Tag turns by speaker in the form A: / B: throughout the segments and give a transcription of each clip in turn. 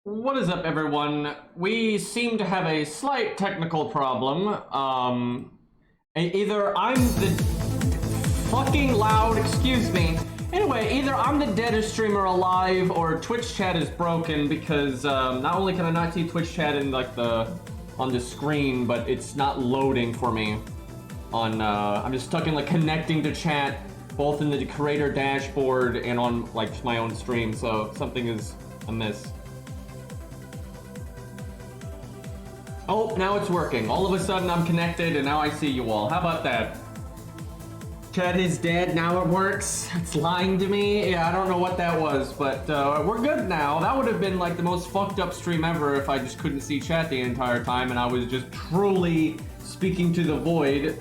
A: What is up, everyone? We seem to have a slight technical problem. Either I'm the fucking loud, excuse me. Anyway, either I'm the deadest streamer alive, or Twitch chat is broken because not only can I not see Twitch chat in like on the screen, but it's not loading for me. I'm just stuck in like connecting to chat, both in the creator dashboard and on like my own stream. So something is amiss. Oh, now it's working. All of a sudden I'm connected and now I see you all. How about that? Chat is dead, now it works. It's lying to me. Yeah, I don't know what that was, but we're good now. That would have been like the most fucked up stream ever if I just couldn't see chat the entire time and I was just truly speaking to the void.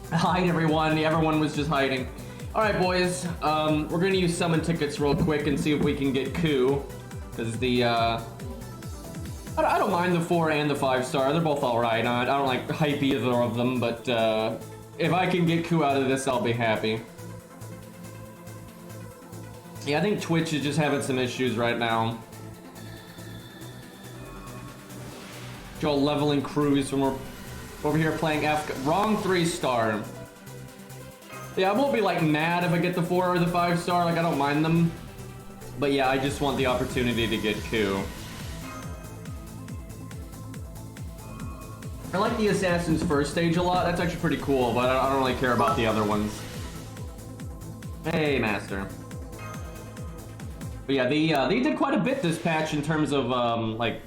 A: Hide everyone, everyone was just hiding. Alright boys, we're gonna use summon tickets real quick and see if we can get Ku. Because I don't mind the 4 and the 5-star. They're both alright. I don't like hype either of them, but if I can get Ku out of this, I'll be happy. Yeah, I think Twitch is just having some issues right now. Joel leveling crews when we're over here playing wrong 3-star. Yeah, I won't be like mad if I get the 4 or the 5-star. Like, I don't mind them. But yeah, I just want the opportunity to get Ku. I like the Assassin's first stage a lot. That's actually pretty cool, but I don't really care about the other ones. Hey, Master. But yeah, they did quite a bit this patch in terms of like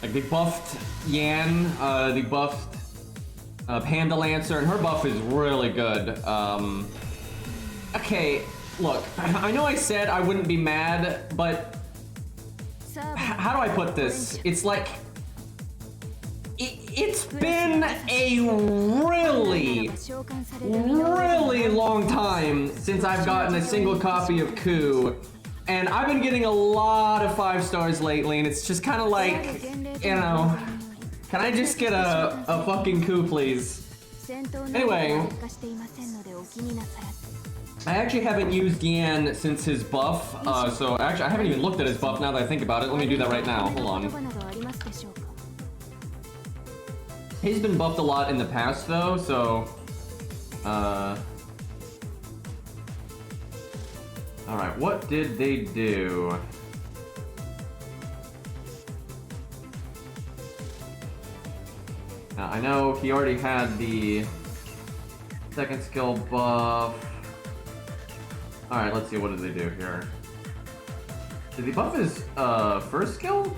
A: they buffed Yan, they buffed Panda Lancer, and her buff is really good. Okay, look, I know I said I wouldn't be mad, but how do I put this? It's like it's been a really long time since I've gotten a single copy of Ku, and I've been getting a lot of 5-stars lately, and it's just kind of like, you know, can I just get a fucking Ku, please? Anyway, I actually haven't used Yan since his buff, so actually I haven't even looked at his buff now that I think about it. Let me do that right now. Hold on. He's been buffed a lot in the past though, so alright, what did they do? Now, I know he already had the second skill buff. Alright, let's see, what did they do here? Did they buff his first skill?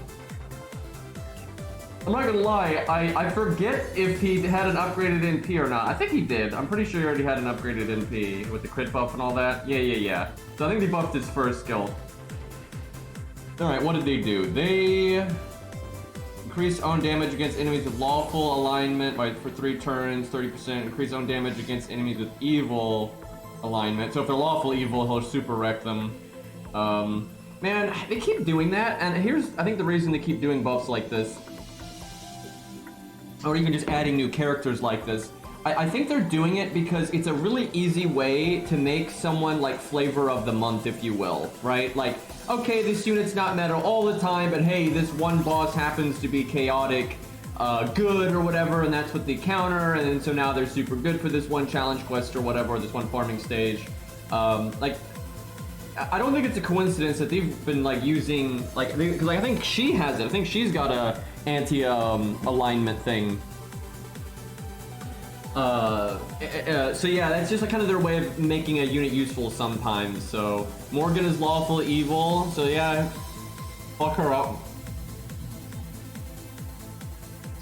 A: I'm not gonna lie, I forget if he had an upgraded NP or not. I think he did. I'm pretty sure he already had an upgraded NP with the crit buff and all that. Yeah. So I think they buffed his first skill. Alright, what did they do? They increase own damage against enemies with lawful alignment for 3 turns, 30%. Increase own damage against enemies with evil alignment. So if they're lawful evil, he'll super wreck them. Man, they keep doing that, and I think the reason they keep doing buffs like this, or even just adding new characters like this, I think they're doing it because it's a really easy way to make someone like flavor of the month, if you will, right? Like, okay, this unit's not meta all the time, but hey, this one boss happens to be chaotic, good or whatever, and that's what they counter, and so now they're super good for this one challenge quest or whatever, or this one farming stage. Like, I don't think it's a coincidence that they've been like using, like, because I think she has it. I think she's got a anti-alignment thing. So yeah, that's just like kind of their way of making a unit useful sometimes. So Morgan is lawful evil, so yeah, fuck her up.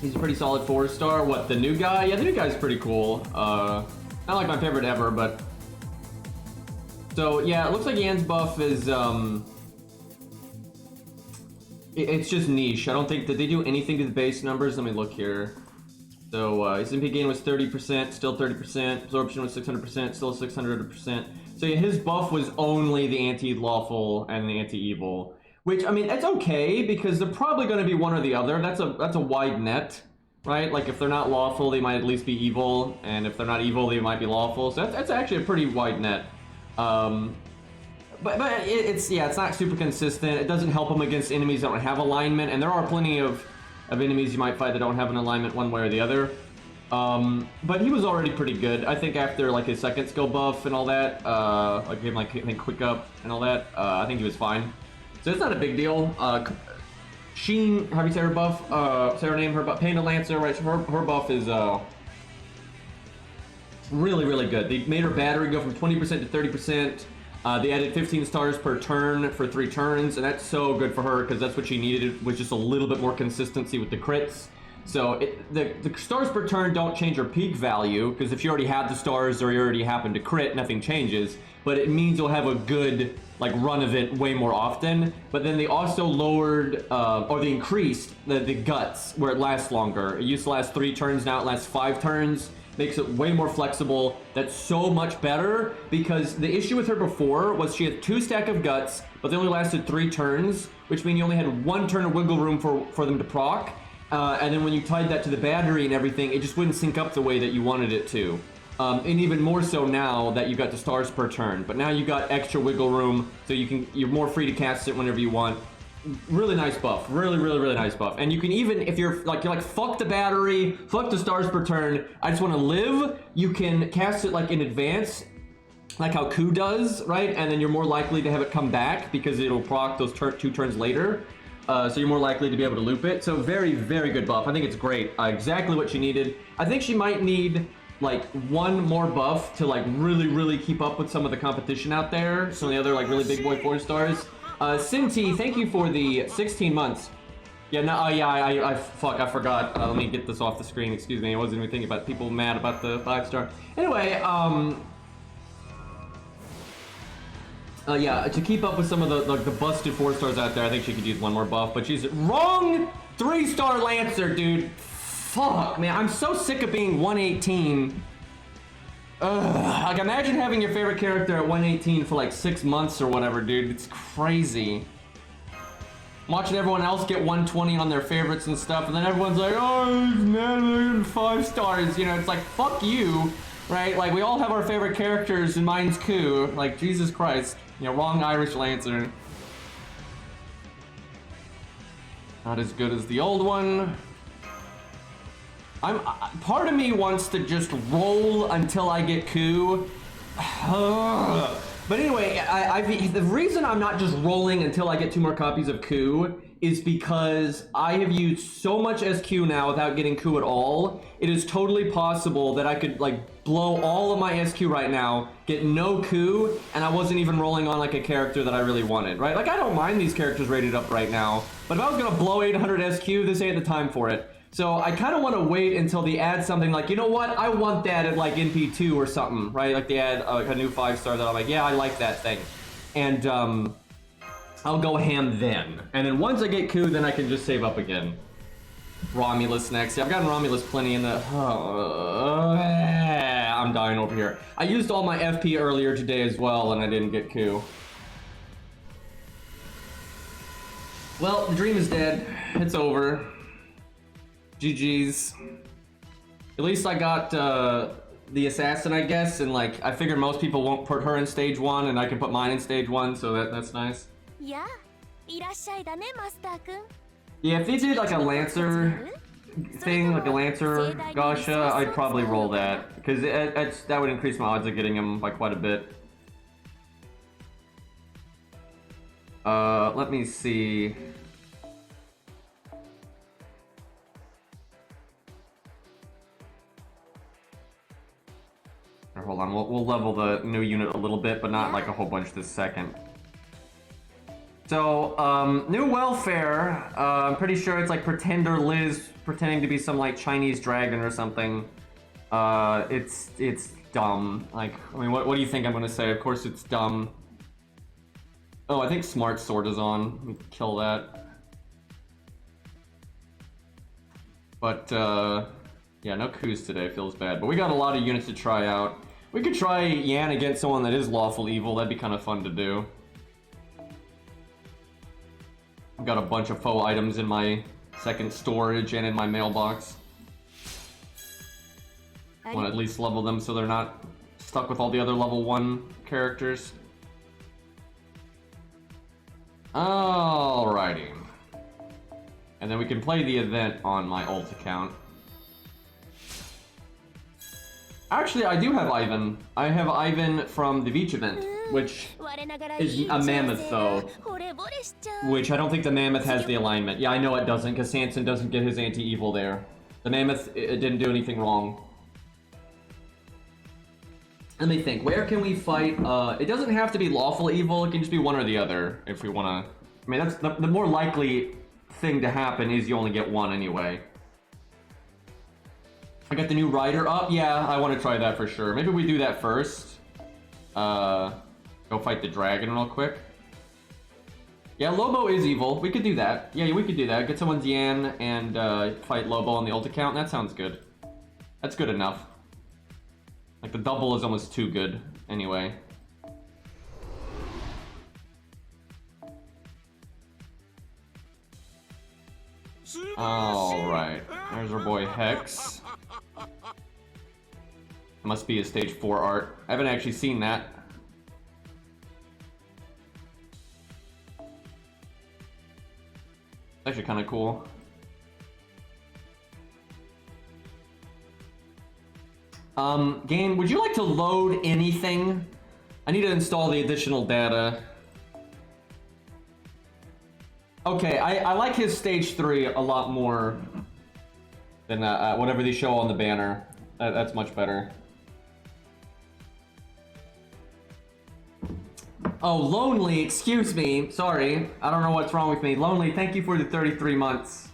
A: He's a pretty solid 4-star. What, the new guy? Yeah, the new guy's pretty cool. Not like my favorite ever, but so yeah, it looks like Yan's buff is it's just niche. I don't think, did they do anything to the base numbers? Let me look here. So his MP gain was 30%, still 30%. Absorption was 600%, still 600%. So yeah, his buff was only the anti-lawful and the anti-evil, which, I mean, it's okay because they're probably going to be one or the other. That's a wide net, right? Like, if they're not lawful, they might at least be evil, and if they're not evil, they might be lawful. So that's actually a pretty wide net. But it's not super consistent. It doesn't help him against enemies that don't have alignment, and there are plenty of enemies you might fight that don't have an alignment one way or the other. But he was already pretty good. I think after like his second skill buff and all that, like gave him like I think quick up and all that, I think he was fine. So it's not a big deal. Sheen, have you seen her buff? Say her name, her buff, Panda Lancer, right? Her buff is really, really good. They made her battery go from 20% to 30%. They added 15 stars per turn for 3 turns, and that's so good for her because that's what she needed, was just a little bit more consistency with the crits. So the stars per turn don't change her peak value, because if you already have the stars or you already happen to crit, nothing changes. But it means you'll have a good like run of it way more often. But then they also lowered, or they increased the guts where it lasts longer. It used to last 3 turns, now it lasts 5 turns. Makes it way more flexible. That's so much better, because the issue with her before was she had 2 stack of guts, but they only lasted 3 turns, which means you only had 1 turn of wiggle room for them to proc. And then when you tied that to the battery and everything, it just wouldn't sync up the way that you wanted it to. And even more so now that you got the stars per turn. But now you got extra wiggle room, so you're more free to cast it whenever you want. Really nice buff. Really, really, really nice buff. And you can even, if you're like fuck the battery, fuck the stars per turn, I just want to live, you can cast it like in advance, like how Ku does, right? And then you're more likely to have it come back because it'll proc those 2 turns later. So you're more likely to be able to loop it. So very, very good buff. I think it's great. Exactly what she needed. I think she might need like 1 more buff to like really, really keep up with some of the competition out there. Some of the other like really big boy 4 stars. Sinti, thank you for the 16 months. Yeah, no, I forgot. Let me get this off the screen. Excuse me. I wasn't even thinking about people mad about the 5-star. Anyway, yeah, to keep up with some of the busted 4 stars out there, I think she could use 1 more buff, but she's wrong 3-star Lancer, dude. Fuck, man, I'm so sick of being 118. Ugh, like imagine having your favorite character at 118 for like 6 months or whatever, dude. It's crazy. I'm watching everyone else get 120 on their favorites and stuff, and then everyone's like, oh, man, 5 stars. You know, it's like, fuck you, right? Like, we all have our favorite characters, and mine's Ku. Like, Jesus Christ. You know, wrong Irish Lancer. Not as good as the old one. Part of me wants to just roll until I get Ku. But anyway, the reason I'm not just rolling until I get 2 more copies of Ku is because I have used so much SQ now without getting Ku at all. It is totally possible that I could like blow all of my SQ right now, get no Ku, and I wasn't even rolling on like a character that I really wanted, right? Like I don't mind these characters rated up right now, but if I was gonna blow 800 SQ, this ain't the time for it. So I kind of want to wait until they add something like, you know what, I want that at like NP2 or something, right? Like they add a new 5-star that I'm like, yeah, I like that thing. And I'll go ham then. And then once I get Ku, then I can just save up again. Romulus next. Yeah, I've gotten Romulus plenty in the... I'm dying over here. I used all my FP earlier today as well, and I didn't get Ku. Well, the dream is dead. It's over. GG's. At least I got the assassin, I guess, and like I figured most people won't put her in stage 1, and I can put mine in stage 1, so that's nice. Yeah, if they did like a Lancer thing, like a Lancer Gasha, I'd probably roll that because that would increase my odds of getting him by quite a bit. Let me see. Hold on, we'll level the new unit a little bit, but not like a whole bunch this second. So, new welfare. I'm pretty sure it's like Pretender Liz pretending to be some like Chinese dragon or something. It's dumb. Like, I mean, what do you think I'm gonna say? Of course it's dumb. Oh, I think Smart Sword is on. Let me kill that. But, yeah, no Ku's today. Feels bad. But we got a lot of units to try out. We could try Yan against someone that is lawful evil. That'd be kind of fun to do. I've got a bunch of faux items in my second storage and in my mailbox. I want to at least level them so they're not stuck with all the other level 1 characters. Alrighty. And then we can play the event on my ult account. Actually, I do have Ivan. I have Ivan from the Beach event, which is a Mammoth, though. Which I don't think the Mammoth has the alignment. Yeah, I know it doesn't, because Sanson doesn't get his anti-evil there. The Mammoth, it didn't do anything wrong. Let me think, where can we fight? It doesn't have to be lawful evil, it can just be one or the other, if we want to... I mean, that's the more likely thing to happen is you only get one anyway. I got the new rider up. Yeah, I want to try that for sure. Maybe we do that first. Go fight the dragon real quick. Yeah, Lobo is evil. We could do that. Yeah, we could do that. Get someone's Yan and fight Lobo on the ult account. That sounds good. That's good enough. Like, the double is almost too good anyway. Alright. There's our boy Hex. Must be a stage 4 art. I haven't actually seen that. Actually kind of cool. Game, would you like to load anything? I need to install the additional data. Okay, I like his stage 3 a lot more than whatever they show on the banner. That's much better. Oh, Lonely, excuse me. Sorry, I don't know what's wrong with me. Lonely, thank you for the 33 months.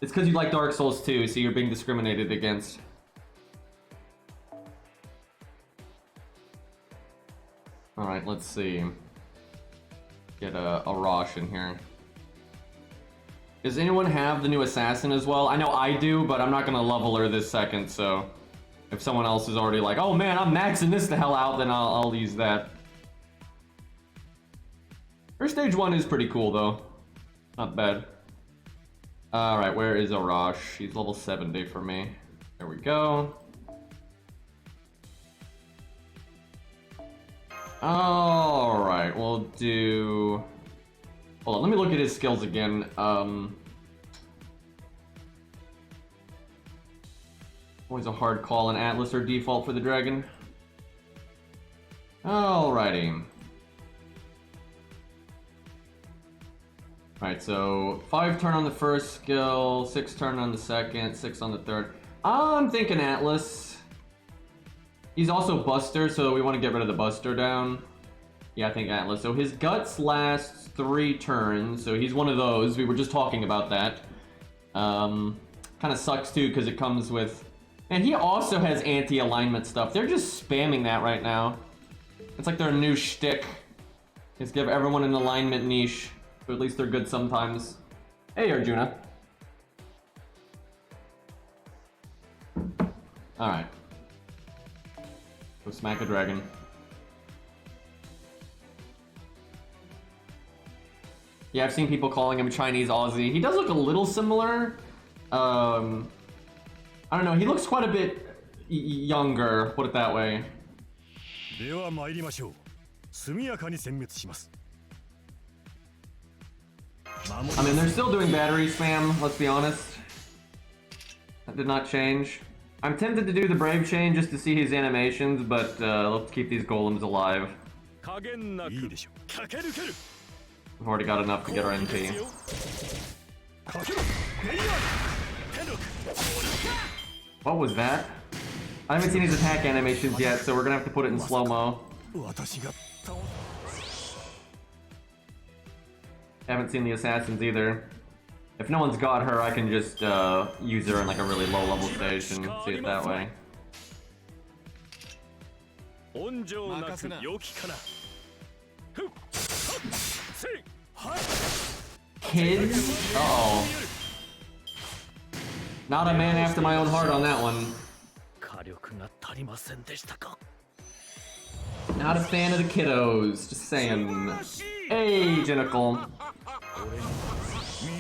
A: It's because you like Dark Souls 2, so you're being discriminated against. Alright, let's see. Get a Arash in here. Does anyone have the new assassin as well? I know I do, but I'm not gonna level her this second, so... If someone else is already like, oh man, I'm maxing this the hell out, then I'll use that. Her stage 1 is pretty cool, though. Not bad. Alright, where is Arash? She's level 70 for me. There we go. Alright, we'll do... Hold on, let me look at his skills again. Always a hard call in Atlas or default for the dragon. Alrighty. Alright, so 5 turn on the first skill, 6 turn on the second, 6 on the third. I'm thinking Atlas. He's also Buster, so we want to get rid of the Buster down. Yeah, I think Atlas. So his Guts lasts 3 turns, so he's one of those. We were just talking about that. Kind of sucks too, because it comes with... And he also has anti-alignment stuff. They're just spamming that right now. It's like their new shtick. Just give everyone an alignment niche. So at least they're good sometimes. Hey, Arjuna. Alright. Go smack a dragon. Yeah, I've seen people calling him Chinese Aussie. He does look a little similar. I don't know, he looks quite a bit younger, put it that way. I mean, they're still doing battery spam, let's be honest. That did not change. I'm tempted to do the Brave Chain just to see his animations, but let's keep these golems alive. We've already got enough to get our NP. What was that? I haven't seen his attack animations yet, so we're gonna have to put it in slow-mo. Haven't seen the assassins either. If no one's got her, I can just use her in like a really low-level stage and see it that way. Kids? Uh-oh. Not a man after my own heart on that one. Not a fan of the kiddos, just saying. Hey, Genical.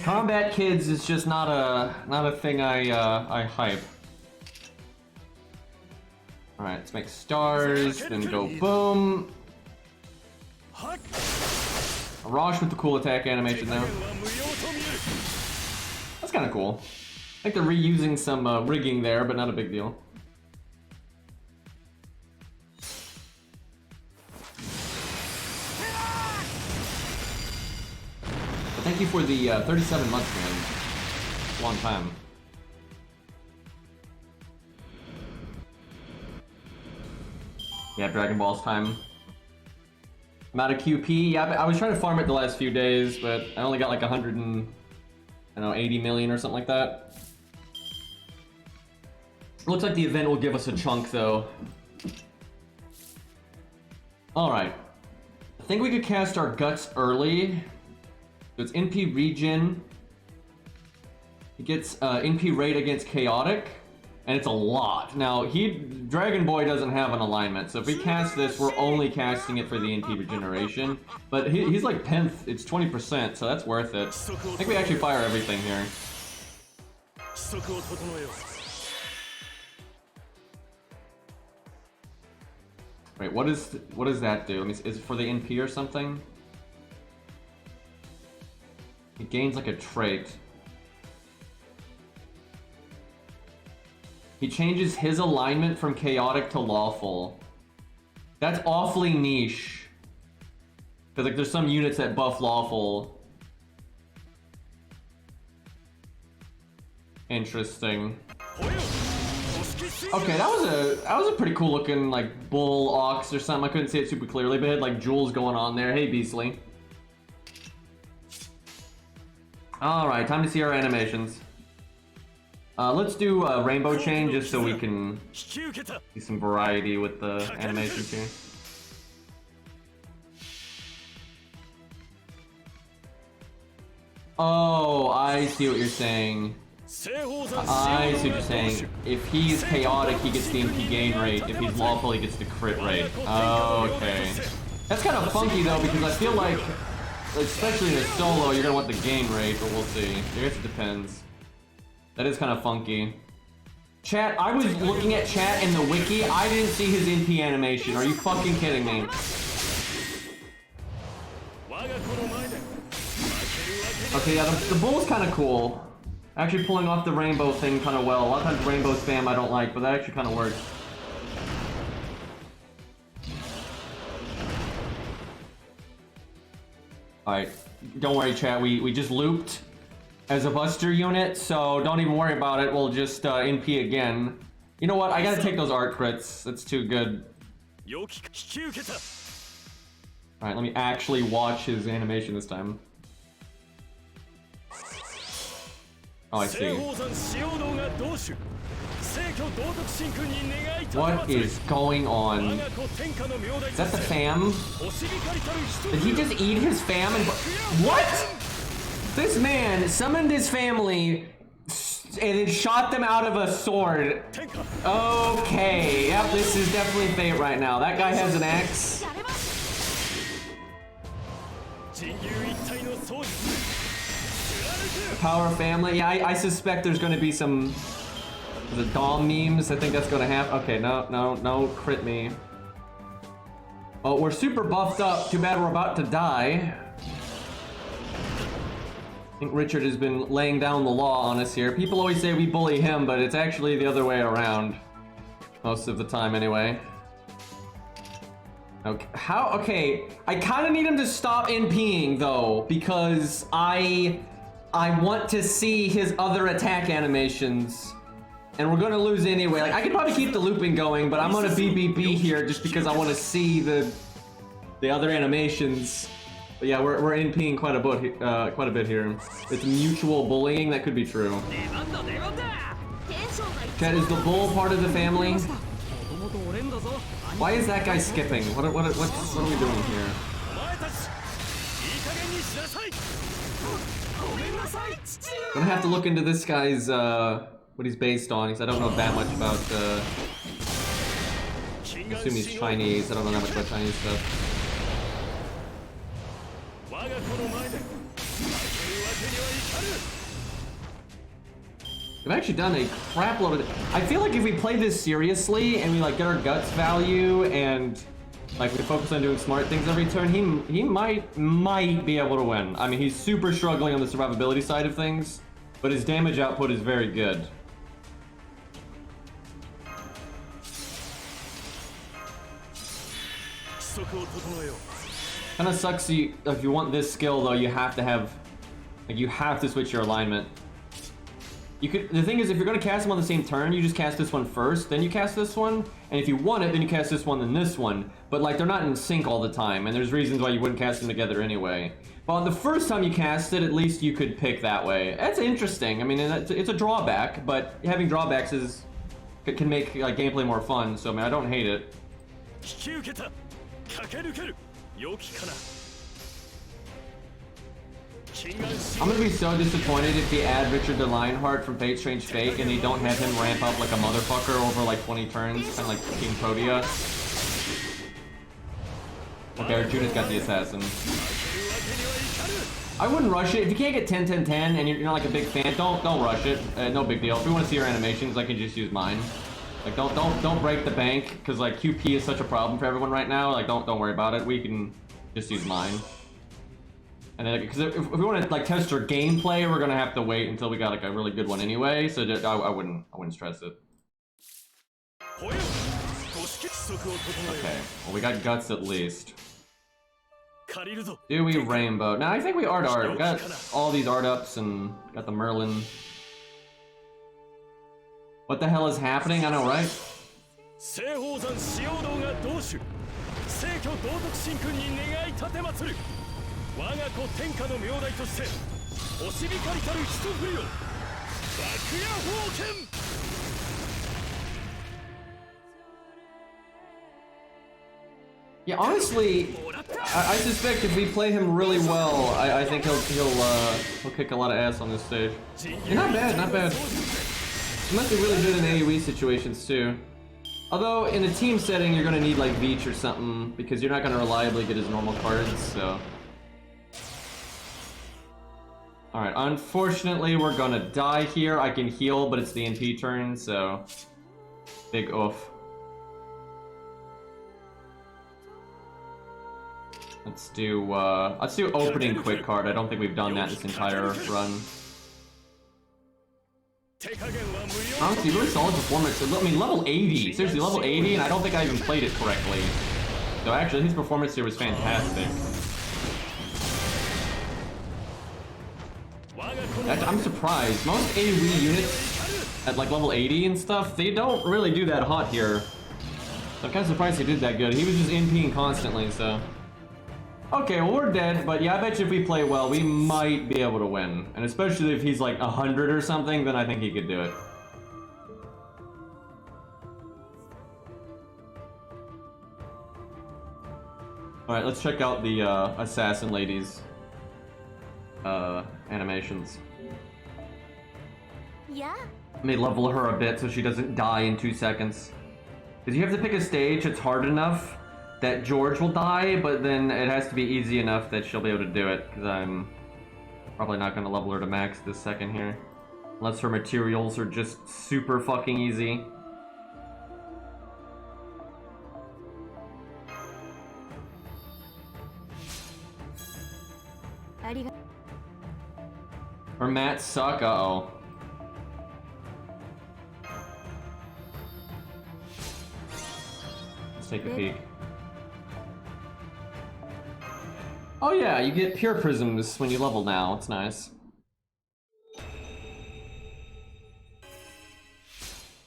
A: Combat kids is just not a thing I hype. Alright, let's make stars, then go boom. Arash with the cool attack animation now. That's kind of cool. I think they're reusing some rigging there, but not a big deal. But thank you for the 37 months, man. Long time. Yeah, Dragon Ball's time. I'm out of QP. Yeah, I was trying to farm it the last few days, but I only got like 180 million or something like that. It looks like the event will give us a chunk, though. Alright. I think we could cast our Guts early. So it's NP Regen. He gets NP Raid against Chaotic. And it's a lot. Now, Dragon Boy doesn't have an alignment, so if we cast this, we're only casting it for the NP regeneration. But he's like 10th, it's 20%, so that's worth it. I think we actually fire everything here. Wait, what does that do? Is it for the NP or something? It gains like a trait. He changes his alignment from chaotic to lawful. That's awfully niche. Cause like there's some units that buff lawful. Interesting. Okay, that was a pretty cool looking like bull ox or something. I couldn't see it super clearly, but it had like jewels going on there. Hey Beastly. Alright, time to see our animations. Let's do a rainbow chain just so we can see some variety with the animations here. Oh, I see what you're saying. I see what you're saying. If he's chaotic, he gets the MP gain rate. If he's lawful, he gets the crit rate. Oh, okay. That's kind of funky though, because I feel like, especially in a solo, you're gonna want the gain rate, but we'll see. I guess it depends. That is kind of funky. Chat, I was looking at chat in the wiki. I didn't see his NP animation. Are you fucking kidding me? Okay, yeah, the bull's kind of cool. Actually pulling off the rainbow thing kind of well. A lot of times rainbow spam I don't like, but that actually kind of works. Alright, don't worry chat, we just looped as a buster unit, so don't even worry about it. We'll just NP again. You know what? I gotta take those art crits. That's too good. Alright, let me actually watch his animation this time. Oh, I see. What is going on? Is that the fam? Did he just eat his fam and... What? This man summoned his family and then shot them out of a sword. Okay, yep, this is definitely fate right now. That guy has an axe. Power family. Yeah, I suspect there's going to be some the Dom memes. I think that's going to happen. Okay, no, crit me. Oh, we're super buffed up. Too bad we're about to die. I think Richard has been laying down the law on us here. People always say we bully him, but it's actually the other way around. Most of the time, anyway. Okay, okay, I kind of need him to stop NPing, though, because I want to see his other attack animations. And we're gonna lose anyway. Like, I could probably keep the looping going, but I'm gonna BBB here just because I want to see the other animations. But yeah, we're NPing quite a bit here. It's mutual bullying. That could be true. Chat, is the bull part of the family? Why is that guy skipping? What are we doing here? I'm gonna have to look into this guy's what he's based on, because I don't know that much about. I assume he's Chinese. I don't know that much about Chinese stuff. We've actually done a crap load of it. I feel like if we play this seriously and we like get our guts value and Like, we focus on doing smart things every turn, he might be able to win. I mean, he's super struggling on the survivability side of things, but his damage output is very good. Kinda sucks if you want this skill though, you have to switch your alignment. The thing is, if you're gonna cast them on the same turn, you just cast this one first, then you cast this one, and if you want it, then you cast this one, then this one. But like, they're not in sync all the time, and there's reasons why you wouldn't cast them together anyway. Well, the first time you cast it, at least you could pick that way. That's interesting. I mean, it's a drawback, but having drawbacks can make like gameplay more fun. So I mean, I don't hate it. I'm gonna be so disappointed if they add Richard the Lionheart from Fate Strange Fate and they don't have him ramp up like a motherfucker over like 20 turns, kind of like King Podia. Okay, Arjuna's got the assassin. I wouldn't rush it. If you can't get 10-10-10 and you're not like a big fan, don't rush it. No big deal. If we want to see your animations, I can just use mine. Like don't break the bank, because like QP is such a problem for everyone right now. Like don't worry about it. We can just use mine. And then, because if we want to like test our gameplay, we're gonna have to wait until we got like a really good one anyway. So I wouldn't stress it. Okay, well we got guts at least. Do we rainbow? Now I think we art. We got all these art ups and got the Merlin. What the hell is happening? I know, right? Yeah, honestly, I suspect if we play him really well, I think he'll kick a lot of ass on this stage. Yeah, not bad, not bad. He must be really good in AoE situations too. Although in a team setting, you're gonna need like Veach or something because you're not gonna reliably get his normal cards. So. All right, unfortunately, we're gonna die here. I can heal, but it's the NP turn, so big oof. Let's do opening quick card. I don't think we've done that this entire run. Honestly, really solid performance. I mean, level 80. Seriously, level 80, and I don't think I even played it correctly. So actually, his performance here was fantastic. I'm surprised. Most AoE units at like level 80 and stuff, they don't really do that hot here. So I'm kind of surprised he did that good. He was just NPing constantly, so. Okay, well we're dead, but yeah, I bet you if we play well, we might be able to win. And especially if he's like 100 or something, then I think he could do it. Alright, let's check out the assassin lady's animations.
B: Yeah.
A: Let me level her a bit so she doesn't die in 2 seconds. Because you have to pick a stage that's hard enough that George will die, but then it has to be easy enough that she'll be able to do it, because I'm probably not going to level her to max this second here. Unless her materials are just super fucking easy. Her mats suck, uh-oh. Let's take a peek. Oh yeah, you get pure prisms when you level now. It's nice.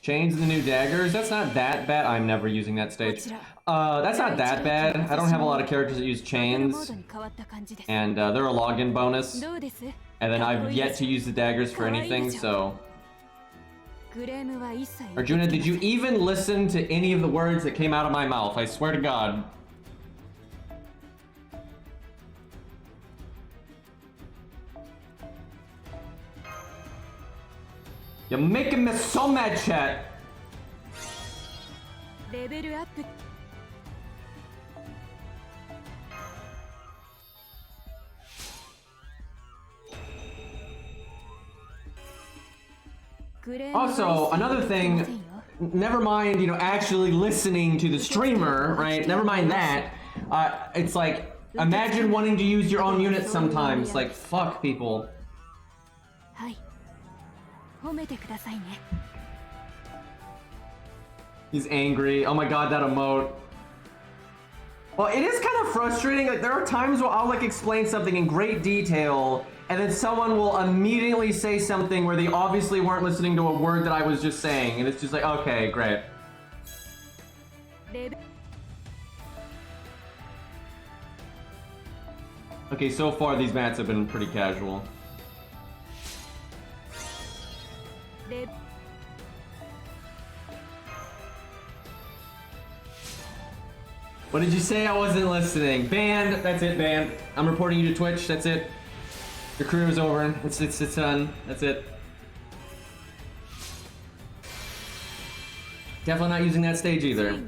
A: Chains the new daggers. That's not that bad. I'm never using that stage. That's not that bad. I don't have a lot of characters that use chains. And they're a login bonus. And then I've yet to use the daggers for anything, so... Arjuna, did you even listen to any of the words that came out of my mouth? I swear to God. You're making me so mad, chat. Also, another thing, never mind, you know, actually listening to the streamer, right? Never mind that. It's like, imagine wanting to use your own unit sometimes. Like, fuck people. He's angry. Oh my god, that emote. Well, it is kind of frustrating. Like, there are times where I'll like explain something in great detail, and then someone will immediately say something where they obviously weren't listening to a word that I was just saying, and it's just like, okay, great. Okay, so far these mats have been pretty casual. What did you say? I wasn't listening. Banned. That's it, banned. I'm reporting you to Twitch. That's it. Your career is over. It's done. That's it. Definitely not using that stage either.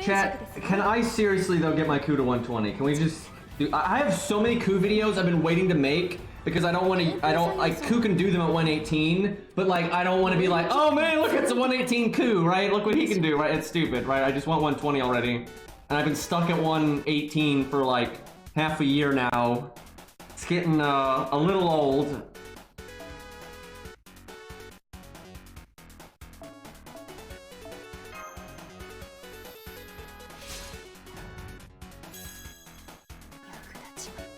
A: Chat, can I seriously though get my coup to 120? Can we just do, I have so many coup videos I've been waiting to make because I don't want to, like, coup can do them at 118, but like, I don't want to be like, oh man, look, it's a 118 coup, right? Look what he can do, right? It's stupid, right? I just want 120 already. And I've been stuck at 118 for like half a year now. It's getting a little old.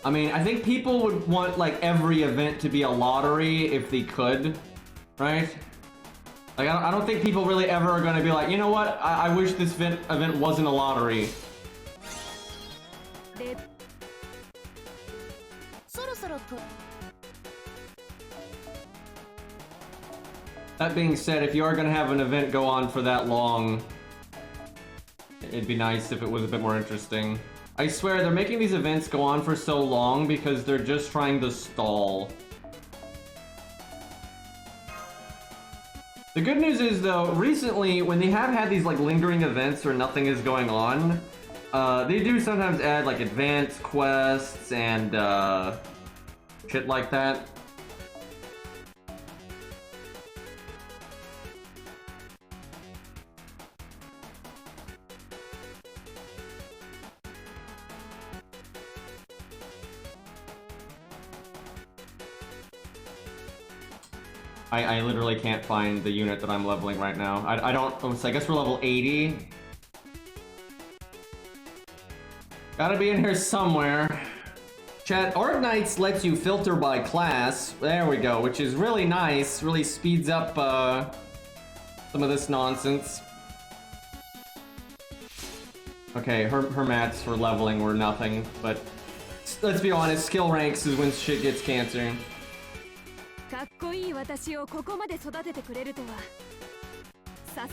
A: I mean, I think people would want like every event to be a lottery if they could, right? Like, I don't think people really ever are going to be like, you know what? I wish this event wasn't a lottery. That being said, if you are going to have an event go on for that long, it'd be nice if it was a bit more interesting. I swear, they're making these events go on for so long because they're just trying to stall. The good news is, though, recently, when they have had these, like, lingering events where nothing is going on, they do sometimes add, like, advanced quests and, shit like that. I literally can't find the unit that I'm leveling right now. I don't, so I guess we're level 80. Gotta be in here somewhere. Chat, Arknights lets you filter by class. There we go, which is really nice. Really speeds up some of this nonsense. Okay, her mats for leveling were nothing, but let's be honest, skill ranks is when shit gets cancer. I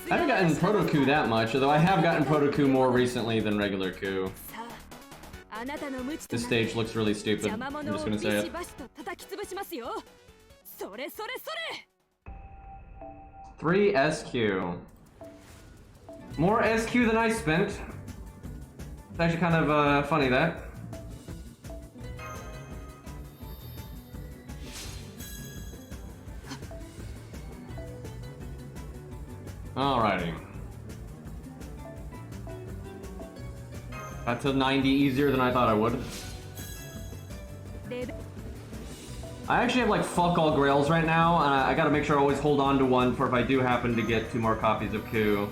A: haven't gotten Proto Coup that much, although I have gotten Proto Coup more recently than regular Coup. This stage looks really stupid. I'm just gonna say it. 3 SQ. More SQ than I spent. It's actually kind of funny that. Alrighty. Got to 90 easier than I thought I would. I actually have like fuck all grails right now, and I gotta make sure I always hold on to one for if I do happen to get 2 more copies of Coup.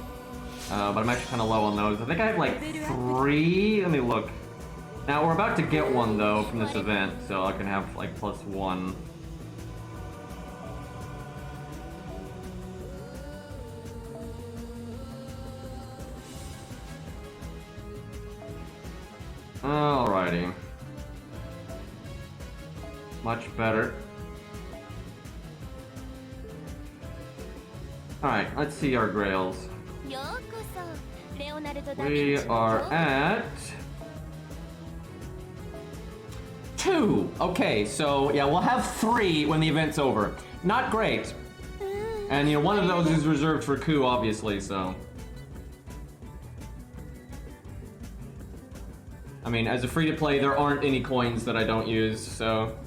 A: But I'm actually kind of low on those. I think I have like 3. Let me look. Now we're about to get one though from this event, so I can have like +1. Alrighty. Much better. Alright, let's see our grails. We are at 2. Okay, so yeah, we'll have 3 when the event's over. Not great. And you know, one of those is reserved for Coup, obviously, so. I mean, as a free-to-play, there aren't any coins that I don't use, so.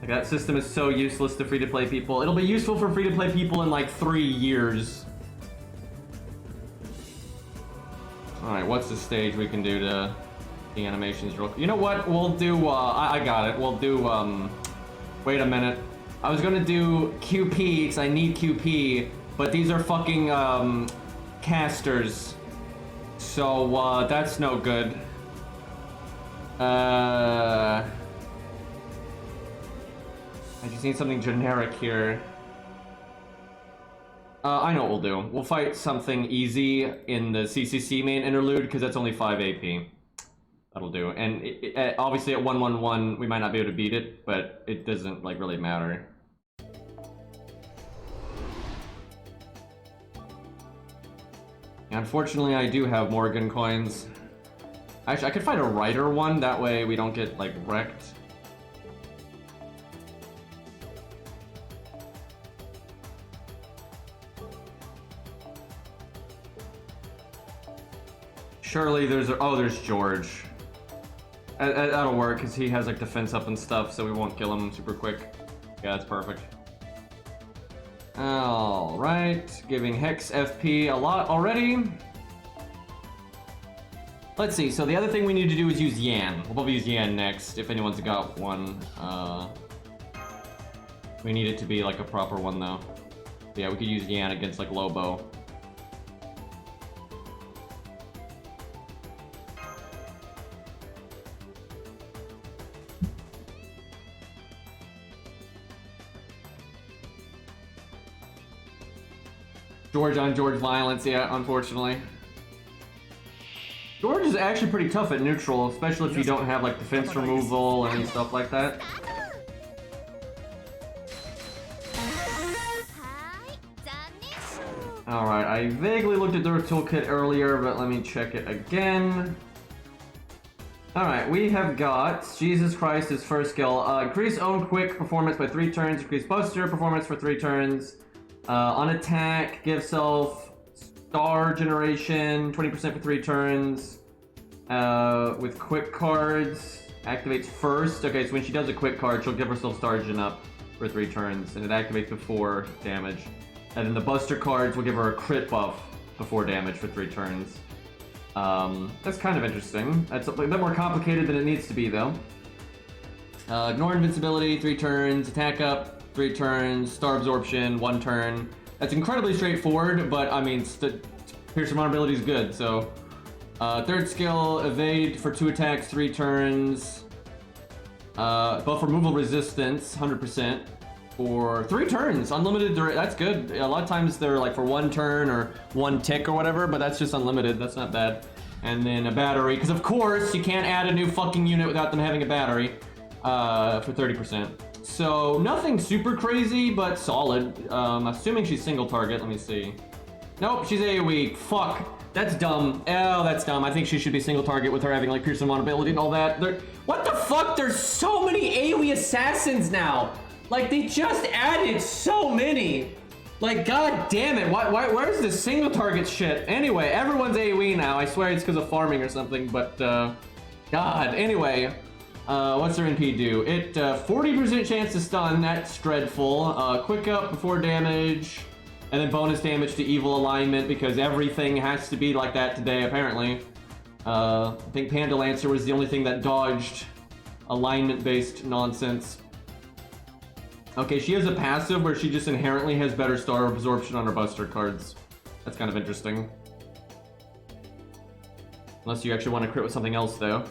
A: Like, that system is so useless to free-to-play people. It'll be useful for free-to-play people in like 3 years. Alright, what's the stage we can do to the animations real quick? You know what? We'll do, I got it. We'll do, wait a minute. I was gonna do QP, because I need QP, but these are fucking, casters. So, that's no good. I just need something generic here. I know what we'll do. We'll fight something easy in the CCC main interlude, because that's only 5 AP. That'll do. And obviously at 111, we might not be able to beat it, but it doesn't, like, really matter. Unfortunately, I do have Morgan coins. Actually, I could find a Rider one, that way we don't get, like, wrecked. Surely there's there's George. That'll work, because he has, like, defense up and stuff, so we won't kill him super quick. Yeah, that's perfect. Alright, giving Hex FP a lot already. Let's see, so the other thing we need to do is use Yan. We'll probably use Yan next, if anyone's got one. We need it to be like a proper one though. Yeah, we could use Yan against like Lobo. George on George violence, yeah, unfortunately. George is actually pretty tough at neutral, especially if you don't have like defense removal and stuff like that. Alright, I vaguely looked at their toolkit earlier, but let me check it again. Alright, we have got Jesus Christ, his first skill. Increase own quick performance by 3 turns, increase buster performance for 3 turns. On attack, give self star generation, 20% for 3 turns. With quick cards, activates first. Okay, so when she does a quick card, she'll give herself star gen up for 3 turns, and it activates before damage. And then the buster cards will give her a crit buff before damage for 3 turns. That's kind of interesting. That's a bit more complicated than it needs to be, though. Ignore invincibility, 3 turns. Attack up, 3 turns, star absorption, 1 turn. That's incredibly straightforward, but I mean, Pierce vulnerability is good, so. Third skill, evade for 2 attacks, 3 turns. Buff removal resistance, 100%. For 3 turns, unlimited that's good. A lot of times they're like for 1 turn or 1 tick or whatever, but that's just unlimited, that's not bad. And then a battery, because of course you can't add a new fucking unit without them having a battery, for 30%. So, nothing super crazy, but solid. Assuming she's single target, let me see. Nope, she's AoE. Fuck. That's dumb. Oh, that's dumb. I think she should be single target with her having, like, Pierce vulnerability and all that. What the fuck? There's so many AoE assassins now! Like, they just added so many! Like, god damn it, where's the single target shit? Anyway, everyone's AoE now. I swear it's because of farming or something, but, God. Anyway. What's their NP do? It, 40% chance to stun, that's dreadful. Quick up before damage, and then bonus damage to evil alignment, because everything has to be like that today, apparently. I think Panda Lancer was the only thing that dodged alignment-based nonsense. Okay, she has a passive where she just inherently has better star absorption on her buster cards. That's kind of interesting. Unless you actually want to crit with something else, though.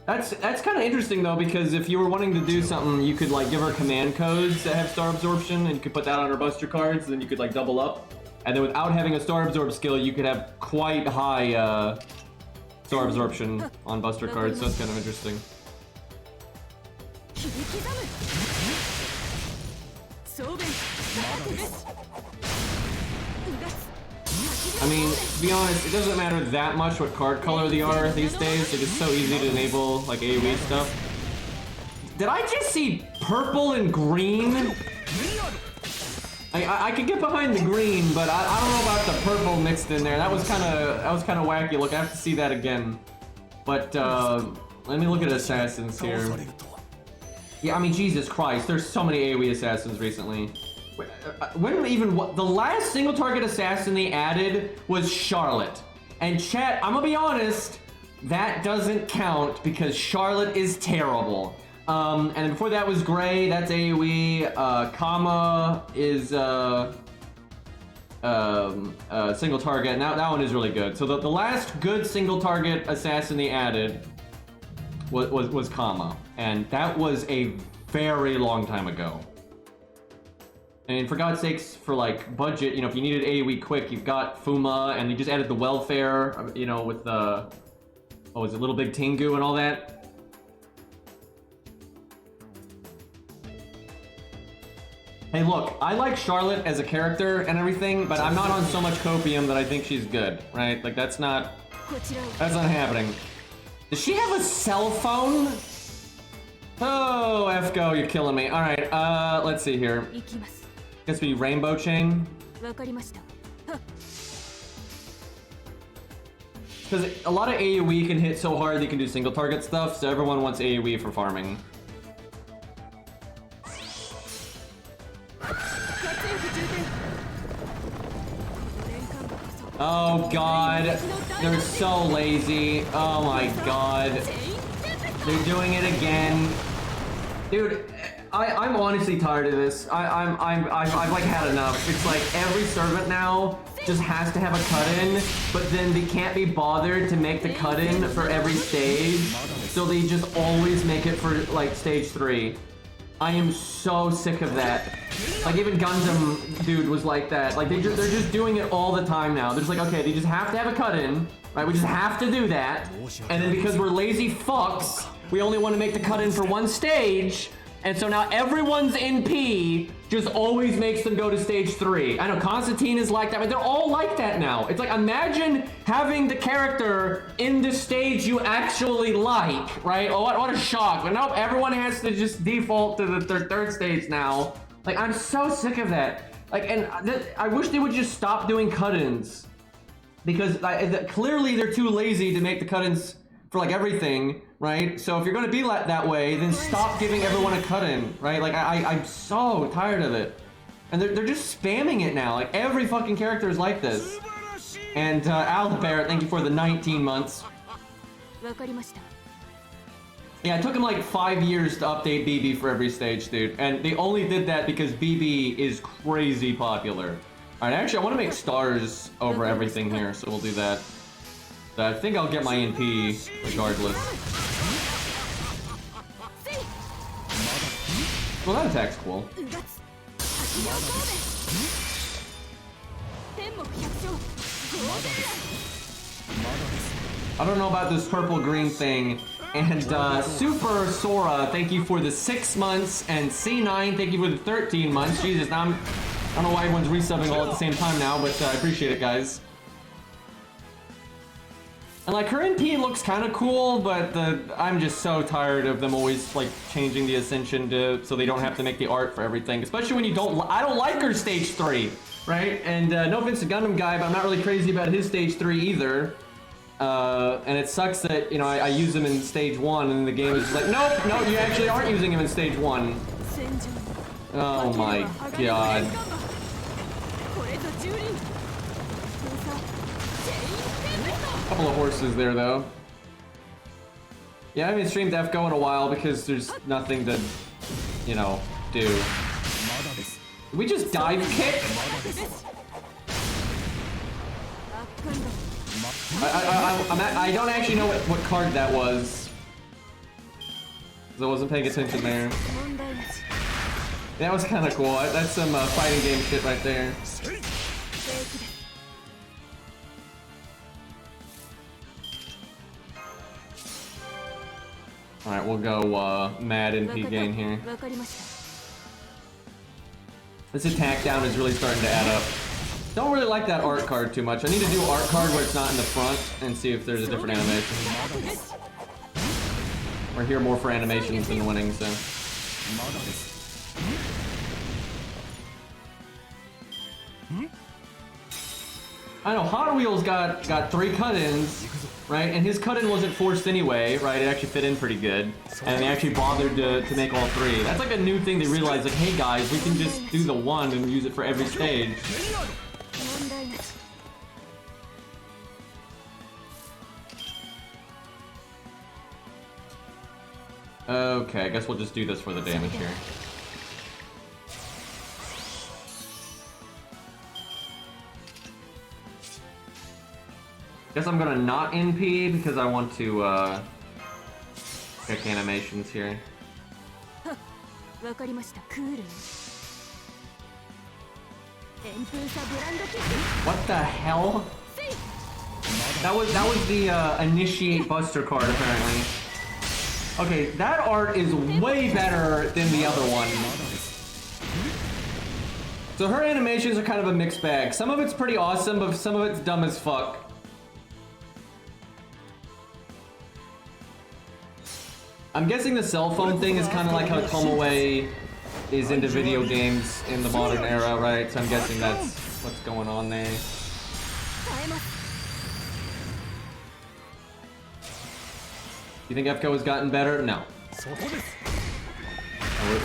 A: That's kind of interesting though, because if you were wanting to do something, you could like give her command codes that have star absorption, and you could put that on her buster cards, and then you could like double up. And then without having a star absorb skill, you could have quite high star absorption on buster cards, so that's kind of interesting. I mean, to be honest, it doesn't matter that much what card color they are these days. It's so easy to enable, like, AoE stuff. Did I just see purple and green? I could get behind the green, but I don't know about the purple mixed in there. That was kind of wacky. Look, I have to see that again. But let me look at assassins here. Yeah, I mean, Jesus Christ, there's so many AoE assassins recently. When even what the last single target assassin they added was Charlotte. And chat, I'm gonna be honest, that doesn't count because Charlotte is terrible. And then before that was Gray, that's AoE. Kama is single target. Now that one is really good. So the last good single target assassin they added was Kama, and that was a very long time ago. And for God's sakes, for like budget, you know, if you needed AoE quick, you've got Fuma, and they just added the welfare, you know, with the was it Little Big Tengu and all that. Hey, look, I like Charlotte as a character and everything, but I'm not on so much copium that I think she's good, right? Like that's not happening. Does she have a cell phone? Oh, FGO, you're killing me. All right, let's see here. Guess we Rainbow Chain. Because a lot of AoE can hit so hard they can do single target stuff, so everyone wants AoE for farming. Oh god, they're so lazy. Oh my god. They're doing it again. Dude, I'm honestly tired of this. I've like had enough. It's like every servant now just has to have a cut-in, but then they can't be bothered to make the cut-in for every stage, so they just always make it for like stage 3. I am so sick of that. Like even Gundam dude was like that. Like they're just doing it all the time now. They're just like, okay, they just have to have a cut-in, right? We just have to do that. And then because we're lazy fucks, we only want to make the cut-in for one stage. And so now everyone's NP just always makes them go to stage 3. I know Constantine is like that, but they're all like that now. It's like, imagine having the character in the stage you actually like, right? Oh, what a shock. But nope, everyone has to just default to the third stage now. Like, I'm so sick of that. Like, and I wish they would just stop doing cut-ins. Because clearly they're too lazy to make the cut-ins for like everything, right? So if you're gonna be like that way, then stop giving everyone a cut-in, right? Like I'm so tired of it. And they're just spamming it now. Like every fucking character is like this. And Albert, thank you for the 19 months. Yeah, it took them like 5 years to update BB for every stage, dude. And they only did that because BB is crazy popular. Alright, actually I want to make stars over everything here, so we'll do that. I think I'll get my NP regardless. Well, that attack's cool. I don't know about this purple-green thing. And Super Sora, thank you for the 6 months. And C9, thank you for the 13 months. Jesus, now I don't know why everyone's resubbing all at the same time now, but I appreciate it, guys. And like her NP looks kind of cool, but I'm just so tired of them always like changing the Ascension so they don't have to make the art for everything. Especially when you I don't like her stage 3, right? And no offense to Gundam Guy, but I'm not really crazy about his stage 3 either. And it sucks that, you know, I use him in stage 1 and the game is just like, nope, no, you actually aren't using him in stage 1. Oh my god. Couple of horses there though. Yeah, I haven't streamed FGO in a while because there's nothing to, you know, do. Did we just dive kick? I don't actually know what card that was. I wasn't paying attention there. That was kind of cool. That's some fighting game shit right there. Alright, we'll go mad NP gain here. This attack down is really starting to add up. Don't really like that art card too much. I need to do art card where it's not in the front and see if there's a different animation. We're here more for animations than winning, so. I know Hot Wheels got 3 cut-ins, right? And his cut-in wasn't forced anyway, right? It actually fit in pretty good, and they actually bothered to make all 3. That's like a new thing they realized, like, hey guys, we can just do the 1 and use it for every stage. Okay, I guess we'll just do this for the damage here. Guess I'm gonna not NP because I want to pick animations here. What the hell? That was the initiate Buster card apparently. Okay, that art is way better than the other one. So her animations are kind of a mixed bag. Some of it's pretty awesome, but some of it's dumb as fuck. I'm guessing the cell phone thing is kind of like how Tomoe is into video games in the modern era, right? So I'm guessing that's what's going on there. You think FCO has gotten better? No.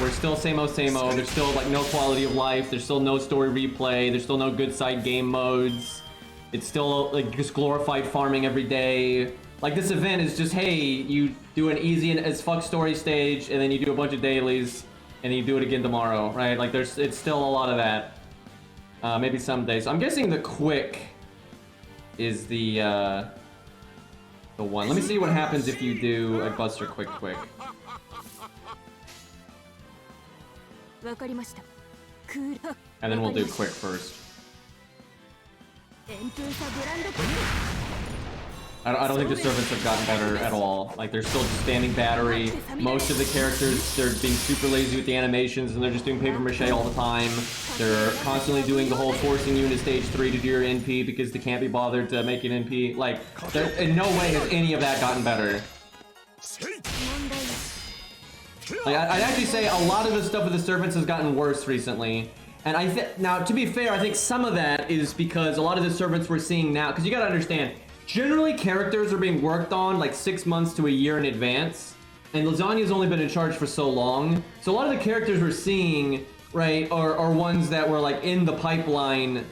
A: We're still same-o, same-o. There's still like no quality of life. There's still no story replay. There's still no good side game modes. It's still like just glorified farming every day. Like this event is just, hey, you do an easy as fuck story stage, and then you do a bunch of dailies, and then you do it again tomorrow, right? Like it's still a lot of that. Maybe some days. So I'm guessing the quick is the one. Let me see what happens if you do a Buster quick. And then we'll do quick first. I don't think the servants have gotten better at all. Like, they're still just standing battery. Most of the characters, they're being super lazy with the animations, and they're just doing paper mache all the time. They're constantly doing the whole forcing you into stage 3 to do your NP because they can't be bothered to make an NP. Like, in no way has any of that gotten better. Like, I'd actually say a lot of the stuff with the servants has gotten worse recently. And now, to be fair, I think some of that is because a lot of the servants we're seeing now, because you gotta understand, generally characters are being worked on like 6 months to a year in advance, and Lasagna's only been in charge for so long. So a lot of the characters we're seeing, right, are ones that were like in the pipeline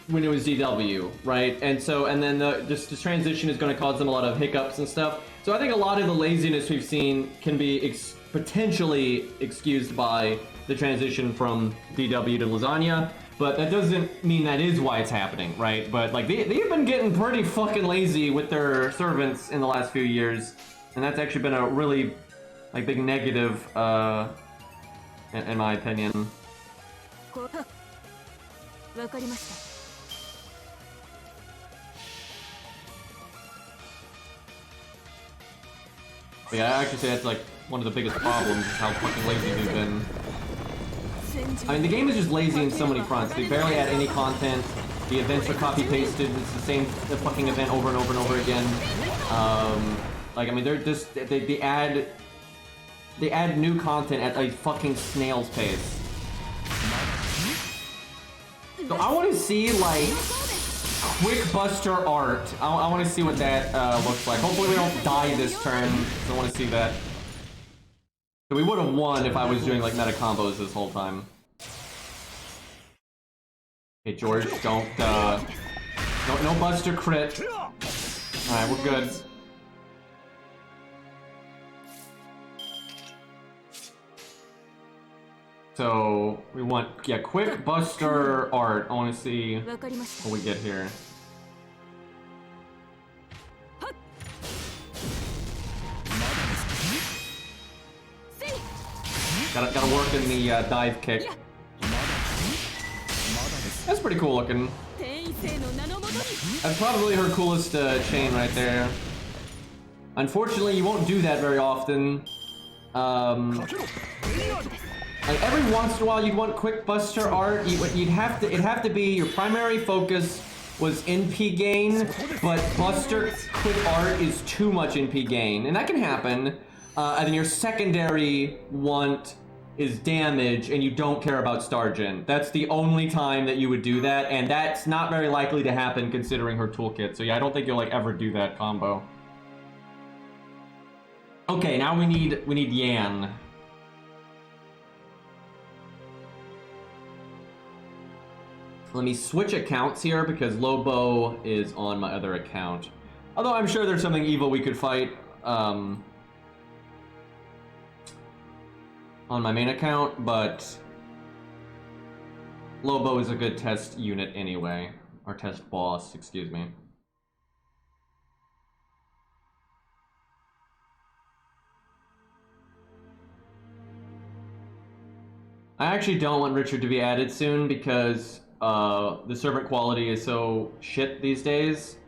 A: when it was DW, right? And then the transition is going to cause them a lot of hiccups and stuff. So I think a lot of the laziness we've seen can be potentially excused by the transition from DW to Lasagna, but that doesn't mean that is why it's happening, right? But like they've been getting pretty fucking lazy with their servants in the last few years, and that's actually been a really like big negative in my opinion. But yeah, I actually say that's like one of the biggest problems is how fucking lazy they've been. I mean, the game is just lazy in so many fronts. They barely add any content. The events are copy-pasted. It's the same fucking event over and over and over again. Like, I mean, they're just they add new content at a fucking snail's pace. So I want to see like quick Buster art. I want to see what that looks like. Hopefully we don't die this turn. So I want to see that. So we would have won if I was doing like meta combos this whole time. Hey George, don't no Buster crit. Alright, we're good. So we want quick Buster art. I wanna see what we get here. Gotta work in the dive kick. That's pretty cool looking. That's probably her coolest chain right there. Unfortunately, you won't do that very often. Like every once in a while, you'd want quick Buster art. It'd have to be your primary focus was NP gain, but Buster quick art is too much NP gain, and that can happen. And then your secondary want is damage and you don't care about Stargent. That's the only time that you would do that, and that's not very likely to happen considering her toolkit. So yeah, I don't think you'll like ever do that combo. Okay, now we need Yan. Let me switch accounts here because Lobo is on my other account. Although I'm sure there's something evil we could fight on my main account, but Lobo is a good test unit anyway. Or test boss, excuse me. I actually don't want Richard to be added soon because the servant quality is so shit these days,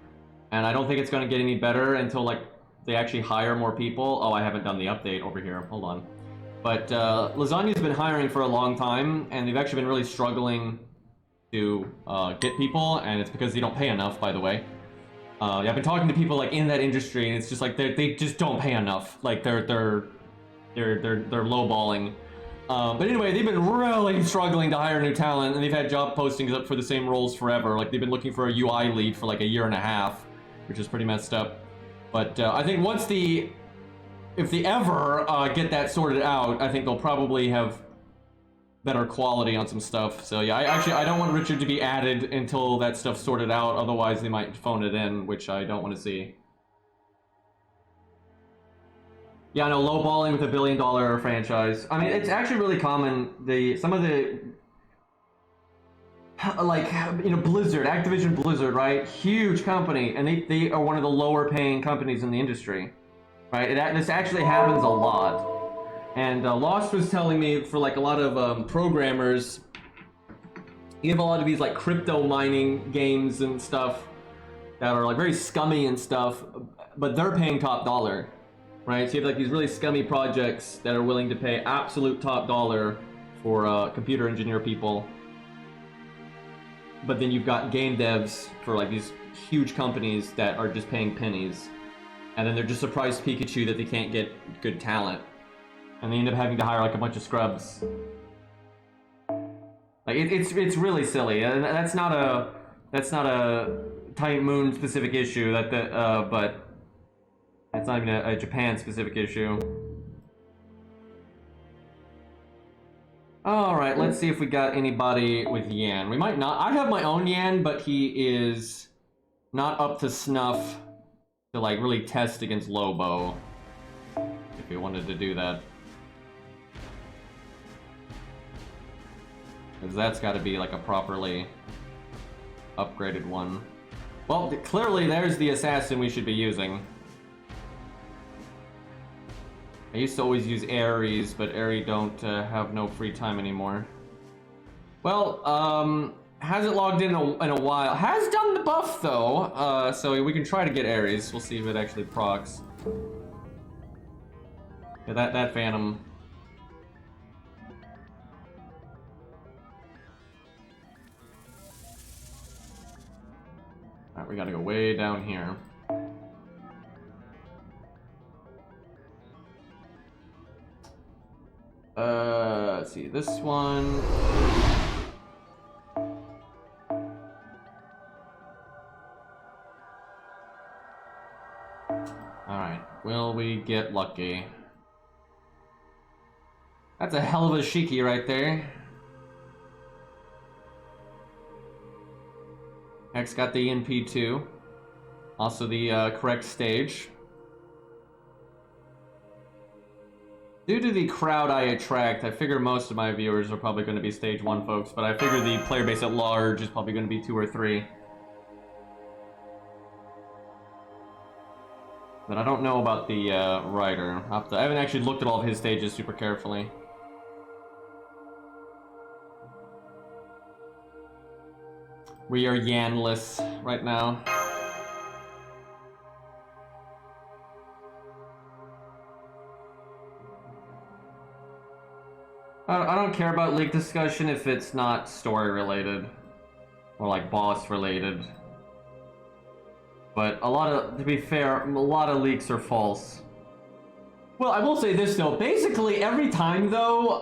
A: and I don't think it's going to get any better until like they actually hire more people. Oh, I haven't done the update over here. Hold on. But Lasagna's been hiring for a long time, and they've actually been really struggling to get people, and it's because they don't pay enough, by the way. Yeah, I've been talking to people like in that industry, and it's just like they just don't pay enough. Like they're lowballing. But anyway, they've been really struggling to hire new talent, and they've had job postings up for the same roles forever. Like, they've been looking for a UI lead for like a year and a half, which is pretty messed up. But I think if they ever get that sorted out, I think they'll probably have better quality on some stuff. So yeah, I don't want Richard to be added until that stuff's sorted out, otherwise they might phone it in, which I don't want to see. Yeah, no, lowballing with $1 billion franchise. I mean, it's actually really common. Some of the, like, you know, Blizzard, Activision Blizzard, right? Huge company, and they are one of the lower paying companies in the industry, right? This actually happens a lot. And Lost was telling me for like a lot of programmers, you have a lot of these like crypto mining games and stuff that are like very scummy and stuff, but they're paying top dollar. Right, so you have like these really scummy projects that are willing to pay absolute top dollar for computer engineer people. But then you've got game devs for like these huge companies that are just paying pennies. And then they're just surprised Pikachu that they can't get good talent. And they end up having to hire like a bunch of scrubs. Like it's really silly. And that's not a Titan Moon specific issue but it's not even a Japan-specific issue. Alright, let's see if we got anybody with Yan. We might not. I have my own Yan, but he is not up to snuff to, like, really test against Lobo. If we wanted to do that. Because that's got to be, like, a properly upgraded one. Well, clearly there's the assassin we should be using. I used to always use Ares, but Ares don't have no free time anymore. Well, hasn't logged in a while. Has done the buff, though, so we can try to get Ares. We'll see if it actually procs. Yeah, that Phantom. Alright, we gotta go way down here. Let's see, this one. Alright, will we get lucky? That's a hell of a Shiki right there. X got the NP2. Also the correct stage. Due to the crowd I attract, I figure most of my viewers are probably going to be stage 1 folks, but I figure the player base at large is probably going to be 2 or 3. But I don't know about the writer. I haven't actually looked at all of his stages super carefully. We are Yanless right now. I don't care about leak discussion if it's not story related or like boss related. But to be fair, a lot of leaks are false. Well, I will say this though. Basically, every time though,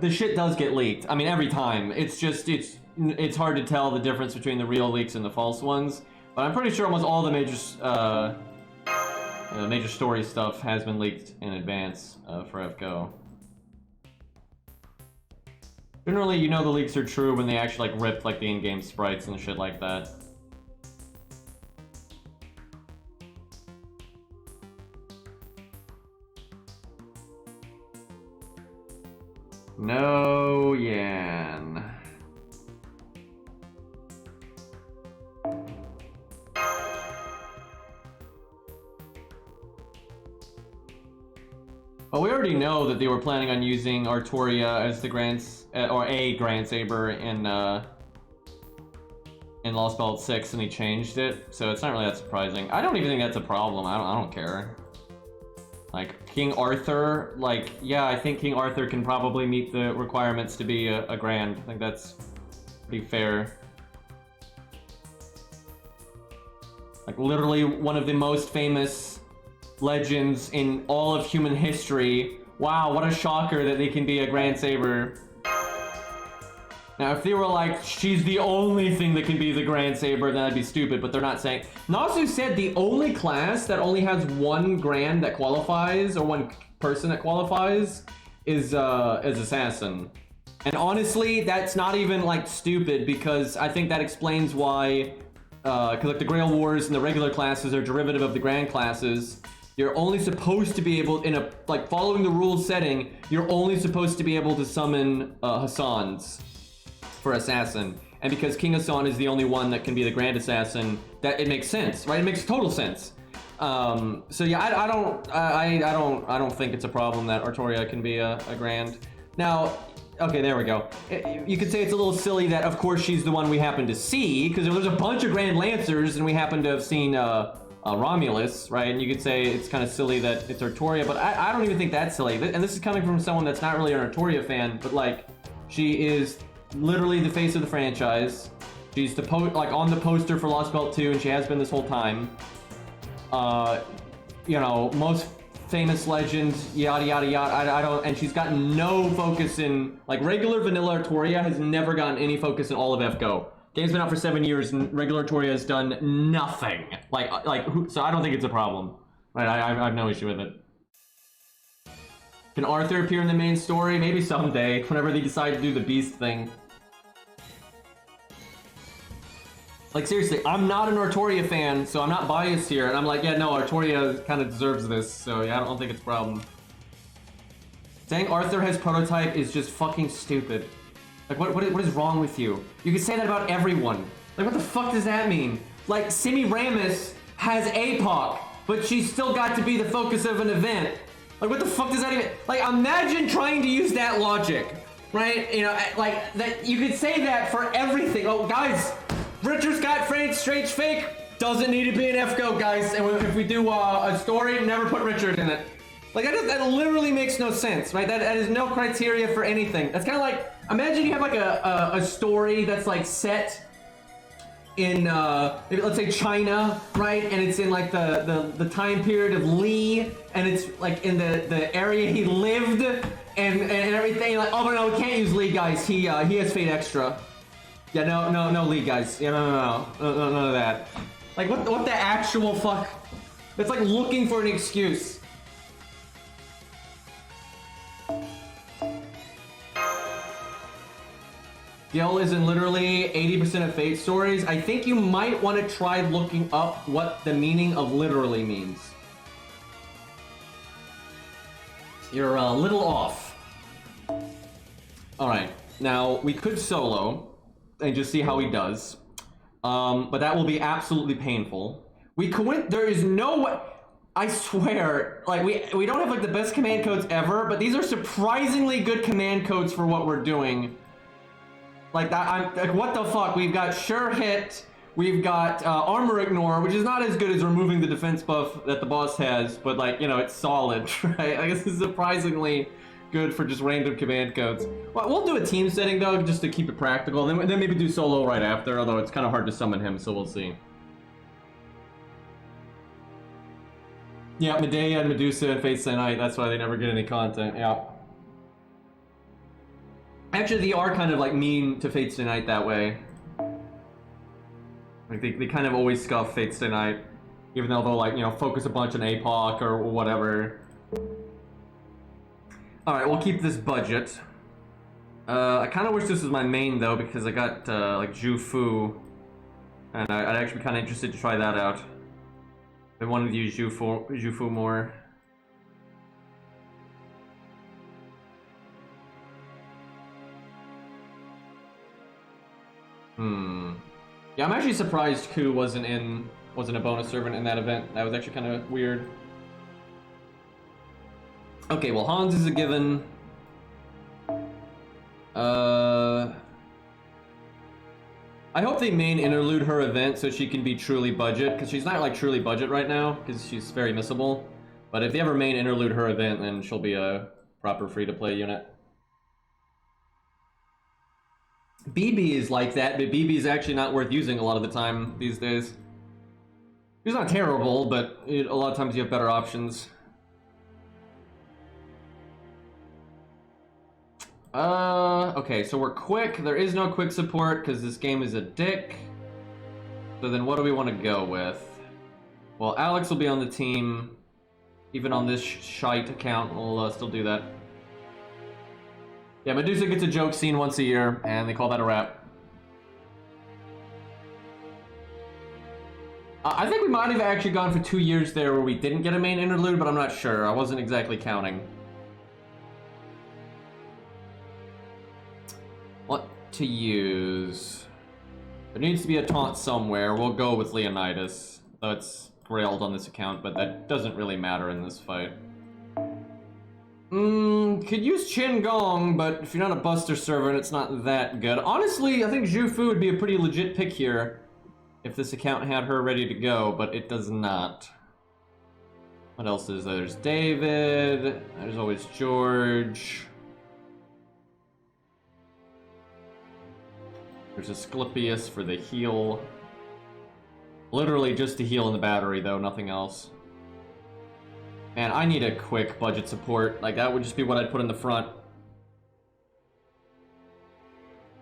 A: the shit does get leaked. I mean, every time. It's just it's hard to tell the difference between the real leaks and the false ones. But I'm pretty sure almost all the major story stuff has been leaked in advance for FGO. Generally, you know the leaks are true when they actually like rip like the in-game sprites and shit like that. No Yan. Well, we already know that they were planning on using Artoria as the or a Grand Saber in Lost Belt 6, and he changed it, so it's not really that surprising. I don't even think that's a problem. I don't care. Like King Arthur, like yeah, I think King Arthur can probably meet the requirements to be a Grand. I think that's pretty fair. Like literally one of the most famous legends in all of human history. Wow, what a shocker that they can be a Grand Saber. Now, if they were like, she's the only thing that can be the Grand Saber, then that'd be stupid, but they're not saying. Nasu said the only class that only has one Grand that qualifies, or one person that qualifies, is Assassin. And honestly, that's not even, like, stupid, because I think that explains why, because, like, the Grail Wars and the regular classes are derivative of the Grand classes. You're only supposed to be able, in a, like, following the rules setting, you're only supposed to be able to summon Hassans for Assassin. And because King Hassan is the only one that can be the Grand Assassin, that it makes sense, right? It makes total sense. So yeah, I don't think it's a problem that Artoria can be a Grand. Now, okay, there we go. You could say it's a little silly that, of course, she's the one we happen to see, because there's a bunch of Grand Lancers, and we happen to have seen Romulus, right? And you could say it's kind of silly that it's Artoria, but I don't even think that's silly. And this is coming from someone that's not really an Artoria fan, but like, she is literally the face of the franchise. She's the like on the poster for Lost Belt 2, and she has been this whole time. You know, most famous legends, yada yada yada. I don't, and she's gotten no focus in, like, regular vanilla Artoria has never gotten any focus in all of FGO. Game's been out for 7 years, and regular Artoria has done nothing. So I don't think it's a problem. Right? I have no issue with it. Can Arthur appear in the main story? Maybe someday, whenever they decide to do the Beast thing. Like, seriously, I'm not an Artoria fan, so I'm not biased here. And I'm like, yeah, no, Artoria kind of deserves this. So, yeah, I don't think it's a problem. Saying Arthur has prototype is just fucking stupid. Like, what is wrong with you? You can say that about everyone. Like, what the fuck does that mean? Like, Semiramis has APOC, but she's still got to be the focus of an event. Like, what the fuck does that even... Like, imagine trying to use that logic, right? You know, like, that you could say that for everything. Oh, guys, Richard Scott Strange Fake doesn't need to be in FGO, guys. And if we do a story, never put Richard in it. Like, that literally makes no sense, right? That is no criteria for anything. That's kind of like... Imagine you have, like, a story that's, like, set in maybe, let's say, China, right? And it's in like the time period of Li, and it's like in the area he lived and everything. Like, oh no, we can't use Li, guys. He has Fate Extra. Yeah, no Li, guys. Yeah, no, none of that. Like, what the actual fuck? That's like looking for an excuse. Gil is in literally 80% of Fate stories. I think you might want to try looking up what the meaning of literally means. You're a little off. Alright, now we could solo and just see how he does. But that will be absolutely painful. There is no way. I swear, like, we don't have like the best command codes ever, but these are surprisingly good command codes for what we're doing. Like that, I'm like, what the fuck? We've got Sure Hit, we've got Armor Ignore, which is not as good as removing the defense buff that the boss has, but like, you know, it's solid, right? I guess this is surprisingly good for just random command codes. Well, we'll do a team setting though, just to keep it practical, and then maybe do solo right after, although it's kind of hard to summon him, so we'll see. Yeah, Medea and Medusa and Fate Stay Night, that's why they never get any content, yeah. Actually, they are kind of like mean to Fate Stay Night that way. Like they kind of always scuff Fate Stay Night, even though they'll like, you know, focus a bunch on APOC or whatever. Alright, we'll keep this budget. I kind of wish this was my main though, because I got like Zhu Fu, and I'd actually be kind of interested to try that out. I wanted to use Zhu Fu more. Yeah, I'm actually surprised Ku wasn't a bonus servant in that event. That was actually kind of weird. Okay, well Hans is a given. I hope they main interlude her event so she can be truly budget, because she's not like truly budget right now, because she's very missable. But if they ever main interlude her event, then she'll be a proper free-to-play unit. BB is like that, but BB is actually not worth using a lot of the time these days. He's not terrible, but a lot of times you have better options. Okay, so we're quick. There is no quick support because this game is a dick. So then what do we want to go with? Well, Alex will be on the team. Even on this shite account, we'll still do that. Yeah, Medusa gets a joke scene once a year, and they call that a wrap. I think we might have actually gone for 2 years there where we didn't get a main interlude, but I'm not sure. I wasn't exactly counting. What to use? There needs to be a taunt somewhere. We'll go with Leonidas. Though it's grailed on this account, but that doesn't really matter in this fight. Could use Qin Gong, but if you're not a Buster servant, it's not that good. Honestly, I think Zhu Fu would be a pretty legit pick here if this account had her ready to go, but it does not. What else is there? There's David. There's always George. There's Asclepius for the heal. Literally just to heal in the battery, though, nothing else. Man, I need a quick budget support. Like, that would just be what I'd put in the front.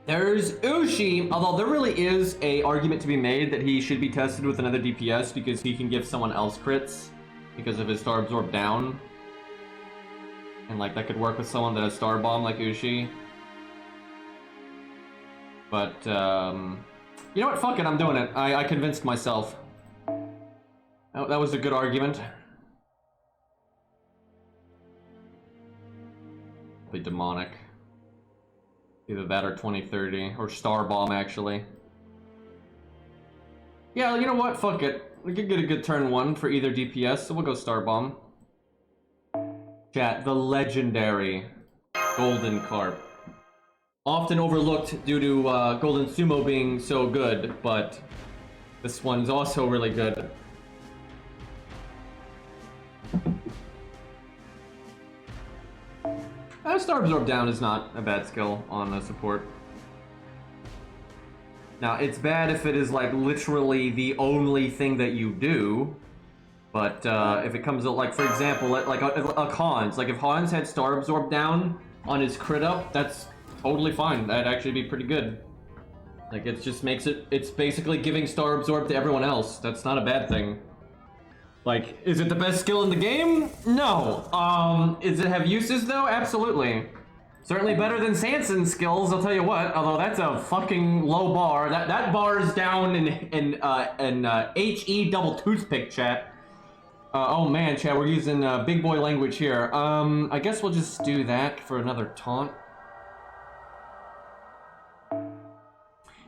A: There's Ushi, although there really is a argument to be made that he should be tested with another DPS because he can give someone else crits because of his Star Absorb down. And, like, that could work with someone that has Star Bomb like Ushi. But, you know what? Fuck it, I'm doing it. I convinced myself. That was a good argument. Be demonic. Either that or 2030. Or Star Bomb, actually. Yeah, you know what? Fuck it. We could get a good turn 1 for either DPS, so we'll go Star Bomb. Chat, the legendary Golden Carp. Often overlooked due to Golden Sumo being so good, but this one's also really good. Star Absorb down is not a bad skill on the support. Now, it's bad if it is like literally the only thing that you do, but if it comes out, like for example, like a Hans, like if Hans had Star Absorb down on his crit up, that's totally fine. That'd actually be pretty good. Like it just makes it, it's basically giving Star Absorb to everyone else. That's not a bad thing. Like, is it the best skill in the game? No. Does it have uses though? Absolutely. Certainly better than Sanson's skills, I'll tell you what. Although that's a fucking low bar. That bar is down in HE double toothpick, chat. Oh man, chat, we're using big boy language here. I guess we'll just do that for another taunt.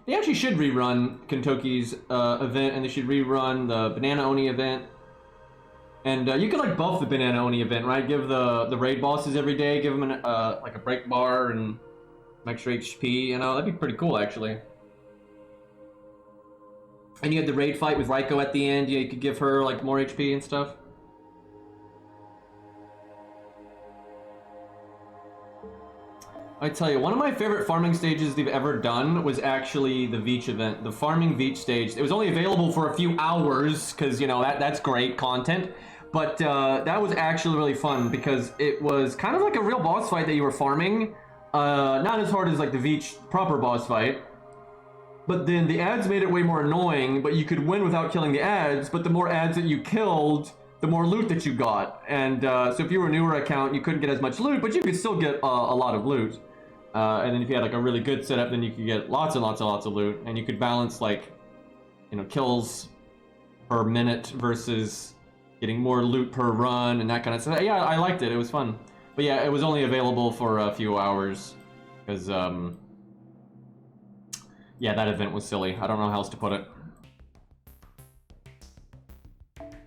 A: They actually should rerun Kentucky's event, and they should rerun the Banana Oni event. And you could like buff the Banana Oni event, right? Give the raid bosses every day, give them an, like a break bar and some extra HP, you know, that'd be pretty cool actually. And you had the raid fight with Raiko at the end, yeah, you could give her like more HP and stuff. I tell you, one of my favorite farming stages they've ever done was actually the Veach event, the farming Veach stage. It was only available for a few hours, because, you know, that's great content. But that was actually really fun because it was kind of like a real boss fight that you were farming. Not as hard as like the Veach proper boss fight. But then the ads made it way more annoying, but you could win without killing the ads, but the more ads that you killed, the more loot that you got. And so if you were a newer account, you couldn't get as much loot, but you could still get a lot of loot. And then if you had like a really good setup, then you could get lots and lots and lots of loot. And you could balance like, you know, kills per minute versus getting more loot per run and that kind of stuff. Yeah, I liked it. It was fun. But yeah, it was only available for a few hours because, yeah, that event was silly. I don't know how else to put it.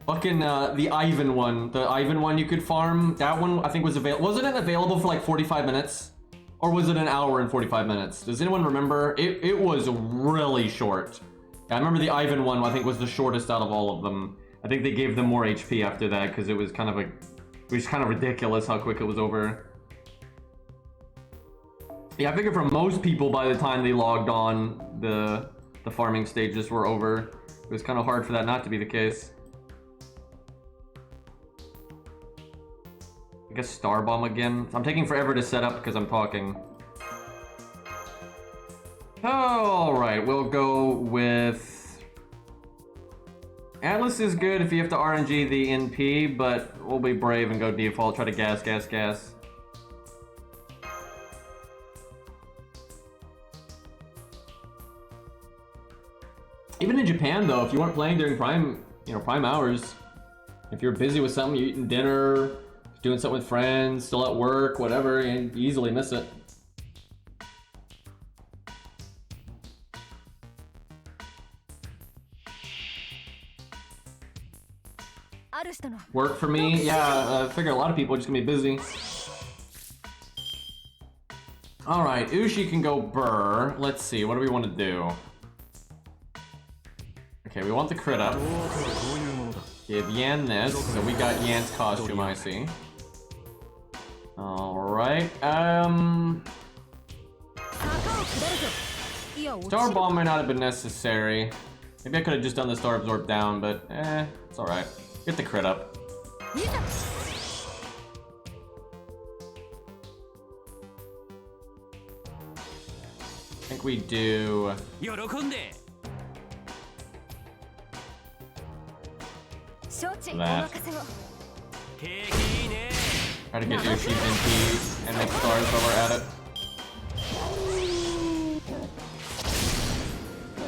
A: Fucking the Ivan one. The Ivan one you could farm. That one I think was available. Wasn't it available for like 45 minutes? Or was it an hour and 45 minutes? Does anyone remember? It was really short. I remember the Ivan one I think was the shortest out of all of them. I think they gave them more HP after that because it was kind of ridiculous how quick it was over. Yeah, I figure for most people by the time they logged on, the farming stages were over. It was kind of hard for that not to be the case. I guess Star Bomb again. I'm taking forever to set up because I'm talking. Alright, we'll go with... Atlas is good if you have to RNG the NP, but we'll be brave and go default. Try to gas. Even in Japan, though, if you weren't playing during prime hours, if you're busy with something, you're eating dinner, doing something with friends, still at work, whatever, and you easily miss it. Work for me? Yeah, I figure a lot of people are just gonna be busy. Alright, Ushi can go Burr. Let's see, what do we want to do? Okay, we want the crit up. Give Yan this, so we got Yan's costume, I see. Alright, Star Bomb might not have been necessary. Maybe I could have just done the Star Absorb down, but it's alright. Get the crit up. I think we do... that. Try to get Yoshi's MP and make stars while we're at it.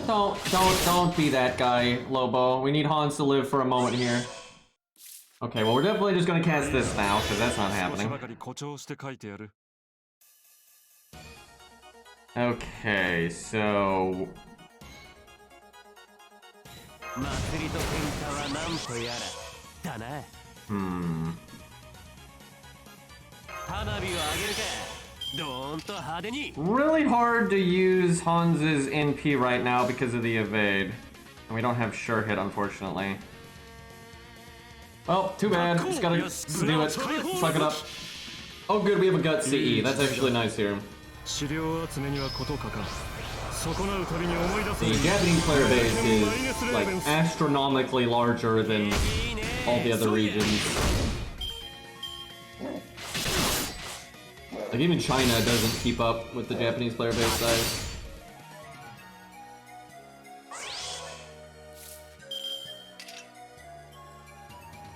A: Don't be that guy, Lobo. We need Hans to live for a moment here. Okay, well we're definitely just gonna cast this now, because that's not happening. Okay, so... Really hard to use Hans's NP right now because of the evade. And we don't have sure hit, unfortunately. Well, too bad. Just gotta do it. Suck it up. Oh good, we have a gut CE. That's actually nice here. The Japanese player base is like astronomically larger than all the other regions. Like even China doesn't keep up with the Japanese player base size.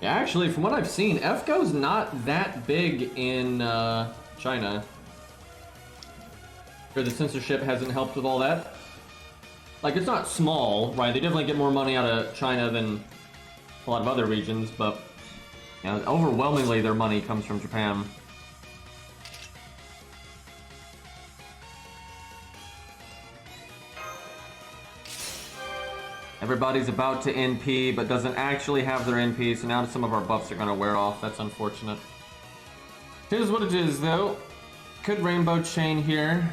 A: Yeah, actually, from what I've seen, FGO's not that big in China. Sure, the censorship hasn't helped with all that. Like, it's not small, right? They definitely get more money out of China than a lot of other regions, but you know, overwhelmingly their money comes from Japan. Everybody's about to NP, but doesn't actually have their NP, so now some of our buffs are gonna wear off. That's unfortunate. Here's what it is, though. Could Rainbow Chain here.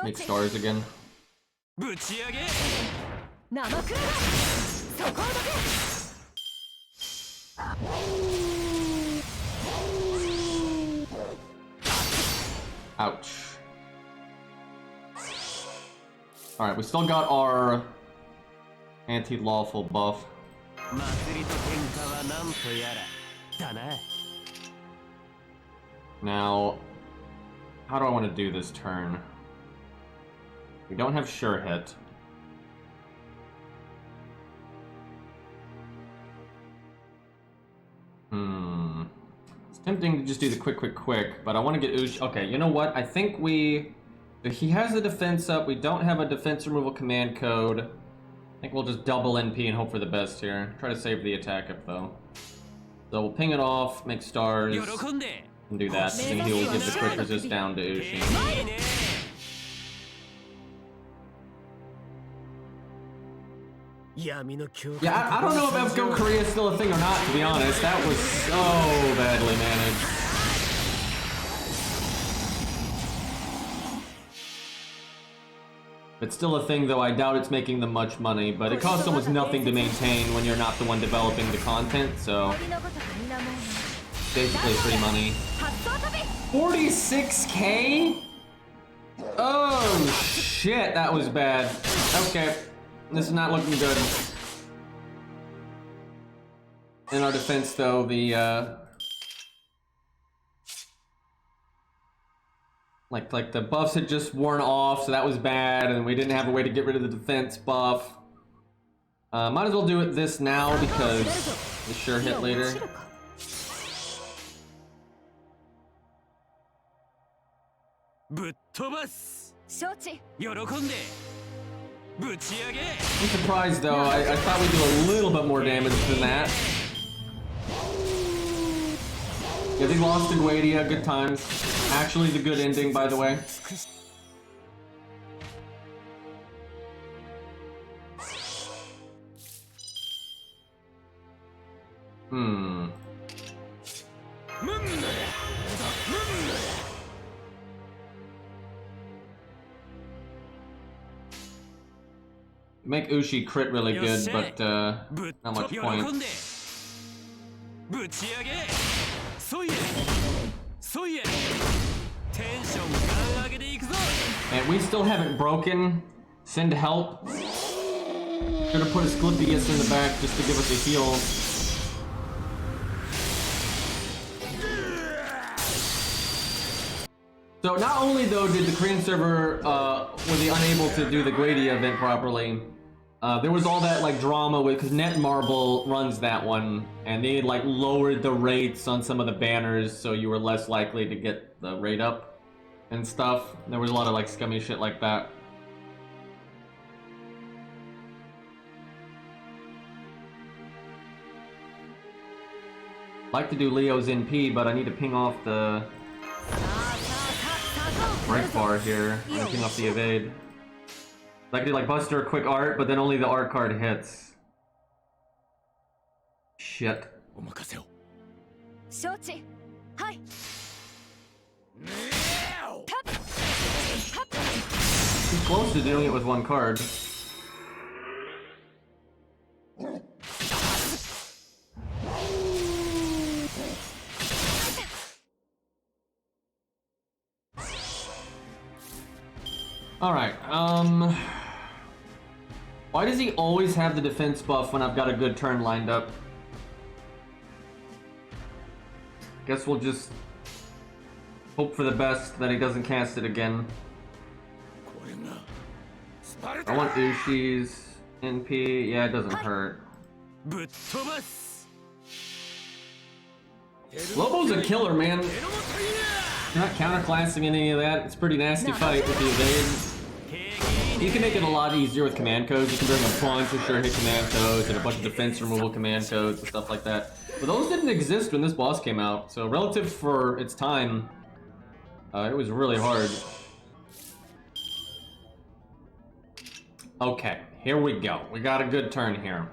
A: Make stars again. Ouch. Alright, we still got our anti-lawful buff. Now, how do I want to do this turn? We don't have sure hit. It's tempting to just do the quick, but I want to get Ushi. Okay, you know what? I think he has the defense up. We don't have a defense removal command code. I think we'll just double NP and hope for the best here. Try to save the attack up though. So we'll ping it off, make stars, and do that. I think he will give the quick resist down to Ushi. Yeah, I don't know if FGO Korea is still a thing or not, to be honest. That was so badly managed. It's still a thing, though. I doubt it's making them much money, but it costs almost nothing to maintain when you're not the one developing the content, so basically free money. 46K? Oh, shit, that was bad. Okay. This is not looking good. In our defense, though, the like the buffs had just worn off, so that was bad, and we didn't have a way to get rid of the defense buff. Might as well do it this now because it's sure hit later. I'm surprised though, I thought we'd do a little bit more damage than that. Yeah, they lost in Wadia, good times. Actually the good ending, by the way. Make Ushi crit really good, but not much point. And we still haven't broken. Send help. Should have put a Sclipius in the back just to give us a heal. So not only though did the Korean server were they unable to do the Guadia event properly, there was all that like drama with because Netmarble runs that one, and they had like lowered the rates on some of the banners, so you were less likely to get the rate up and stuff. There was a lot of like scummy shit like that. Like to do Leo's NP, but I need to ping off the break bar here. I'm gonna ping off the evade. I could do like Buster a quick art, but then only the art card hits. Shit. He's close to doing it with one card. Alright, why does he always have the defense buff when I've got a good turn lined up? Guess we'll just hope for the best that he doesn't cast it again. I want Ushi's NP. Yeah, it doesn't hurt. Lobo's a killer, man. You're not counterclassing any of that. It's a pretty nasty fight with the evade. You can make it a lot easier with command codes. You can bring a bunch of sure hit command codes and a bunch of defense removal command codes and stuff like that. But those didn't exist when this boss came out, so relative for its time, it was really hard. Okay, here we go. We got a good turn here.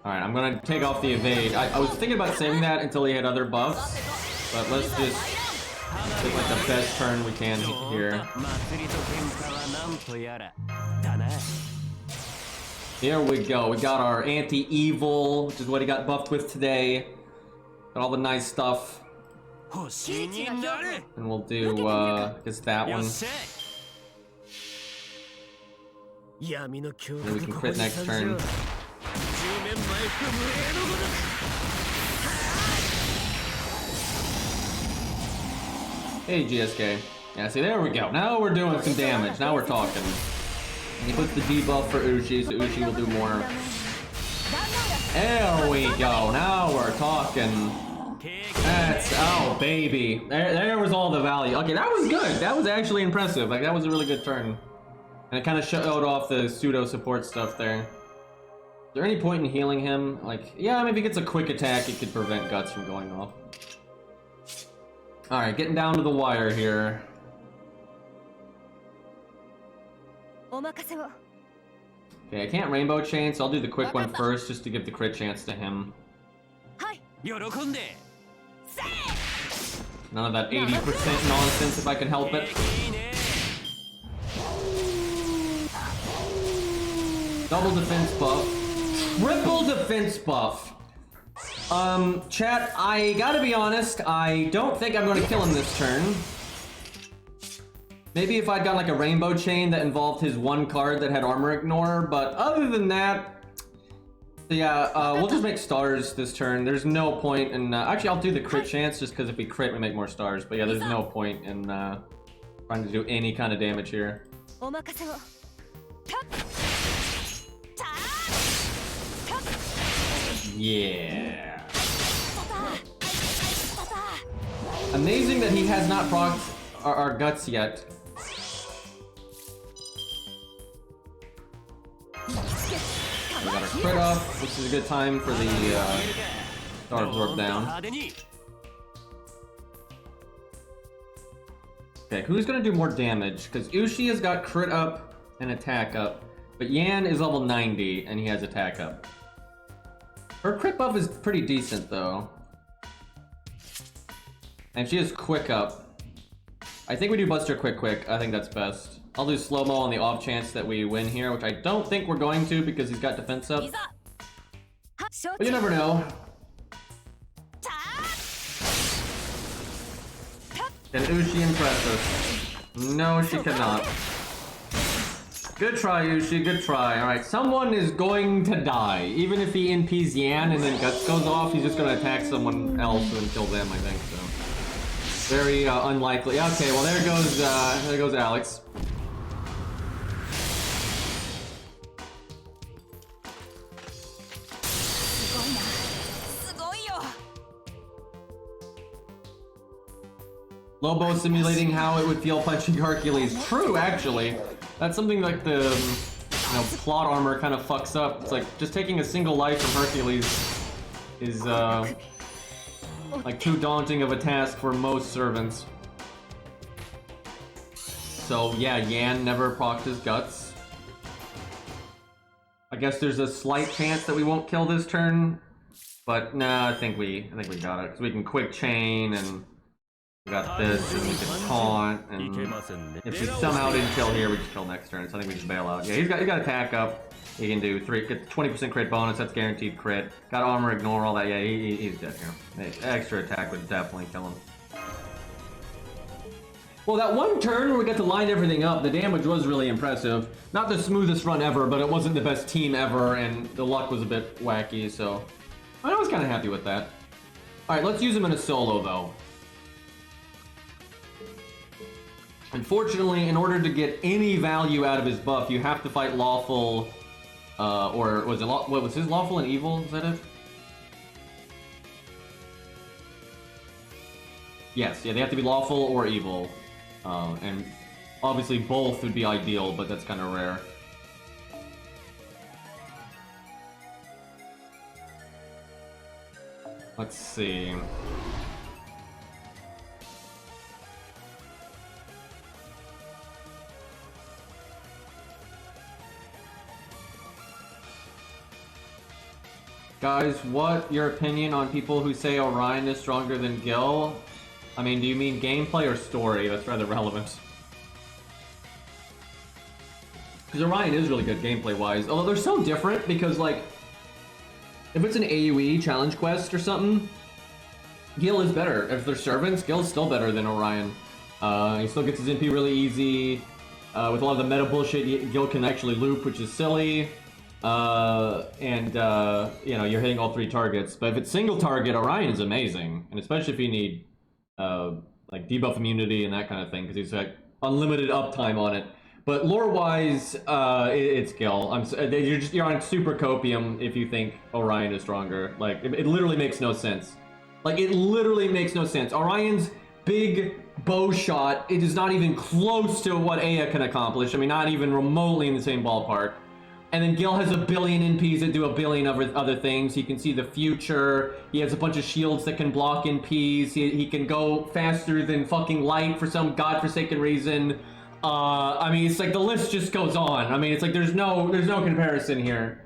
A: Alright, I'm gonna take off the evade. I was thinking about saving that until he had other buffs, but let's just take like the best turn we can here. Here we go. We got our anti-evil, which is what he got buffed with today. Got all the nice stuff. And we'll do, I guess that one.
B: 闇の強
A: Then we
B: 国
A: can
B: ここ
A: crit
B: に
A: next
B: 参
A: turn.
B: 上10年前含む絵のごとく
A: Hey, GSK. Yeah, see, there we go. Now we're doing some damage. Now we're talking. And he puts the debuff for Uchi, so Uchi will do more. There we go. Now we're talking. That's, oh, baby. There was all the value. Okay, that was good. That was actually impressive. Like, that was a really good turn. And it kind of showed off the pseudo support stuff there. Is there any point in healing him? Like, yeah, maybe if he gets a quick attack, it could prevent Guts from going off. Alright, getting down to the wire here. Okay, I can't Rainbow Chain, so I'll do the quick one first just to give the crit chance to him. None of that 80% nonsense if I can help it. Double defense buff. Triple defense buff. Chat, I gotta be honest, I don't think I'm gonna kill him this turn. Maybe if I'd gotten like a Rainbow Chain that involved his one card that had Armor Ignore, but other than that, yeah, we'll just make stars this turn. There's no point in, actually I'll do the crit chance just because if we crit we make more stars, but yeah, there's no point in trying to do any kind of damage here. Yeah. Amazing that he has not procced our Guts yet. We got our crit up, which is a good time for the Star Absorb down. Okay, who's gonna do more damage? Because Uchi has got crit up and attack up, but Yan is level 90 and he has attack up. Her crit buff is pretty decent though. And she has quick up. I think we do Buster quick. I think that's best. I'll do slow-mo on the off chance that we win here, which I don't think we're going to because he's got defense up. But you never know. Can Uchi impress us? No, she cannot. Good try, Uchi, good try. Alright, someone is going to die. Even if he NPs Yan and then Guts goes off, he's just gonna attack someone else and kill them, I think, so. Very unlikely. Okay, well there goes Alex. Lobo simulating how it would feel punching Hercules. True, actually. That's something like the plot armor kind of fucks up. It's like just taking a single life from Hercules is like too daunting of a task for most servants. So yeah, Yan never procced his Guts. I guess there's a slight chance that we won't kill this turn, but nah, I think we got it because we can quick chain and. We got this, and we can taunt, and if we somehow didn't kill here, we just kill next turn, so I think we just bail out. Yeah, he's got attack up, he can do get 20% crit bonus, that's guaranteed crit. Got armor, ignore, all that, yeah, he's dead here. Extra attack would definitely kill him. Well, that one turn where we got to line everything up, the damage was really impressive. Not the smoothest run ever, but it wasn't the best team ever, and the luck was a bit wacky, so I was kind of happy with that. Alright, let's use him in a solo, though. Unfortunately, in order to get any value out of his buff, you have to fight lawful, or was it what was his lawful and evil? Is that it? Yes, yeah, they have to be lawful or evil, and obviously both would be ideal, but that's kind of rare. Let's see. Guys, what your opinion on people who say Orion is stronger than Gil? I mean, do you mean gameplay or story? That's rather relevant. Because Orion is really good gameplay-wise, although they're so different because, like, if it's an AoE challenge quest or something, Gil is better. If they're servants, Gil's still better than Orion. He still gets his MP really easy. With a lot of the meta bullshit, Gil can actually loop, which is silly. And you know, you're hitting all 3 targets. But if it's single target, Orion is amazing. And especially if you need like debuff immunity and that kind of thing, because he's like unlimited uptime on it. But lore-wise, it's Gil. You're on super copium if you think Orion is stronger. Like, it literally makes no sense. Like, it literally makes no sense. Orion's big bow shot, it is not even close to what Aya can accomplish. I mean, not even remotely in the same ballpark. And then Gil has a billion NPs that do a billion other things. He can see the future. He has a bunch of shields that can block NPs. He can go faster than fucking light for some godforsaken reason. I mean, it's like the list just goes on. I mean, it's like there's no comparison here.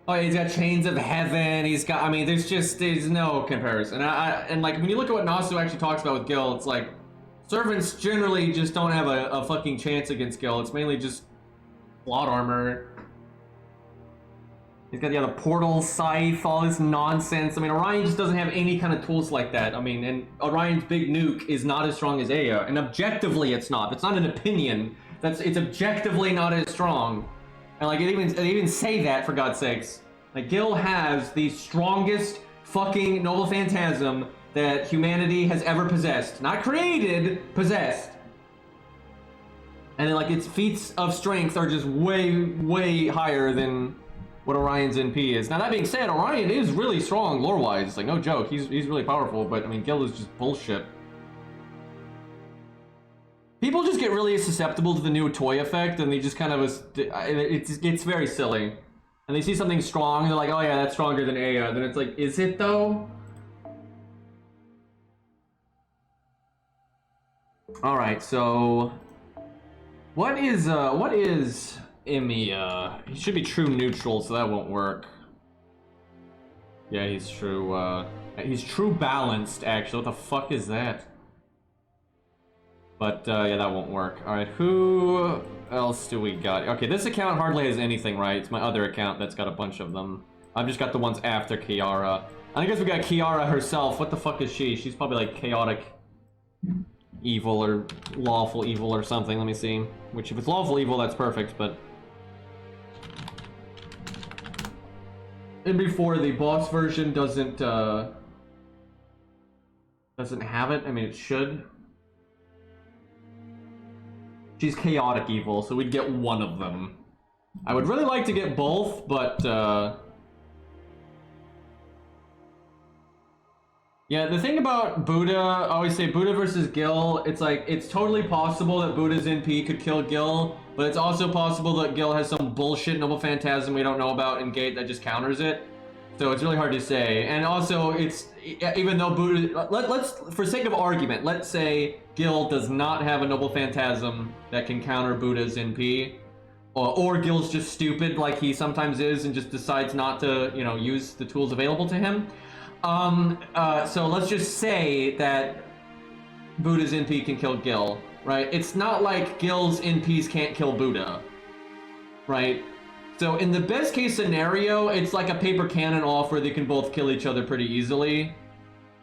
A: Oh, he's got Chains of Heaven. He's got, I mean, there's no comparison. And like when you look at what Nasu actually talks about with Gil, it's like servants generally just don't have a fucking chance against Gil. It's mainly just plot armor. He's got the other portal, scythe, all this nonsense. I mean, Orion just doesn't have any kind of tools like that. I mean, and Orion's big nuke is not as strong as Aya, and objectively it's not. It's not an opinion. It's objectively not as strong. And like, they even say that, for God's sakes. Like, Gil has the strongest fucking Noble Phantasm that humanity has ever possessed. Not created, possessed. And then, like, its feats of strength are just way, way higher than what Orion's NP is. Now, that being said, Orion is really strong lore-wise. It's like, no joke, he's really powerful, but, I mean, Gil is just bullshit. People just get really susceptible to the new toy effect, and they just kind of, it's very silly. And they see something strong, and they're like, oh yeah, that's stronger than Aya. Then it's like, is it though? Alright, so what is Emiya? He should be true neutral, so that won't work. Yeah, he's true balanced, actually. What the fuck is that? But yeah, that won't work. Alright, who else do we got? Okay, this account hardly has anything, right? It's my other account that's got a bunch of them. I've just got the ones after Kiara. I guess we got Kiara herself. What the fuck is she? She's probably like chaotic evil or lawful evil or something. Let me see. Which, if it's lawful evil, that's perfect, but... And before, the boss version doesn't have it. I mean, it should. She's chaotic evil, so we'd get one of them. I would really like to get both, but yeah, the thing about Buddha, I always say Buddha versus Gil, it's like, it's totally possible that Buddha's NP could kill Gil, but it's also possible that Gil has some bullshit Noble Phantasm we don't know about in Gate that just counters it. So it's really hard to say. And also, it's, even though Buddha, let's, for sake of argument, let's say Gil does not have a Noble Phantasm that can counter Buddha's NP, or Gil's just stupid like he sometimes is and just decides not to, you know, use the tools available to him. So let's just say that Buddha's NP can kill Gil, right? It's not like Gil's NPs can't kill Buddha, right? So in the best case scenario, it's like a paper cannon off where they can both kill each other pretty easily.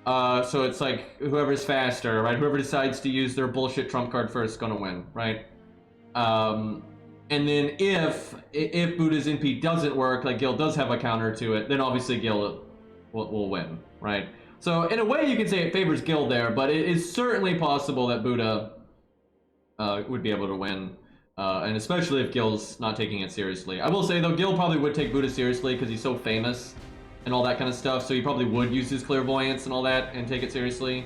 A: So it's like whoever's faster, right? Whoever decides to use their bullshit trump card first is gonna win, right? And then if Buddha's NP doesn't work, like Gil does have a counter to it, then obviously Gil will win, right? So in a way you can say it favors Gil there, but it is certainly possible that Buddha would be able to win. And especially if Gil's not taking it seriously. I will say though, Gil probably would take Buddha seriously because he's so famous and all that kind of stuff, so he probably would use his clairvoyance and all that and take it seriously.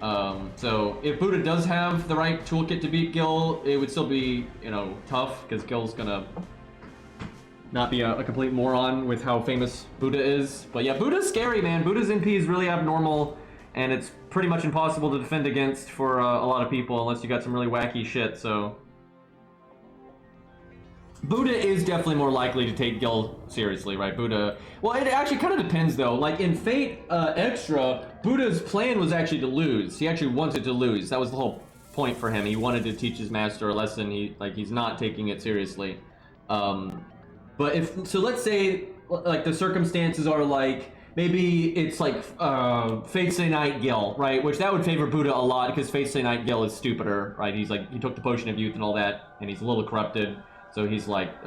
A: So if Buddha does have the right toolkit to beat Gil, it would still be, you know, tough because Gil's gonna not be a complete moron with how famous Buddha is. But yeah, Buddha's scary, man. Buddha's NP is really abnormal, and it's pretty much impossible to defend against for a lot of people unless you got some really wacky shit, so... Buddha is definitely more likely to take Gil seriously, right? Buddha... Well, it actually kind of depends, though. Like, in Fate Extra, Buddha's plan was actually to lose. He actually wanted to lose. That was the whole point for him. He wanted to teach his master a lesson. He's not taking it seriously. But if... So let's say, like, the circumstances are like... maybe it's like Fate Stay Night Gil, right? Which that would favor Buddha a lot because Fate Stay Night Gil is stupider, right? He's like, he took the Potion of Youth and all that, and he's a little corrupted, so he's like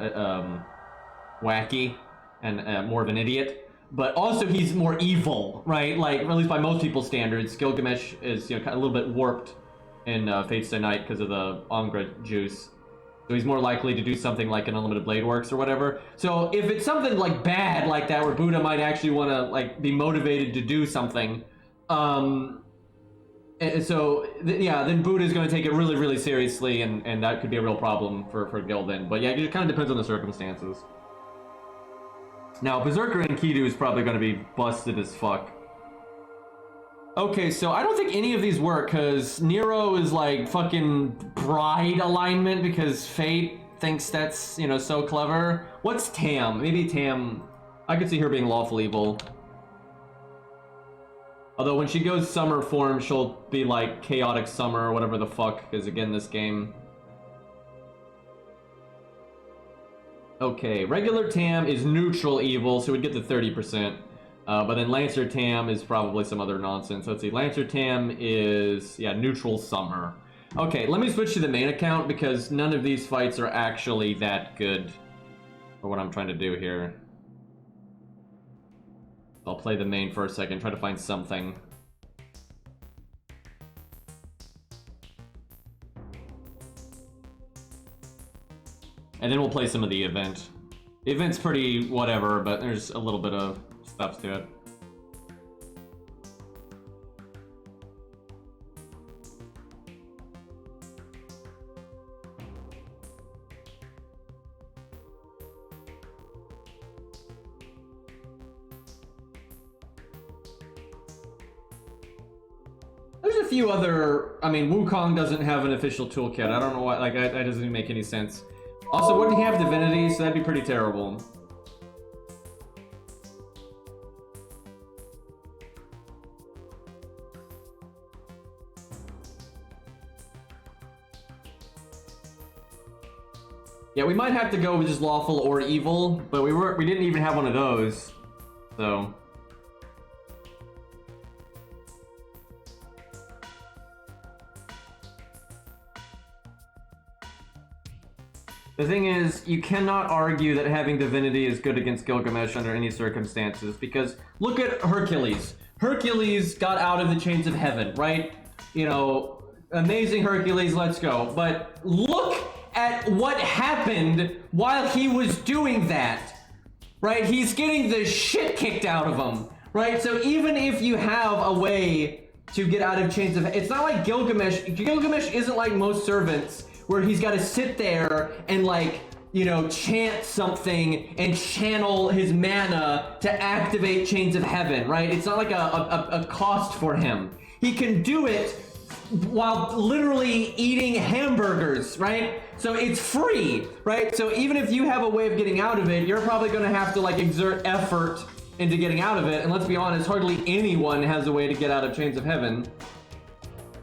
A: wacky and more of an idiot. But also he's more evil, right? Like, at least by most people's standards, Gilgamesh is, you know, kind of a little bit warped in Fate Stay Night because of the Angra juice. So he's more likely to do something like an Unlimited Blade Works or whatever. So if it's something like bad like that, where Buddha might actually want to like be motivated to do something, then Buddha's going to take it really, really seriously, and that could be a real problem for Gil then. But yeah, it kind of depends on the circumstances. Now, Berserker Enkidu is probably going to be busted as fuck. Okay, so I don't think any of these work, because Nero is like fucking bride alignment because Fate thinks that's, you know, so clever. What's Tam? Maybe Tam... I could see her being lawful evil. Although when she goes summer form, she'll be like chaotic summer or whatever the fuck, because again, this game... Okay, regular Tam is neutral evil, so we'd get the 30%. But then Lancer Tam is probably some other nonsense. Let's see, Lancer Tam is, yeah, neutral summer. Okay, let me switch to the main account because none of these fights are actually that good for what I'm trying to do here. I'll play the main for a second, try to find something. And then we'll play some of the event. The event's pretty whatever, but there's a little bit of stuff to it. There's a few other, I mean, Wukong doesn't have an official toolkit. I don't know why, like, that doesn't even make any sense. Also, wouldn't he have Divinity, so that'd be pretty terrible. Yeah, we might have to go with just lawful or evil, but we didn't even have one of those, so. The thing is, you cannot argue that having Divinity is good against Gilgamesh under any circumstances, because look at Hercules. Hercules got out of the chains of heaven, right? You know, amazing Hercules, let's go. But look at what happened while he was doing that, right? He's getting the shit kicked out of him, right? So even if you have a way to get out of chains of heaven, it's not like Gilgamesh. Gilgamesh isn't like most servants where he's got to sit there and, like, you know, chant something and channel his mana to activate chains of heaven, right? It's not like a cost for him. He can do it while literally eating hamburgers, right? So it's free, right? So even if you have a way of getting out of it, you're probably going to have to, like, exert effort into getting out of it. And let's be honest, hardly anyone has a way to get out of chains of heaven.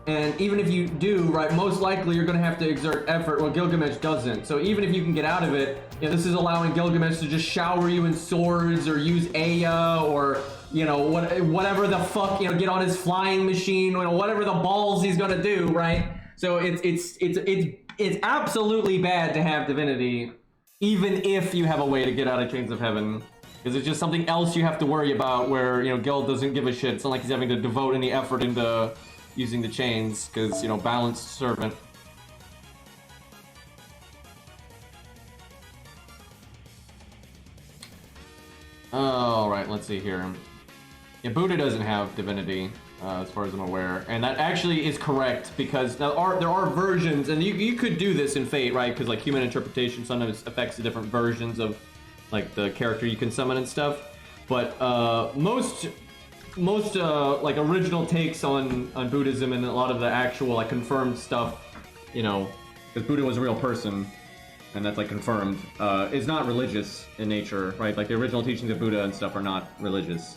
A: And even if you do, right, most likely you're going to have to exert effort. Well, Gilgamesh doesn't. So even if you can get out of it, you know, this is allowing Gilgamesh to just shower you in swords or use Aya or, you know, whatever the fuck, you know, get on his flying machine, you know, whatever the balls he's going to do, right? So it's absolutely bad to have Divinity, even if you have a way to get out of Chains of Heaven. Because it's just something else you have to worry about where, you know, Gil doesn't give a shit. It's not like he's having to devote any effort into using the chains, because, you know, balanced servant. Alright, let's see here. Yeah, Buddha doesn't have Divinity, as far as I'm aware. And that actually is correct, because there are versions, and you could do this in Fate, right? Because, like, human interpretation sometimes affects the different versions of, like, the character you can summon and stuff. But most like original takes on Buddhism and a lot of the actual, like, confirmed stuff, you know, because Buddha was a real person, and that's, like, confirmed, is not religious in nature, right? Like, the original teachings of Buddha and stuff are not religious.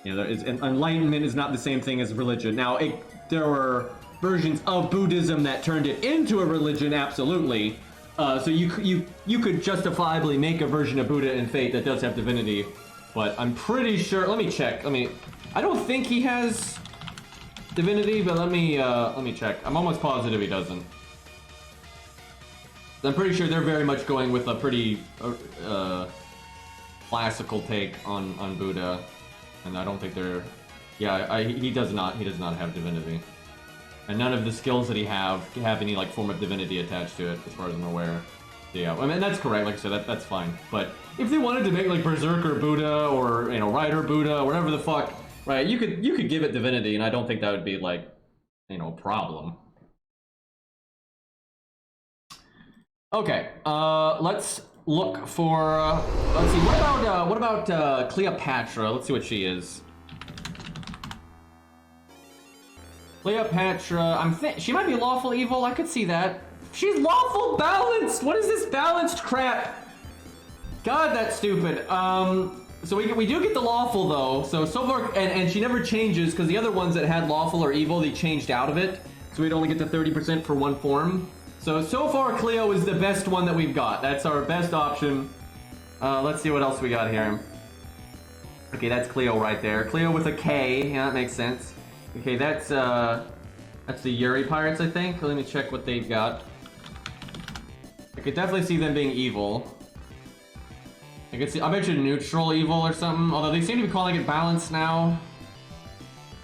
A: You know, enlightenment is not the same thing as religion. Now, there were versions of Buddhism that turned it into a religion, absolutely. So you could justifiably make a version of Buddha in Fate that does have Divinity. But I'm pretty sure. Let me check. I don't think he has divinity, but let me check. I'm almost positive he doesn't. I'm pretty sure they're very much going with a pretty classical take on Buddha, and I don't think they're. Yeah, he does not. He does not have divinity, and none of the skills that he have any like form of divinity attached to it, as far as I'm aware. Yeah, I mean that's correct. Like I said, that's fine. But if they wanted to make like Berserker Buddha or Rider Buddha, whatever the fuck, right? You could give it divinity, and I don't think that would be like a problem. Okay, let's look for. Let's see. What about Cleopatra? Let's see what she is. Cleopatra. She might be lawful evil. I could see that. She's lawful balanced. What is this balanced crap? God, that's stupid. So we do get the lawful though. So far, and she never changes because the other ones that had lawful or evil, they changed out of it. So we'd only get the 30% for one form. So far, Cleo is the best one that we've got. That's our best option. Let's see what else we got here. Okay, that's Cleo right there. Cleo with a K. Yeah, that makes sense. Okay, that's the Yuri Pirates, I think. Let me check what they've got. I could definitely see them being evil. I bet you neutral evil or something. Although they seem to be calling it balanced now.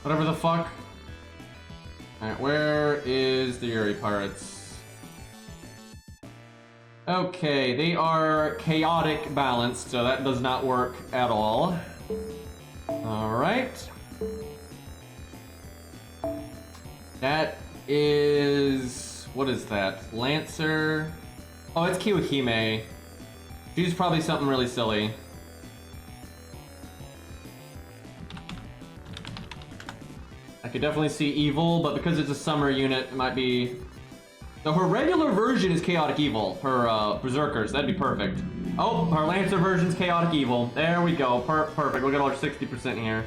A: Whatever the fuck. Alright, where is the Yuri Pirates? Okay, they are chaotic balanced, so that does not work at all. Alright. That is... what is that? Lancer... oh, it's Kiwahime. She's probably something really silly. I could definitely see evil, but because it's a summer unit, it might be... so her regular version is chaotic evil. Her berserkers, that'd be perfect. Oh, her Lancer version's chaotic evil. There we go, perfect. We'll get our 60% here.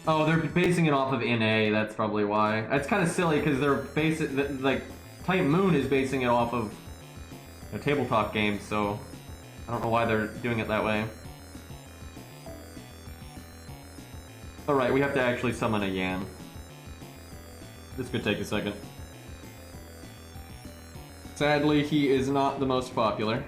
A: Oh, they're basing it off of NA, that's probably why. That's kind of silly, because they're basing, like, Type Moon is basing it off of a tabletop game, so I don't know why they're doing it that way. Alright, we have to actually summon a Yan. This could take a second. Sadly, he is not the most popular.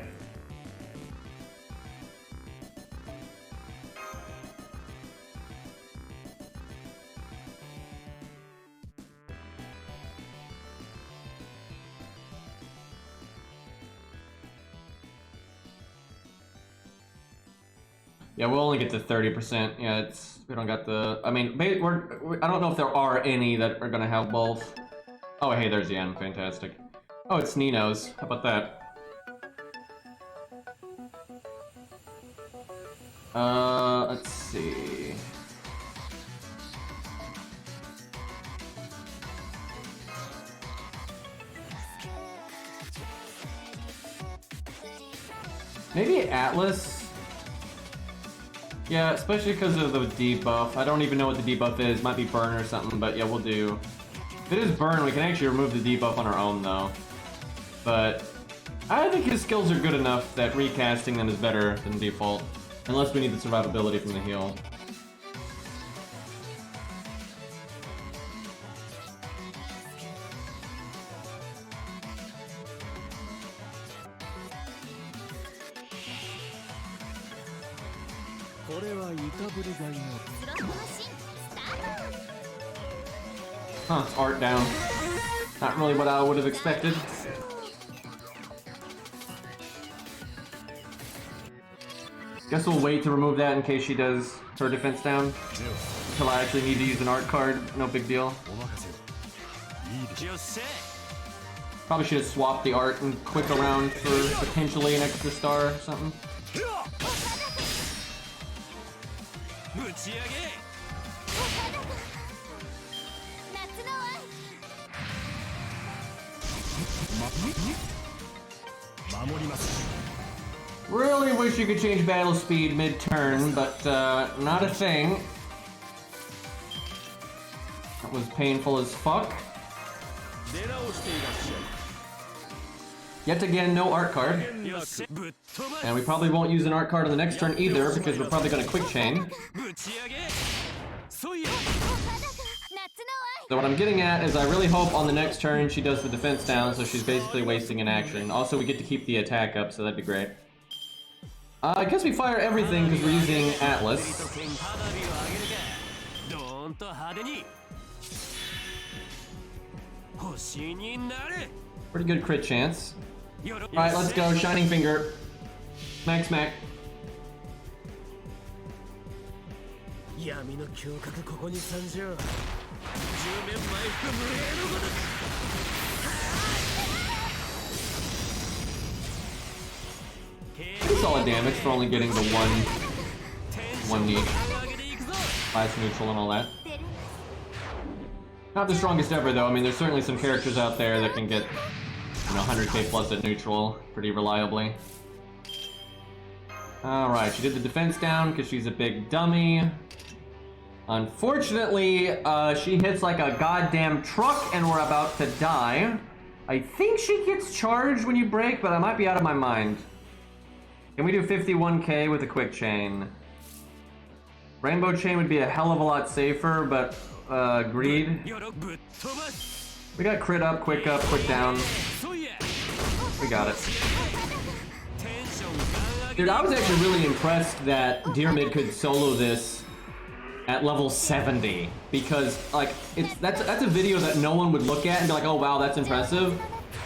A: Yeah, we'll only get to 30%. Yeah, we don't got the. I mean, I don't know if there are any that are gonna have both. Oh, hey, there's Yan. Fantastic. Oh, it's Nino's. How about that? Let's see. Maybe Atlas. Yeah, especially because of the debuff. I don't even know what the debuff is. Might be burn or something, but yeah, we'll do. If it is burn, we can actually remove the debuff on our own, though. But I think his skills are good enough that recasting them is better than default. Unless we need the survivability from the heal. Huh, it's art down. Not really what I would have expected. Guess we'll wait to remove that in case she does her defense down. Until I actually need to use an art card. No big deal. Probably should have swapped the art and quick around for potentially an extra star or something. Really wish you could change battle speed mid-turn, but not a thing. That was painful as fuck. Yet again, no art card.
B: よしぶっ飛ば
A: And we probably won't use an art card on the next turn either, because we're probably going to quick chain.
B: ぶち上げそいや
A: So what I'm getting at is I really hope on the next turn she does the defense down, so she's basically wasting an action. Also, we get to keep the attack up, so that'd be great. I guess we fire everything because we're using Atlas.
B: 花火を上げるかドーンと派手に星になれ
A: Pretty good crit chance.
B: よろ
A: Alright, let's go. Shining Finger. Smack, smack.
B: 闇の胸郭ここに参上10年前含無礼のこと
A: Pretty solid damage for only getting the one niche.
B: 上げていくぞ
A: Last neutral and all that. Not the strongest ever though. I mean, there's certainly some characters out there that can get, you know, 100k plus at neutral pretty reliably. Alright, she did the defense down because she's a big dummy. Unfortunately, she hits like a goddamn truck and we're about to die. I think she gets charged when you break, but I might be out of my mind. Can we do 51k with a quick chain? Rainbow chain would be a hell of a lot safer, but greed.
B: よろぶっ飛ばす
A: We got crit up, quick down.
B: そいや
A: We got it.
B: テンション上げ
A: Dude, I was actually really impressed that Dyrmid could solo this at level 70 because like that's a video that no one would look at and be like, oh wow, that's impressive.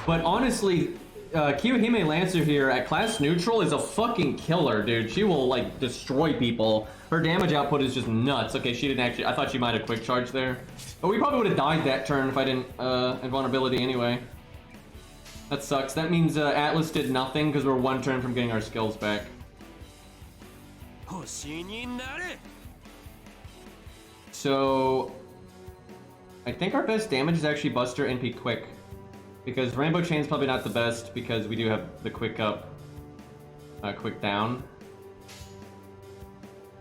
A: But honestly, Kiyohime Lancer here at class neutral is a fucking killer, dude. She will like destroy people. Her damage output is just nuts. Okay, she didn't actually. I thought she might have quick charged there, but we probably would have died that turn if I didn't invulnerability anyway. That sucks. That means Atlas did nothing because we're one turn from getting our skills back.
B: 星になれ
A: So, I think our best damage is actually Buster NP Quick. Because Rainbow Chain's probably not the best because we do have the Quick Up, Quick Down.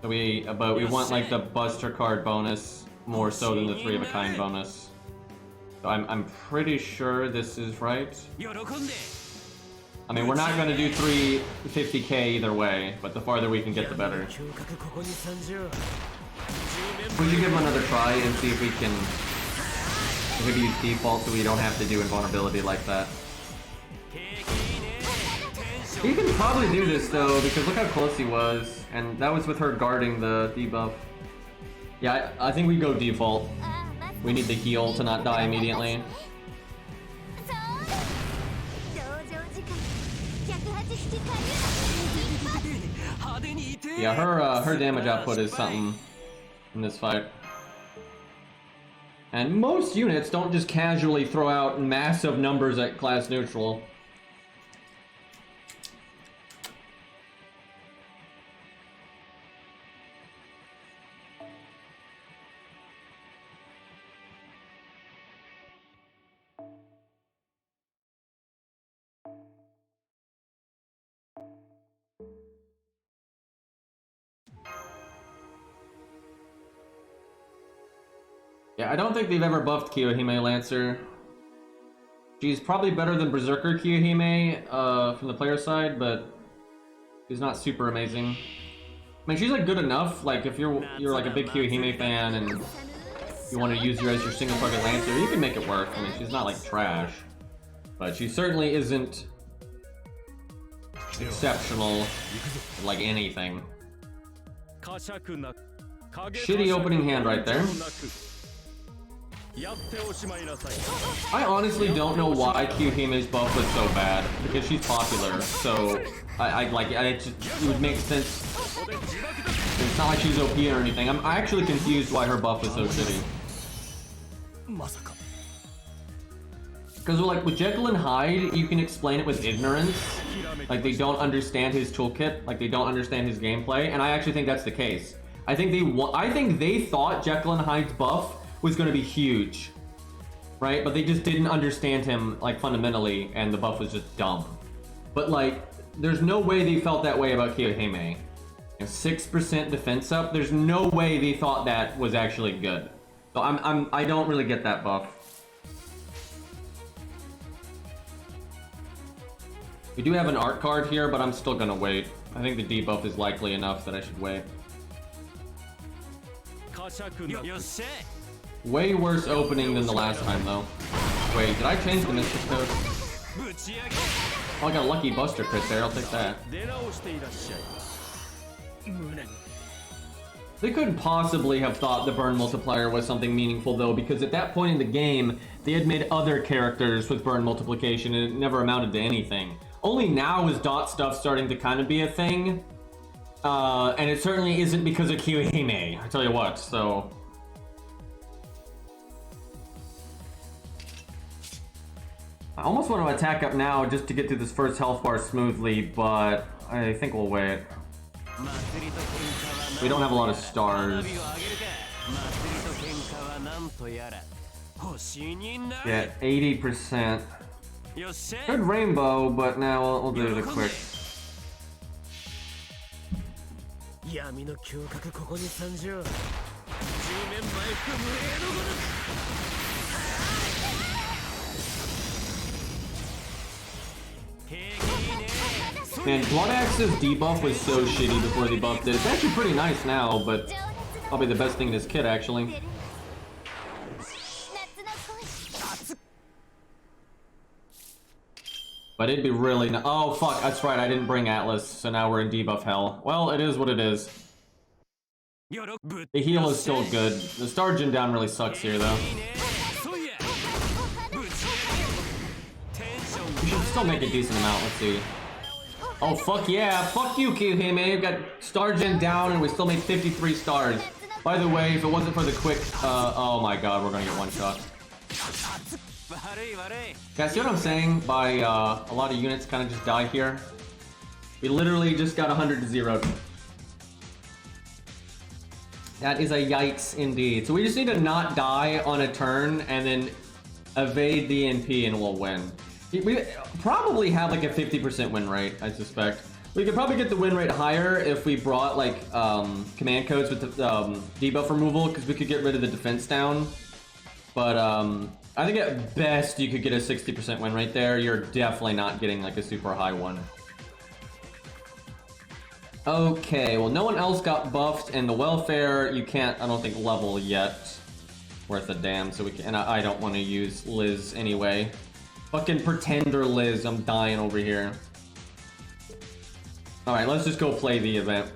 A: So but we want like the Buster card bonus more so than the 3 of a kind bonus. So I'm pretty sure this is right.
B: 喜んで
A: I mean, we're not going to do 350k either way, but the farther we can get, the better.
B: 胸郭ここに参上
A: We should give him another try and see if we can maybe use default so we don't have to do invulnerability like that.
B: 景気いいねテンション
A: He can probably do this though, because look how close he was, and that was with her guarding the debuff. Yeah, I think we go default. We need the heal to not die immediately. Yeah, her damage output is something in this fight. And most units don't just casually throw out massive numbers at class neutral. Yeah, I don't think they've ever buffed Kiyohime Lancer. She's probably better than Berserker Kiyohime from the player side, but she's not super amazing. I mean, she's like good enough. Like if you're like a big Kiyohime fan and you want to use her as your single target Lancer, you can make it work. I mean, she's not like trash, but she certainly isn't exceptional like anything. Shitty opening hand right there. I honestly don't know why Kiyohime's buff was so bad, because she's popular, so it would make sense. It's not like she's OP or anything. I'm actually confused why her buff is so shitty. Because like with Jekyll and Hyde, you can explain it with ignorance. Like they don't understand his toolkit, like they don't understand his gameplay, and I actually think that's the case. I think they thought Jekyll and Hyde's buff was going to be huge, right? But they just didn't understand him like fundamentally, and the buff was just dumb. But like, there's no way they felt that way about Kiyohime. 6% defense up. There's no way they thought that was actually good. So I don't really get that buff. We do have an art card here, but I'm still gonna wait. I think the debuff is likely enough that I should wait. Way worse opening than the last time, though. Wait, did I change the Mystic Code? Oh, I got a lucky Buster crit there, I'll take that. They couldn't possibly have thought the burn multiplier was something meaningful, though, because at that point in the game, they had made other characters with burn multiplication and it never amounted to anything. Only now is dot stuff starting to kind of be a thing. And it certainly isn't because of Kiyohime, I tell you what, so... I almost want to attack up now just to get through this first health bar smoothly, but I think we'll wait. We don't have a lot of stars. Yeah, 80%. Good rainbow, but now we'll do the quick. Man, Blood Axe's debuff was so shitty before they buffed it. It's actually pretty nice now, but probably the best thing in his kit, actually. But it'd be really oh, fuck, that's right, I didn't bring Atlas, so now we're in debuff hell. Well, it is what it is. The heal is still good. The Star Gem down really sucks here, though. We should still make a decent amount, let's see. Oh, fuck yeah. Fuck you, Kiyohime. We've got Star Gen down and we still made 53 stars. By the way, if it wasn't for the quick... oh my god, we're gonna get one shot. Guys, see what I'm saying? By a lot of units kind of just die here? We literally just got 100 to 0. That is a yikes indeed. So we just need to not die on a turn and then evade the NP and we'll win. We probably have like a 50% win rate, I suspect. We could probably get the win rate higher if we brought like command codes with the debuff removal, because we could get rid of the defense down. But I think at best you could get a 60% win rate there. You're definitely not getting like a super high one. Okay, well no one else got buffed, and the welfare you can't, I don't think, level yet. Worth a damn, so we can, and I don't want to use Liz anyway. Fucking Pretender Liz, I'm dying over here. Alright, let's just go play the event.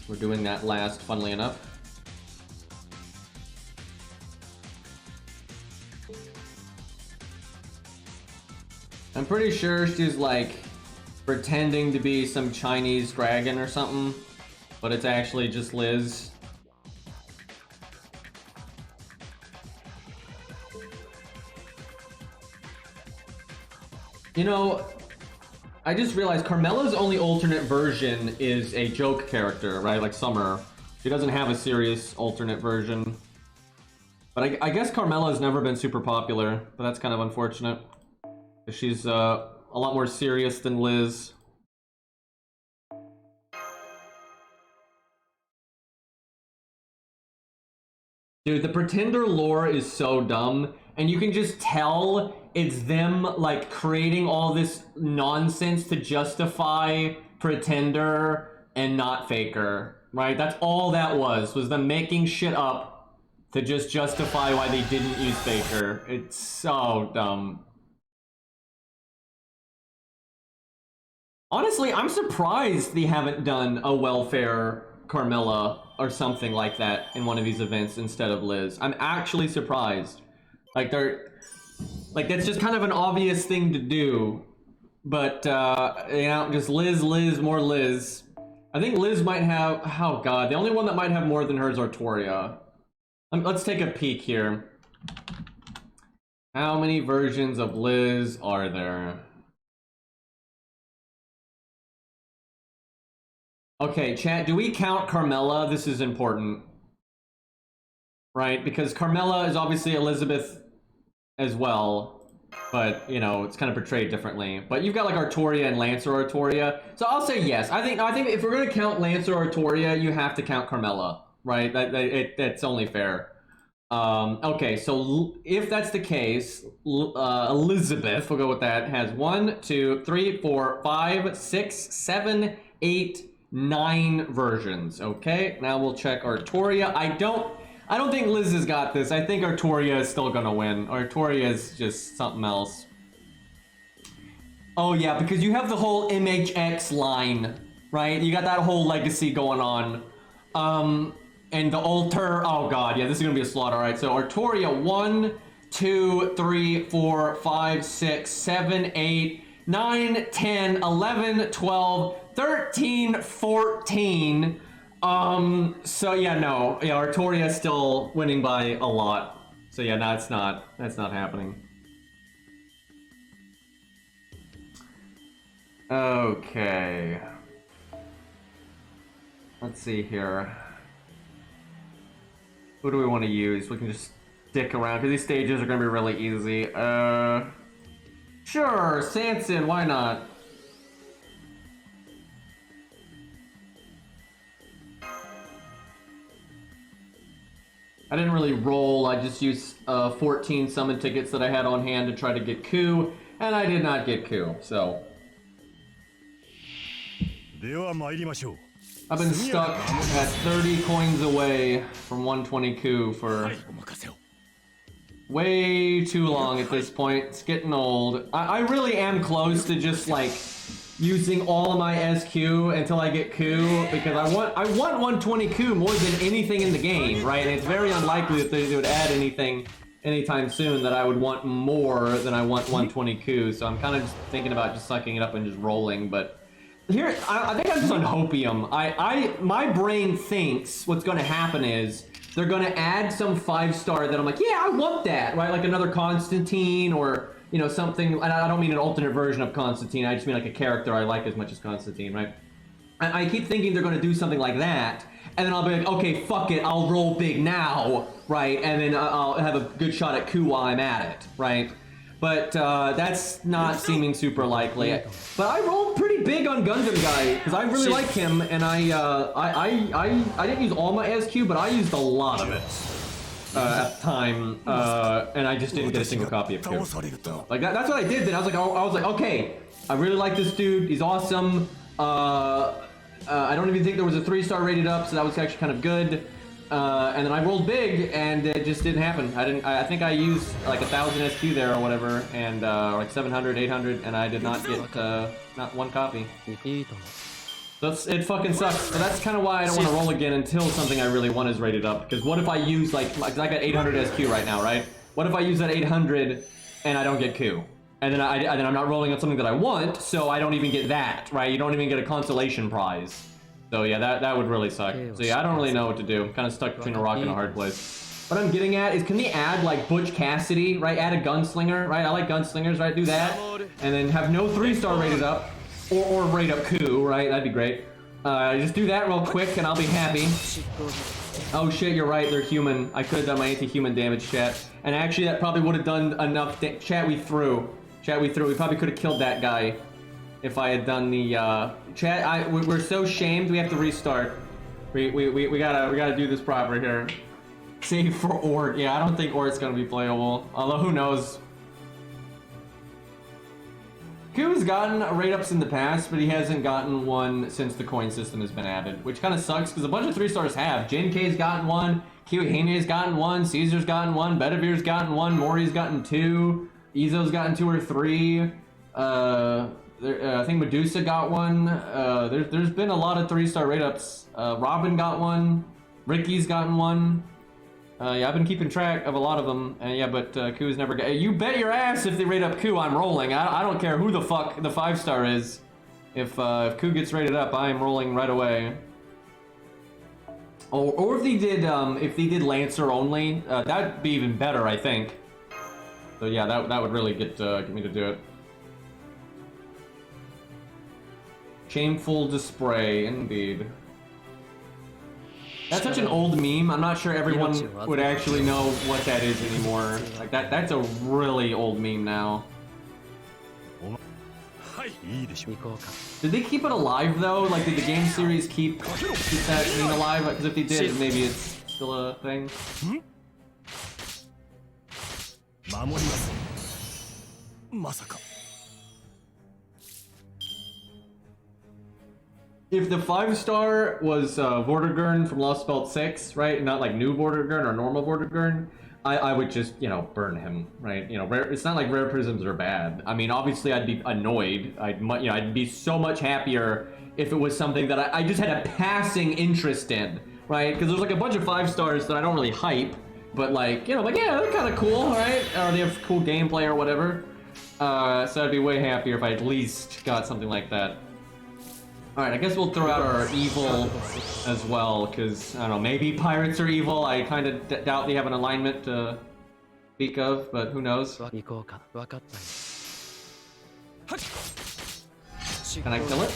A: We're doing that last, funnily enough. I'm pretty sure she's like pretending to be some Chinese dragon or something, but it's actually just Liz. You know, I just realized Carmella's only alternate version is a joke character, right? Like Summer. She doesn't have a serious alternate version. But I guess Carmella's never been super popular, but that's kind of unfortunate. She's a lot more serious than Liz. Dude, the Pretender lore is so dumb, and you can just tell it's them like creating all this nonsense to justify Pretender and not Faker, right? That's all that was them making shit up to just justify why they didn't use Faker. It's so dumb. Honestly, I'm surprised they haven't done a welfare Carmella or something like that in one of these events instead of Liz. I'm actually surprised. Like that's just kind of an obvious thing to do. But you know, just Liz, more Liz. I think Liz might have, oh god, the only one that might have more than her is Artoria. Let's take a peek here. How many versions of Liz are there? Okay, chat, do we count Carmella? This is important. Right, because Carmella is obviously Elizabeth as well, but, you know, it's kind of portrayed differently. But you've got, like, Artoria and Lancer Artoria. So I'll say yes. I think if we're going to count Lancer Artoria, you have to count Carmella, right? That's only fair. Okay, so if that's the case, Elizabeth, we'll go with that, has 1, 2, 3, 4, 5, 6, 7, 8, 9 versions. Okay, now we'll check Artoria. I don't think Liz has got this. I think Artoria is still gonna win. Artoria is just something else. Oh yeah, because you have the whole MHX line, right? You got that whole legacy going on. And the altar, oh god, yeah, this is gonna be a slaughter. Alright, so Artoria, 1, 2, 3, 4, 5, 6, 7, 8, 9, 10, 11, 12, 13, 14. So yeah, no. Yeah, Artoria is still winning by a lot. So yeah, no, that's not happening. Okay. Let's see here. Who do we want to use? We can just stick around, because these stages are going to be really easy. Sure, Sanson, why not? I didn't really roll, I just used 14 summon tickets that I had on hand to try to get coup, and I did not get coup, so... I've been stuck at 30 coins away from 120 coup for way too long at this point. It's getting old. I really am close to just like using all of my SQ until I get coup, because I want 120 coup more than anything in the game, right? And it's very unlikely that they would add anything anytime soon that I would want more than I want 120 coup. So I'm kind of just thinking about just sucking it up and just rolling, but. Here, I think I'm just on hopium. My brain thinks what's going to happen is they're going to add some 5-star that I'm like, yeah, I want that, right? Like another Constantine or, you know, something. And I don't mean an alternate version of Constantine. I just mean like a character I like as much as Constantine, right? I keep thinking they're going to do something like that. And then I'll be like, okay, fuck it, I'll roll big now, right? And then I'll have a good shot at coup while I'm at it, right? But that's not seeming super likely. But I rolled pretty big on Gundam Guy because I really like him, and I didn't use all my SQ, but I used a lot of it at the time, and I just didn't get a single copy of Q. So, like that's what I did. Then I was like, okay, I really like this dude. He's awesome. I don't even think there was a 3-star rated up, so that was actually kind of good. And then I rolled big, and it just didn't happen. I think I used like 1,000 SQ there or whatever, and like 700, 800, and I did not get not one copy. So it fucking sucks. So that's kind of why I don't want to roll again until something I really want is rated up. Because what if I use like I got 800 SQ right now, right? What if I use that 800 and I don't get Q? And then I'm not rolling on something that I want, so I don't even get that, right? You don't even get a consolation prize. So yeah, that would really suck. So yeah, I don't really know what to do. I'm kind of stuck between a rock and a hard place. What I'm getting at is, can they add like Butch Cassidy, right? Add a gunslinger, right? I like gunslingers, right? Do that, and then have no 3-star rated up, or rate up coup, right? That'd be great. Just do that real quick, and I'll be happy. Oh shit, you're right. They're human. I could have done my anti-human damage, chat, and actually that probably would have done enough. Chat, we threw. We probably could have killed that guy. If I had done the chat, we're so shamed. We have to restart. We gotta do this proper here. Save for Ort. Yeah, I don't think Ort's gonna be playable. Although who knows? Q's gotten rate ups in the past, but he hasn't gotten one since the coin system has been added, which kind of sucks because a bunch of 3-stars have. Jin K's gotten one, Kiyohine's gotten one, Caesar's gotten one, Betavir's gotten one, Mori's gotten 2, Izo's gotten 2 or 3. I think Medusa got one. There's been a lot of 3-star rate ups. Robin got one. Ricky's gotten one. Yeah, I've been keeping track of a lot of them. Yeah, but Ku's never got. You bet your ass if they rate up Ku, I'm rolling. I don't care who the fuck the 5-star is. If Ku gets rated up, I am rolling right away. Or if they did Lancer only, that'd be even better, I think. So yeah, that would really get me to do it. Shameful display, indeed. That's such an old meme. I'm not sure everyone would actually know what that is anymore. Like that's a really old meme now. Did they keep it alive though? Like, did the game series keep that meme alive? Because if they did, maybe it's still a thing.
B: 守ります。まさか。
A: If the 5-star was Vortigern from Lost Belt 6, right? Not like new Vortigern or normal Vortigern, I would just, you know, burn him, right? You know, it's not like rare prisms are bad. I mean, obviously I'd be annoyed. I'd be so much happier if it was something that I just had a passing interest in, right? Because there's like a bunch of 5-stars that I don't really hype, but like, you know, like, yeah, they're kind of cool, right? They have cool gameplay or whatever. So I'd be way happier if I at least got something like that. Alright, I guess we'll throw out our evil as well, because, I don't know, maybe pirates are evil. I kind of doubt they have an alignment to speak of, but who knows? Can I kill it?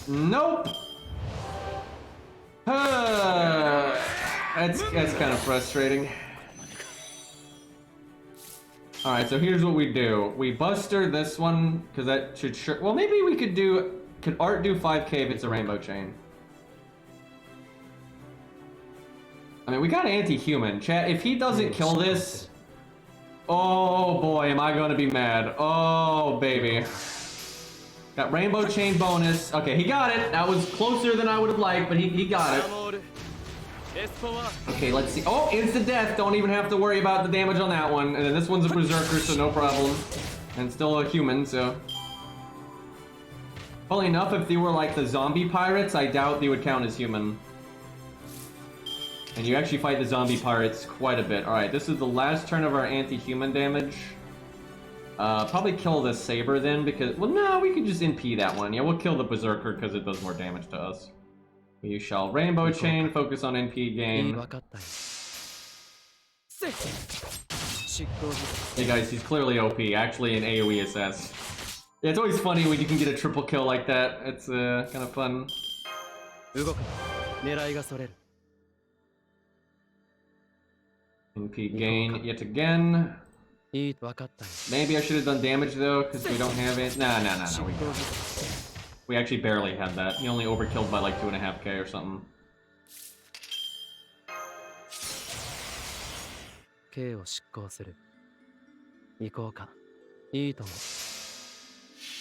A: Nope! That's kind of frustrating. Alright, so here's what we do. We buster this one, because that should well, maybe we could do... Could Art do 5k if it's a rainbow chain? I mean, we got anti-human. Chat, if he doesn't kill this... Oh boy, am I gonna be mad. Oh, baby. Got rainbow chain bonus. Okay, he got it. That was closer than I would have liked, but he got it. Okay, let's see. Oh, instant death. Don't even have to worry about the damage on that one. And then this one's a berserker, so no problem. And still a human, so... Funnily enough, if they were like the zombie pirates, I doubt they would count as human. And you actually fight the zombie pirates quite a bit. Alright, this is the last turn of our anti-human damage. Probably kill the saber then, because... Well, no, we could just NP that one. Yeah, we'll kill the berserker because it does more damage to us. We shall rainbow chain, focus on NP gain. Hey guys, he's clearly OP, actually an AoE assess. Yeah, it's always funny when you can get a triple kill like that. It's kind of fun. NP gain yet again. Maybe I should have done damage though, because we don't have it. Nah, we actually barely had that. He only overkilled by like 2.5k or something.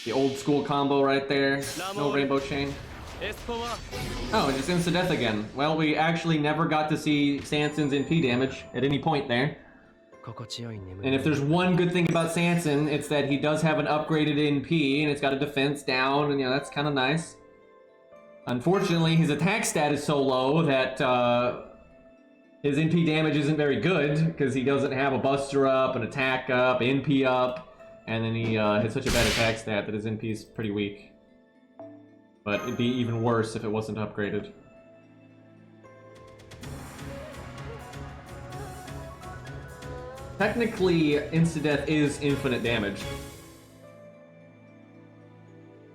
A: The old school combo right there. No rainbow chain. Oh, just insta death again. Well, we actually never got to see Sanson's NP damage at any point there. And if there's one good thing about Sanson, it's that he does have an upgraded NP, and it's got a defense down, and you know, that's kind of nice. Unfortunately, his attack stat is so low that his NP damage isn't very good, because he doesn't have a buster up, an attack up, NP up. And then he has such a bad attack stat that his NP is pretty weak. But it'd be even worse if it wasn't upgraded. Technically, insta-death is infinite damage.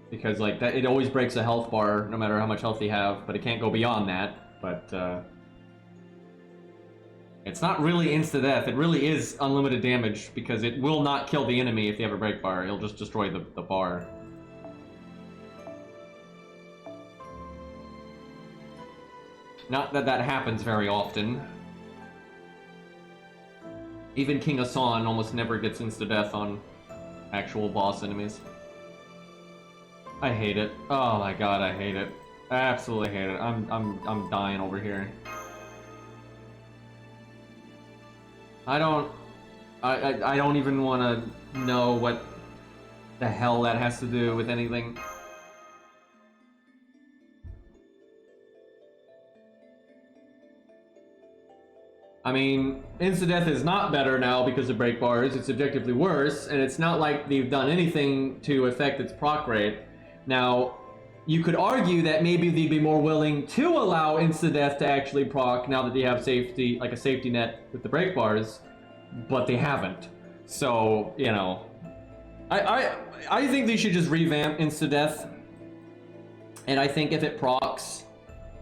A: Because, like, that it always breaks a health bar, no matter how much health you have, but it can't go beyond that. But, it's not really insta-death, it really is unlimited damage, because it will not kill the enemy if they have a break bar, it'll just destroy the bar. Not that that happens very often. Even King Asan almost never gets insta-death on actual boss enemies. I hate it. Oh my god, I hate it. I absolutely hate it. I'm dying over here. I don't even want to know what the hell that has to do with anything. I mean, insta-death is not better now because of break bars, it's objectively worse, and it's not like they've done anything to affect its proc rate. Now, you could argue that maybe they'd be more willing to allow insta-death to actually proc now that they have safety, like a safety net with the break bars, but they haven't. So, you know, I think they should just revamp insta-death, and I think if it procs,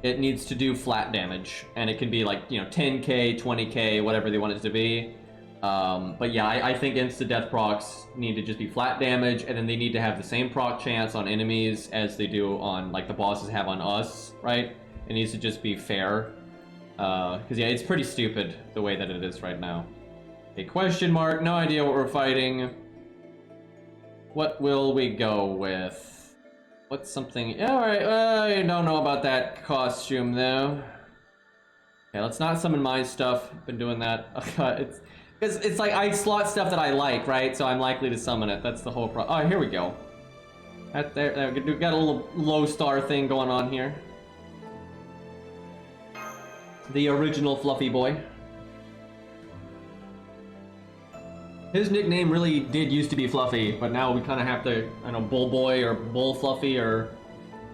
A: it needs to do flat damage, and it can be like, you know, 10k, 20k, whatever they want it to be. But yeah, I think insta-death procs need to just be flat damage, and then they need to have the same proc chance on enemies as they do on, like, the bosses have on us, right? It needs to just be fair. Because yeah, it's pretty stupid the way that it is right now. A question mark, no idea what we're fighting. What will we go with? What's something... Alright, I don't know about that costume, though. Okay, let's not summon my stuff. Been doing that. It's like I slot stuff that I like, right? So I'm likely to summon it. That's the whole problem. Oh, here we go. There, we got a little low star thing going on here. The original Fluffy Boy. His nickname really did used to be Fluffy, but now we kind of have to, I don't know, Bull Boy or Bull Fluffy or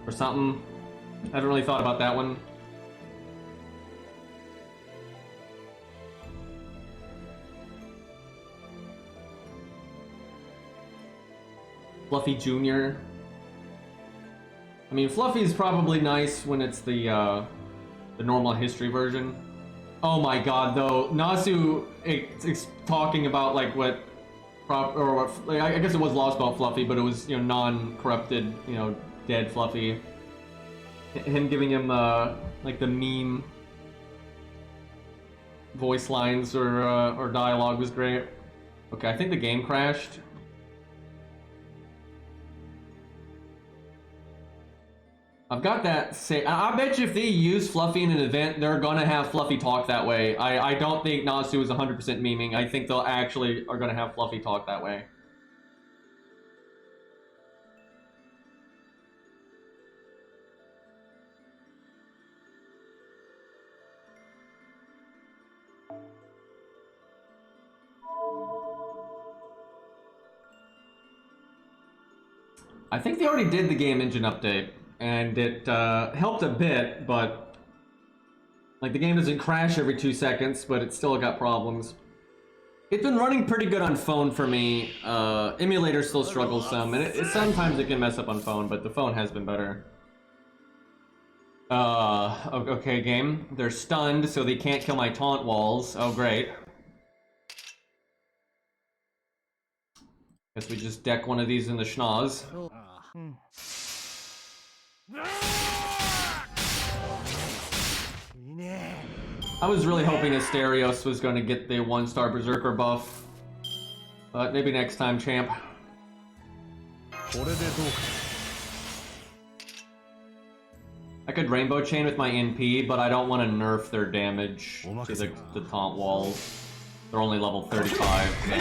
A: something. I haven't really thought about that one. Fluffy Jr. I mean, Fluffy's probably nice when it's the normal history version. Oh my god, though, Nasu it's talking about like I guess it was lost about Fluffy, but it was, you know, non-corrupted, you know, dead Fluffy. Him giving him like the meme voice lines or dialogue was great. Okay, I think the game crashed. I've got that say. I bet you if they use Fluffy in an event, they're gonna have Fluffy talk that way. I don't think Nasu is 100% memeing. I think they'll actually are gonna have Fluffy talk that way. I think they already did the game engine update. And it helped a bit, but like the game doesn't crash every 2 seconds, but it's still got problems. It's been running pretty good on phone for me. Emulator still struggles some, and sometimes it can mess up on phone, but the phone has been better. Okay, game. They're stunned, so they can't kill my taunt walls. Oh, great. Guess we just deck one of these in the schnoz. I was really hoping Asterios was going to get the 1-star Berserker buff. But maybe next time, champ. I could Rainbow Chain with my NP, but I don't want to nerf their damage to the taunt walls. They're only level 35. So.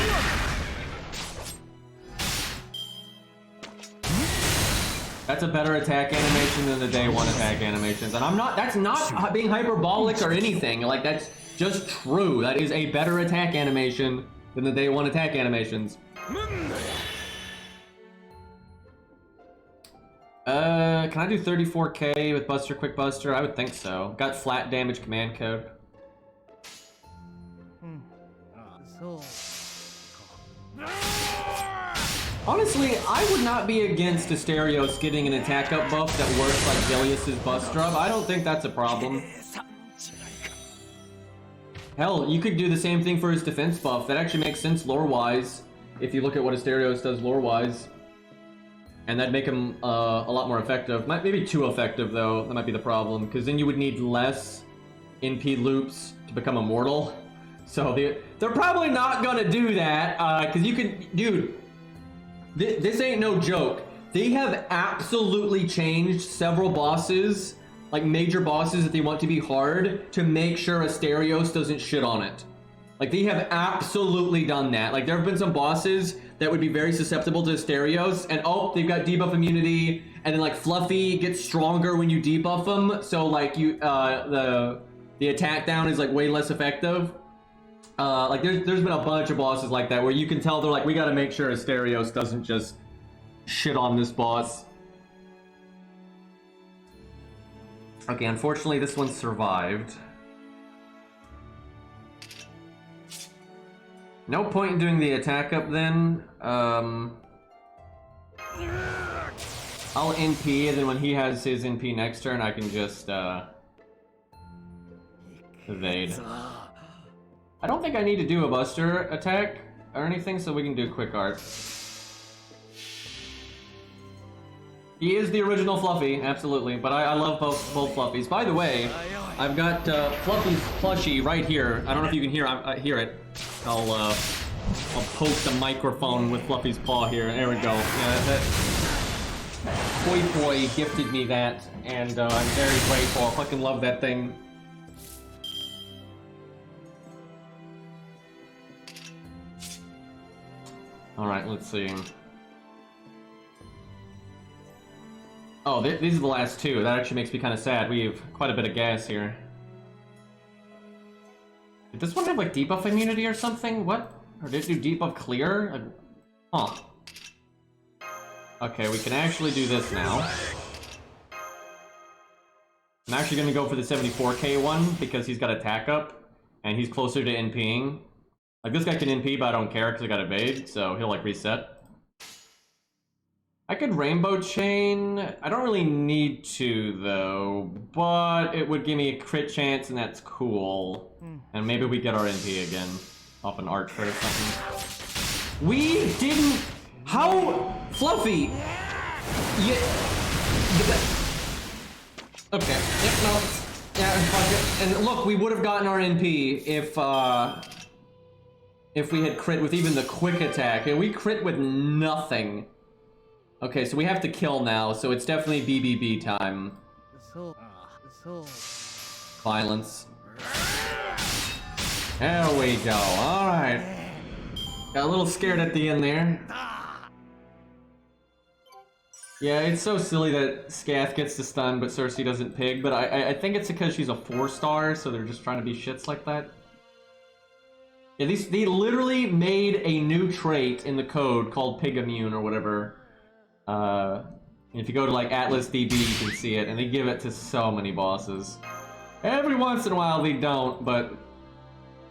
A: That's a better attack animation than the day 1 attack animations. And that's not being hyperbolic or anything. Like, that's just true. That is a better attack animation than the day 1 attack animations. Can I do 34k with Buster Quick Buster? I would think so. Got flat damage command code. Honestly, I would not be against Asterios getting an attack up buff that works like Delius' bust drop. I don't think that's a problem. Hell, you could do the same thing for his defense buff. That actually makes sense lore-wise, if you look at what Asterios does lore-wise. And that'd make him a lot more effective. Maybe too effective, though. That might be the problem, because then you would need less NP loops to become immortal. So they're probably not gonna do that, because you can... Dude... This ain't no joke. They have absolutely changed several bosses, like major bosses that they want to be hard, to make sure Asterios doesn't shit on it. Like, they have absolutely done that. Like, there have been some bosses that would be very susceptible to Asterios, and oh, they've got debuff immunity, and then like Fluffy gets stronger when you debuff them, so like you the attack down is like way less effective. Like there's been a bunch of bosses like that where you can tell they're like, we gotta make sure Asterios doesn't just shit on this boss. Okay, unfortunately this one survived. No point in doing the attack up then. I'll NP, and then when he has his NP next turn, I can just evade. I don't think I need to do a Buster attack or anything, so we can do Quick Art. He is the original Fluffy, absolutely, but I love both Fluffies. By the way, I've got Fluffy's plushie right here. I don't know if you can hear it. I'll poke the microphone with Fluffy's paw here. There we go. Yeah, Boy gifted me that, and I'm very grateful. I fucking love that thing. Alright, let's see. Oh, these are the last two. That actually makes me kind of sad. We have quite a bit of gas here. Did this one have, like, debuff immunity or something? What? Or did it do debuff clear? Huh. Okay, we can actually do this now. I'm actually gonna go for the 74k one, because he's got attack up, and he's closer to NPing. Like, this guy can NP, but I don't care, because I got evade, so he'll, like, reset. I could Rainbow Chain. I don't really need to, though, but it would give me a crit chance, and that's cool. And maybe we get our NP again, off an archer or something. We didn't... How... Fluffy! Yeah... Okay. Yep, no. Yeah, fuck it. And look, we would have gotten our NP if we had crit with even the quick attack. And we crit with nothing. Okay, so we have to kill now, so it's definitely BBB time. Violence. There we go, alright. Got a little scared at the end there. Yeah, it's so silly that Scath gets to stun, but Cersei doesn't pig, but I think it's because she's a 4-star, so they're just trying to be shits like that. Yeah, they literally made a new trait in the code called Pig Immune or whatever. If you go to like Atlas DB, you can see it, and they give it to so many bosses. Every once in a while they don't, but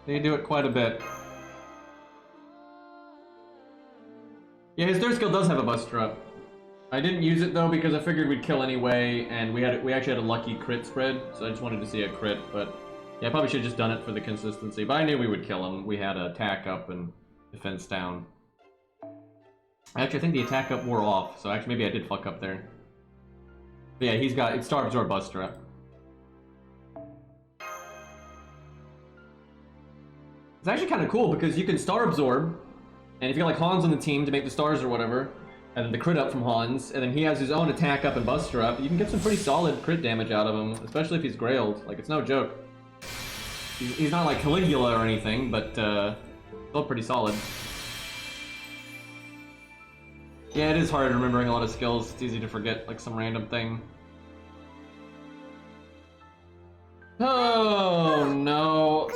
A: they do it quite a bit. Yeah, his third skill does have a bust drop. I didn't use it though because I figured we'd kill anyway, and we actually had a lucky crit spread, so I just wanted to see a crit. But yeah, I probably should have just done it for the consistency. But I knew we would kill him. We had attack up and defense down. Actually, I think the attack up wore off, so actually maybe I did fuck up there. But yeah, he's got Star Absorb Bust Drop. It's actually kind of cool because you can Star Absorb, and if you got like Hans on the team to make the stars or whatever, and then the crit up from Hans, and then he has his own attack up and Buster up, you can get some pretty solid crit damage out of him, especially if he's Grailed. Like, it's no joke. He's not like Caligula or anything, but still pretty solid. Yeah, it is hard remembering a lot of skills. It's easy to forget, like, some random thing. Oh, no.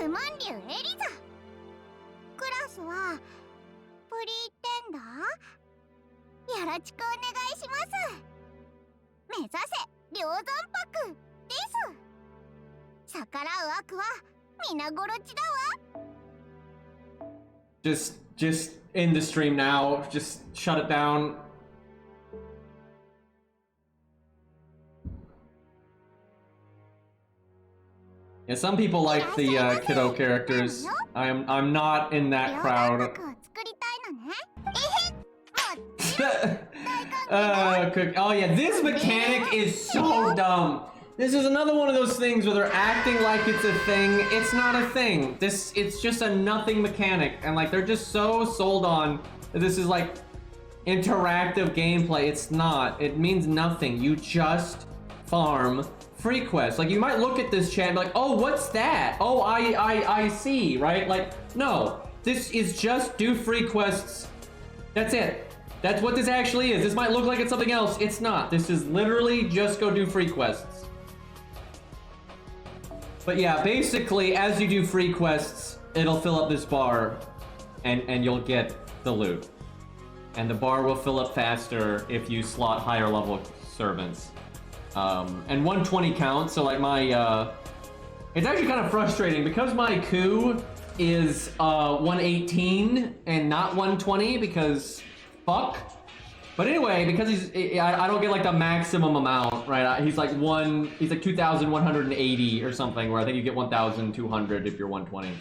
A: Just end the stream now. Just shut it down. Yeah, some people like the kiddo characters. I'm not in that crowd. Oh yeah, this mechanic is so dumb. This is another one of those things where they're acting like it's a thing. It's not a thing. It's just a nothing mechanic, and like they're just so sold on that this is like interactive gameplay. It's not. It means nothing. You just farm free quests. Like, you might look at this chat and be like, oh, what's that? Oh, I see, right? Like, no, this is just do free quests. That's it. That's what this actually is. This might look like it's something else. It's not. This is literally just go do free quests. But yeah, basically, as you do free quests, it'll fill up this bar, and you'll get the loot. And the bar will fill up faster if you slot higher level servants. And 120 counts, so like my, it's actually kind of frustrating because my coup is 118 and not 120 because fuck. But anyway, because I don't get like the maximum amount, right? He's like 2,180 or something, where I think you get 1,200 if you're 120.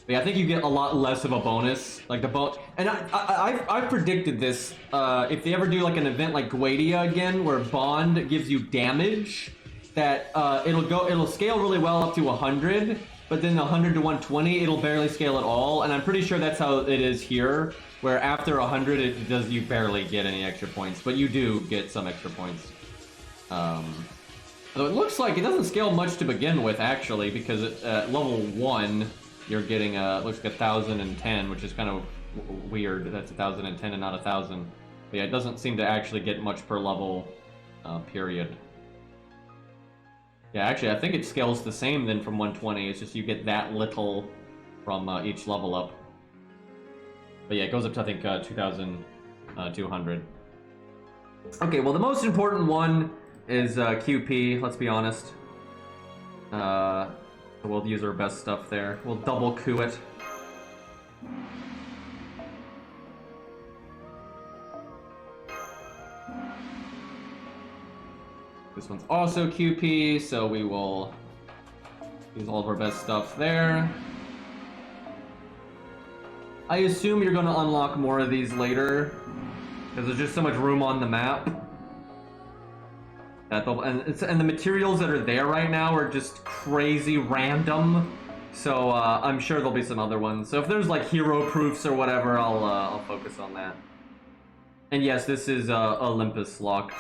A: But yeah, I think you get a lot less of a bonus, like the and I've predicted this. If they ever do like an event like Guadia again, where Bond gives you damage, that it'll scale really well up to 100, but then 100 to 120 it'll barely scale at all, and I'm pretty sure that's how it is here, where after 100 you barely get any extra points, but you do get some extra points. Although it looks like it doesn't scale much to begin with, actually, because at level 1 you're getting looks like 1,010, which is kind of weird. That's 1,010 and not 1,000. But yeah, it doesn't seem to actually get much per level, period. Yeah, actually, I think it scales the same then from 120. It's just you get that little from each level up. But yeah, it goes up to, I think, 2,200. Okay, well, the most important one is QP, let's be honest. We'll use our best stuff there. We'll double coup it. This one's also QP, so we will use all of our best stuff there. I assume you're going to unlock more of these later, because there's just so much room on the map. And the materials that are there right now are just crazy random, so I'm sure there'll be some other ones. So if there's like hero proofs or whatever, I'll focus on that. And yes, this is Olympus locked.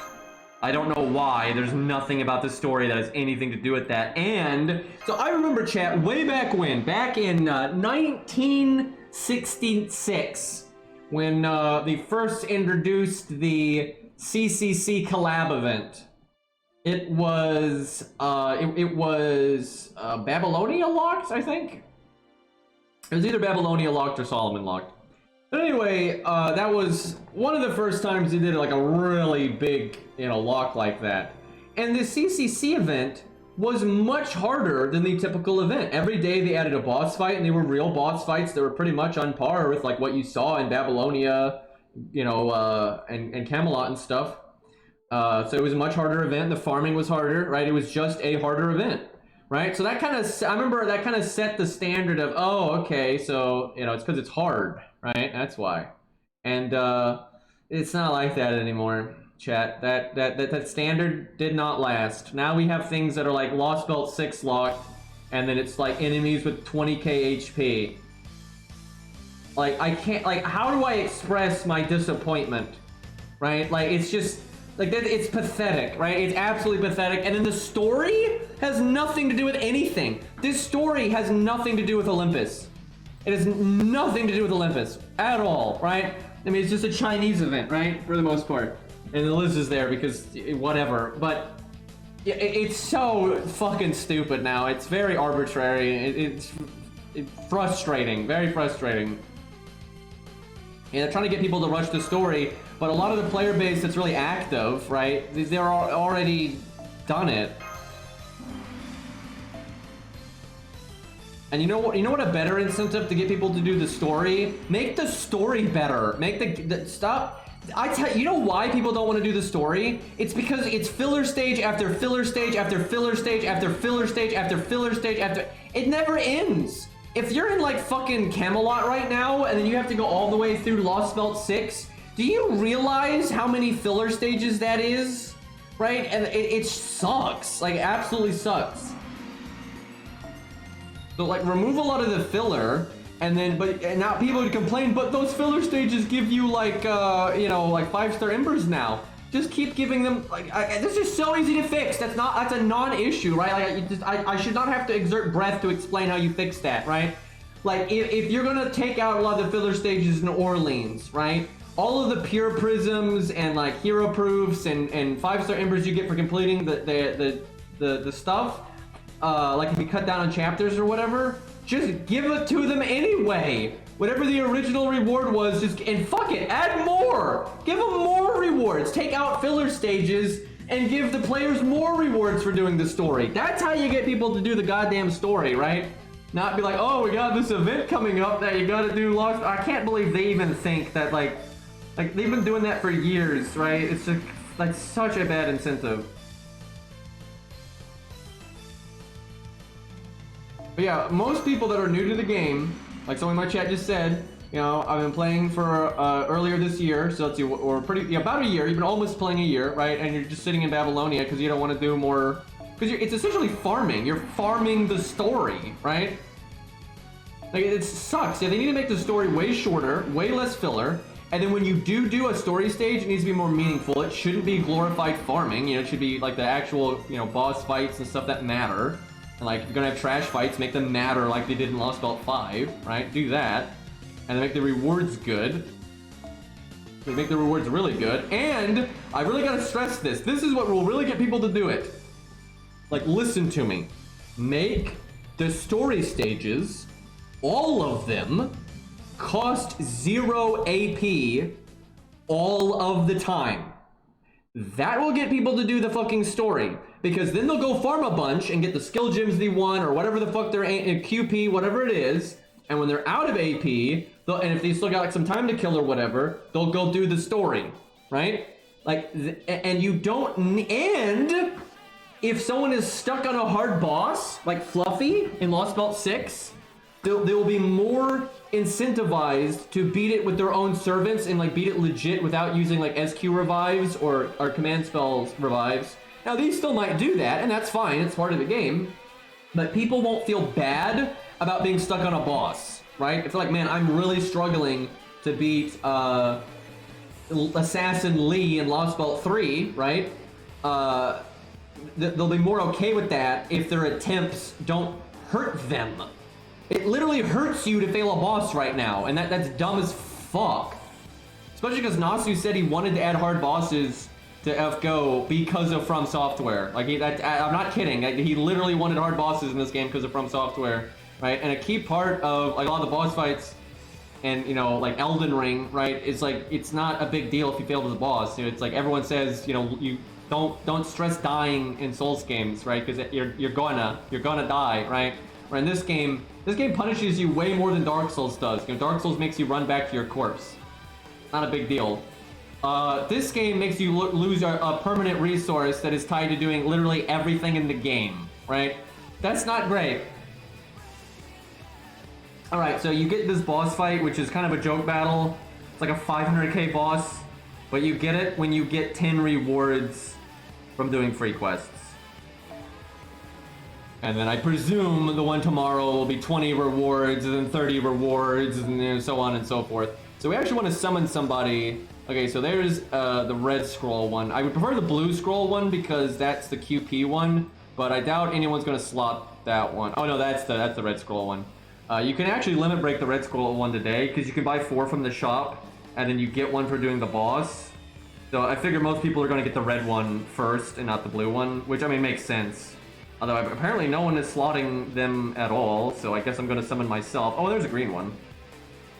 A: I don't know why. There's nothing about the story that has anything to do with that. And so I remember, chat, way back when, back in 1966, when they first introduced the CCC collab event. It was Babylonia locked, I think. It was either Babylonia locked or Solomon locked. But anyway, that was one of the first times they did like a really big, lock like that. And the CCC event was much harder than the typical event. Every day they added a boss fight, and they were real boss fights that were pretty much on par with like what you saw in Babylonia, and Camelot and stuff. So it was a much harder event. The farming was harder, right? It was just a harder event, right? So that kind of, I remember that kind of set the standard of, oh, okay, so, it's because it's hard, right? That's why. And it's not like that anymore, chat. That standard did not last. Now we have things that are like Lost Belt 6 locked, and then it's like enemies with 20k HP. Like, I can't, like, how do I express my disappointment, right? Like, it's just... Like, it's pathetic, right? It's absolutely pathetic. And then the story has nothing to do with anything. This story has nothing to do with Olympus. It has nothing to do with Olympus at all, right? I mean, it's just a Chinese event, right? For the most part. And the list is there because whatever. But it's so fucking stupid now. It's very arbitrary. It's frustrating, very frustrating. And they're trying to get people to rush the story, but a lot of the player base that's really active, right, they're already done it. And you know what a better incentive to get people to do the story? Make the story better. Make the stop. I tell you know why people don't want to do the story? It's because it's filler stage after filler stage after filler stage after filler stage after filler stage after... It never ends. If you're in like fucking Camelot right now, and then you have to go all the way through Lost Belt 6, do you realize how many filler stages that is? Right? And it sucks. Like, absolutely sucks. So like, remove a lot of the filler, and then, and now people would complain, but those filler stages give you like, like 5-star embers now. Just keep giving them, like, this is so easy to fix. That's a non-issue, right? Like, I should not have to exert breath to explain how you fix that, right? Like, if you're gonna take out a lot of the filler stages in Orleans, right? All of the pure prisms and like hero proofs and 5-star embers you get for completing the stuff, like if you cut down on chapters or whatever, just give it to them anyway. Whatever the original reward was, and fuck it, add more! Give them more rewards! Take out filler stages and give the players more rewards for doing the story. That's how you get people to do the goddamn story, right? Not be like, oh, we got this event coming up that you gotta do Lost... I can't believe they even think that, like they've been doing that for years, right? It's just, like, such a bad incentive. But yeah, most people that are new to the game, like someone in my chat just said, I've been playing for earlier this year, so let's see, or about a year. You've been almost playing a year, right? And you're just sitting in Babylonia because you don't want to do more Because it's essentially farming. You're farming the story, right? Like, it sucks. Yeah, they need to make the story way shorter, way less filler. And then when you do a story stage, it needs to be more meaningful. It shouldn't be glorified farming. You know, it should be like the actual, you know, boss fights and stuff that matter. And like, if you're gonna have trash fights, make them matter like they did in Lost Belt 5, right? Do that. And then make the rewards good. Make the rewards really good. And I really gotta stress this. This is what will really get people to do it. Like, listen to me. Make the story stages, all of them, cost 0 AP all of the time. That will get people to do the fucking story. Because then they'll go farm a bunch and get the skill gems they want, or whatever the fuck they're QP, whatever it is. And when they're out of AP, and if they still got like some time to kill or whatever, they'll go do the story, right? Like, and you don't, and if someone is stuck on a hard boss, like Fluffy in Lost Belt 6, they will be more incentivized to beat it with their own servants and like beat it legit without using like SQ revives or command spells revives. Now these still might do that, and that's fine, it's part of the game, but people won't feel bad about being stuck on a boss, right? It's like, man, I'm really struggling to beat Assassin Lee in Lost Belt 3, right? They'll be more okay with that if their attempts don't hurt them. It literally hurts you to fail a boss right now, and that's dumb as fuck. Especially because Nasu said he wanted to add hard bosses to FGO because of From Software. Like, I'm not kidding. He literally wanted hard bosses in this game because of From Software, right? And a key part of like a lot of the boss fights and, you know, like Elden Ring, right? It's like, it's not a big deal if you fail to the boss. You know, it's like everyone says, you know, you don't stress dying in Souls games, right? Because you're gonna die, right? Right, in this game punishes you way more than Dark Souls does. You know, Dark Souls makes you run back to your corpse. Not a big deal. This game makes you lose a permanent resource that is tied to doing literally everything in the game, right? That's not great. Alright, so you get this boss fight, which is kind of a joke battle. It's like a 500k boss, but you get it when you get 10 rewards from doing free quests. And then I presume the one tomorrow will be 20 rewards, and then 30 rewards, and so on and so forth. So we actually want to summon somebody. Okay, so there's the red scroll one. I would prefer the blue scroll one because that's the QP one, but I doubt anyone's going to slot that one. Oh no, that's the red scroll one. You can actually limit break the red scroll one today because you can buy 4 from the shop, and then you get 1 for doing the boss. So I figure most people are going to get the red one first and not the blue one, which I mean makes sense. Although apparently no one is slotting them at all, so I guess I'm going to summon myself. Oh, there's a green one.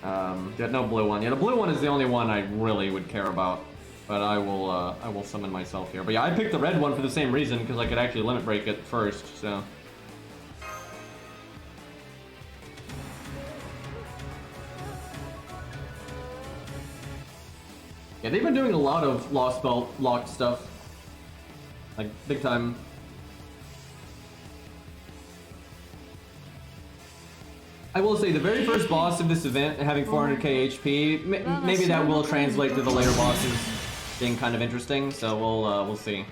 A: No blue one. Yeah, the blue one is the only one I really would care about. But I will summon myself here. But yeah, I picked the red one for the same reason, because I could actually limit break it first, so. Yeah, they've been doing a lot of Lost Belt locked stuff. Like, big time. I will say, the very first boss of this event having 400k HP, maybe that will translate to the later bosses being kind of interesting, so we'll see.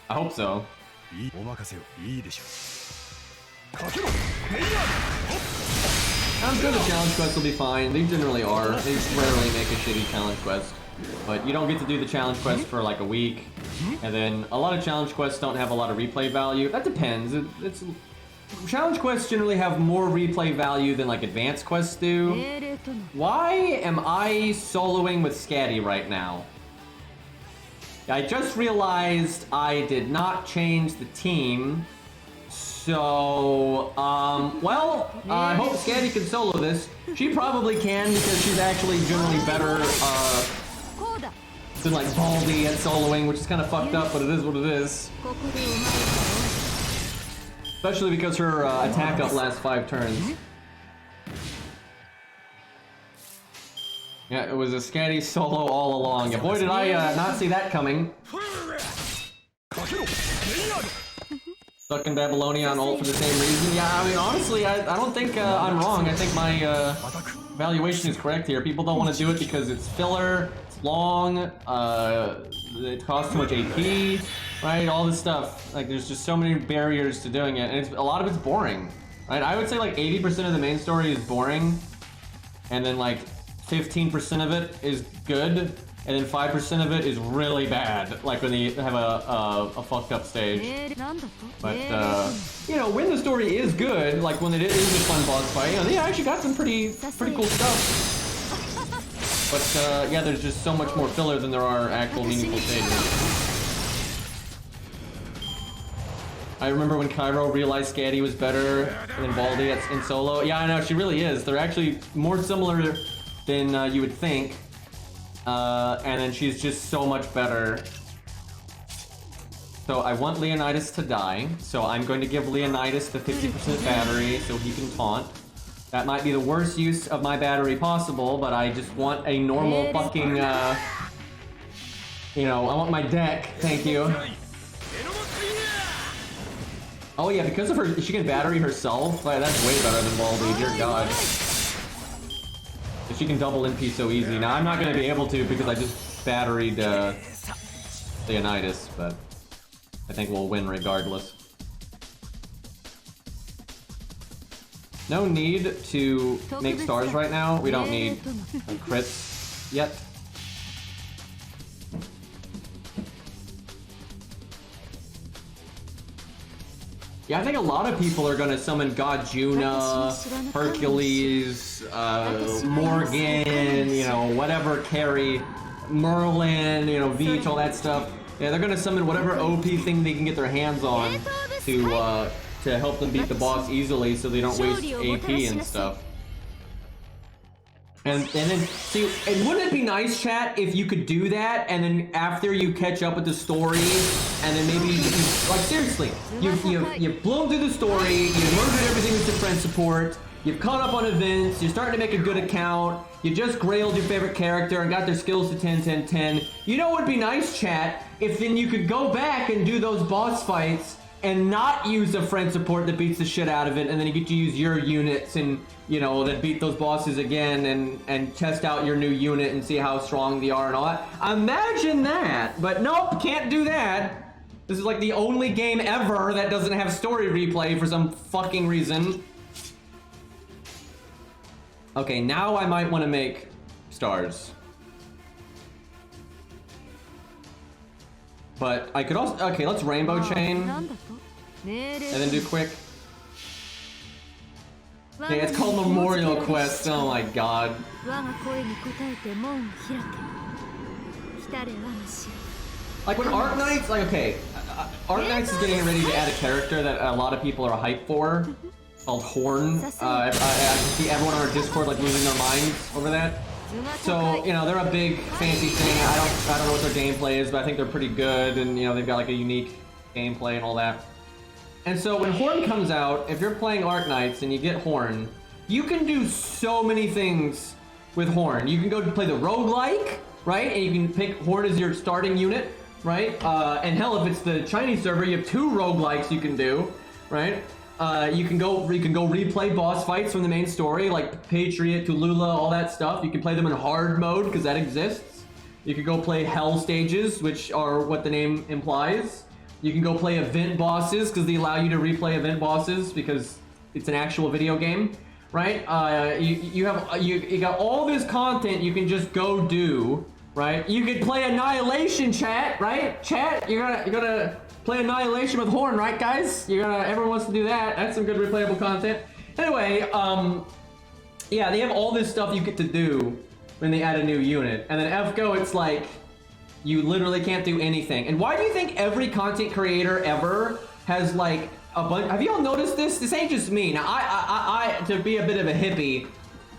A: I hope so. I'm sure the challenge quests will be fine. They generally are. They rarely make a shitty challenge quest. But you don't get to do the challenge quest for like a week. And then a lot of challenge quests don't have a lot of replay value. That depends. Challenge quests generally have more replay value than like advanced quests do. Why am I soloing with Scatty right now? I just realized I did not change the team. So, well, I hope Scatty can solo this. She probably can because she's actually generally better, than like Baldi at soloing, which is kind of fucked up, but it is what it is. Especially because her attack up lasts 5 turns. Yeah, it was a Scatty solo all along. Yeah, boy, did I not see that coming. Stuck in Babylonia on ult for the same reason. Yeah, I mean, honestly, I don't think I'm wrong. I think my valuation is correct here. People don't want to do it because it's filler, it's long, it costs too much AP. right? All this stuff. Like, there's just so many barriers to doing it, and a lot of it's boring, right? I would say like 80% of the main story is boring, and then like 15% of it is good, and then 5% of it is really bad, like when they have a fucked up stage. But, you know, when the story is good, like when it is a fun boss fight, you know, they actually got some pretty cool stuff. But, yeah, there's just so much more filler than there are actual meaningful stages. I remember when Cairo realized Scatty was better than Baldi in solo. Yeah, I know, she really is. They're actually more similar than you would think. And then she's just so much better. So I want Leonidas to die, so I'm going to give Leonidas the 50% battery so he can taunt. That might be the worst use of my battery possible, but I just want a normal fucking, you know, I want my deck, thank you. Oh yeah, because of her, she can battery herself? Like, that's way better than Baldi, dear god. If she can double MP so easy. Now, I'm not going to be able to because I just batteried Leonidas, but I think we'll win regardless. No need to make stars right now. We don't need crits yet. Yeah, I think a lot of people are gonna summon God Juna, Hercules, Morgan, you know, whatever carry, Merlin, you know, Veach, all that stuff. Yeah, they're gonna summon whatever OP thing they can get their hands on to help them beat the boss easily, so they don't waste AP and stuff. And then, see, and wouldn't it be nice, chat, if you could do that, and then after you catch up with the story, and then maybe, like, seriously, you've blown through the story, you've murdered everything with your friend support, you've caught up on events, you're starting to make a good account, you just grailed your favorite character and got their skills to 10, 10, 10. You know what would be nice, chat, if then you could go back and do those boss fights and not use a friend support that beats the shit out of it, and then you get to use your units and, you know, that beat those bosses again and test out your new unit and see how strong they are and all that. Imagine that, but nope, can't do that. This is like the only game ever that doesn't have story replay for some fucking reason. Okay, now I might want to make stars. But I could also, okay, let's rainbow chain and then do quick. Okay, it's called Memorial Quest. Oh my god. Like when Arknights, like okay, Arknights is getting ready to add a character that a lot of people are hyped for, called Horn. I can see everyone on our Discord like losing their minds over that. So, you know, they're a big fancy thing. I don't know what their gameplay is, but I think they're pretty good, and you know, they've got like a unique gameplay and all that. And so when Horn comes out, if you're playing Arknights and you get Horn, you can do so many things with Horn. You can go to play the roguelike, right? And you can pick Horn as your starting unit, right? And hell, if it's the Chinese server, you have 2 roguelikes you can do, right? You can go replay boss fights from the main story, like Patriot, Tulula, all that stuff. You can play them in hard mode, because that exists. You can go play hell stages, which are what the name implies. You can go play event bosses, because they allow you to replay event bosses, because it's an actual video game, right? You got all this content you can just go do, right? You could play Annihilation, chat, right? Chat, you're gonna play Annihilation with Horn, right, guys? Everyone wants to do that. That's some good replayable content. Anyway, yeah, they have all this stuff you get to do when they add a new unit. And then FGO, it's like, you literally can't do anything. And why do you think every content creator ever has like a bunch? Have you all noticed this? This ain't just me. Now, I to be a bit of a hippie,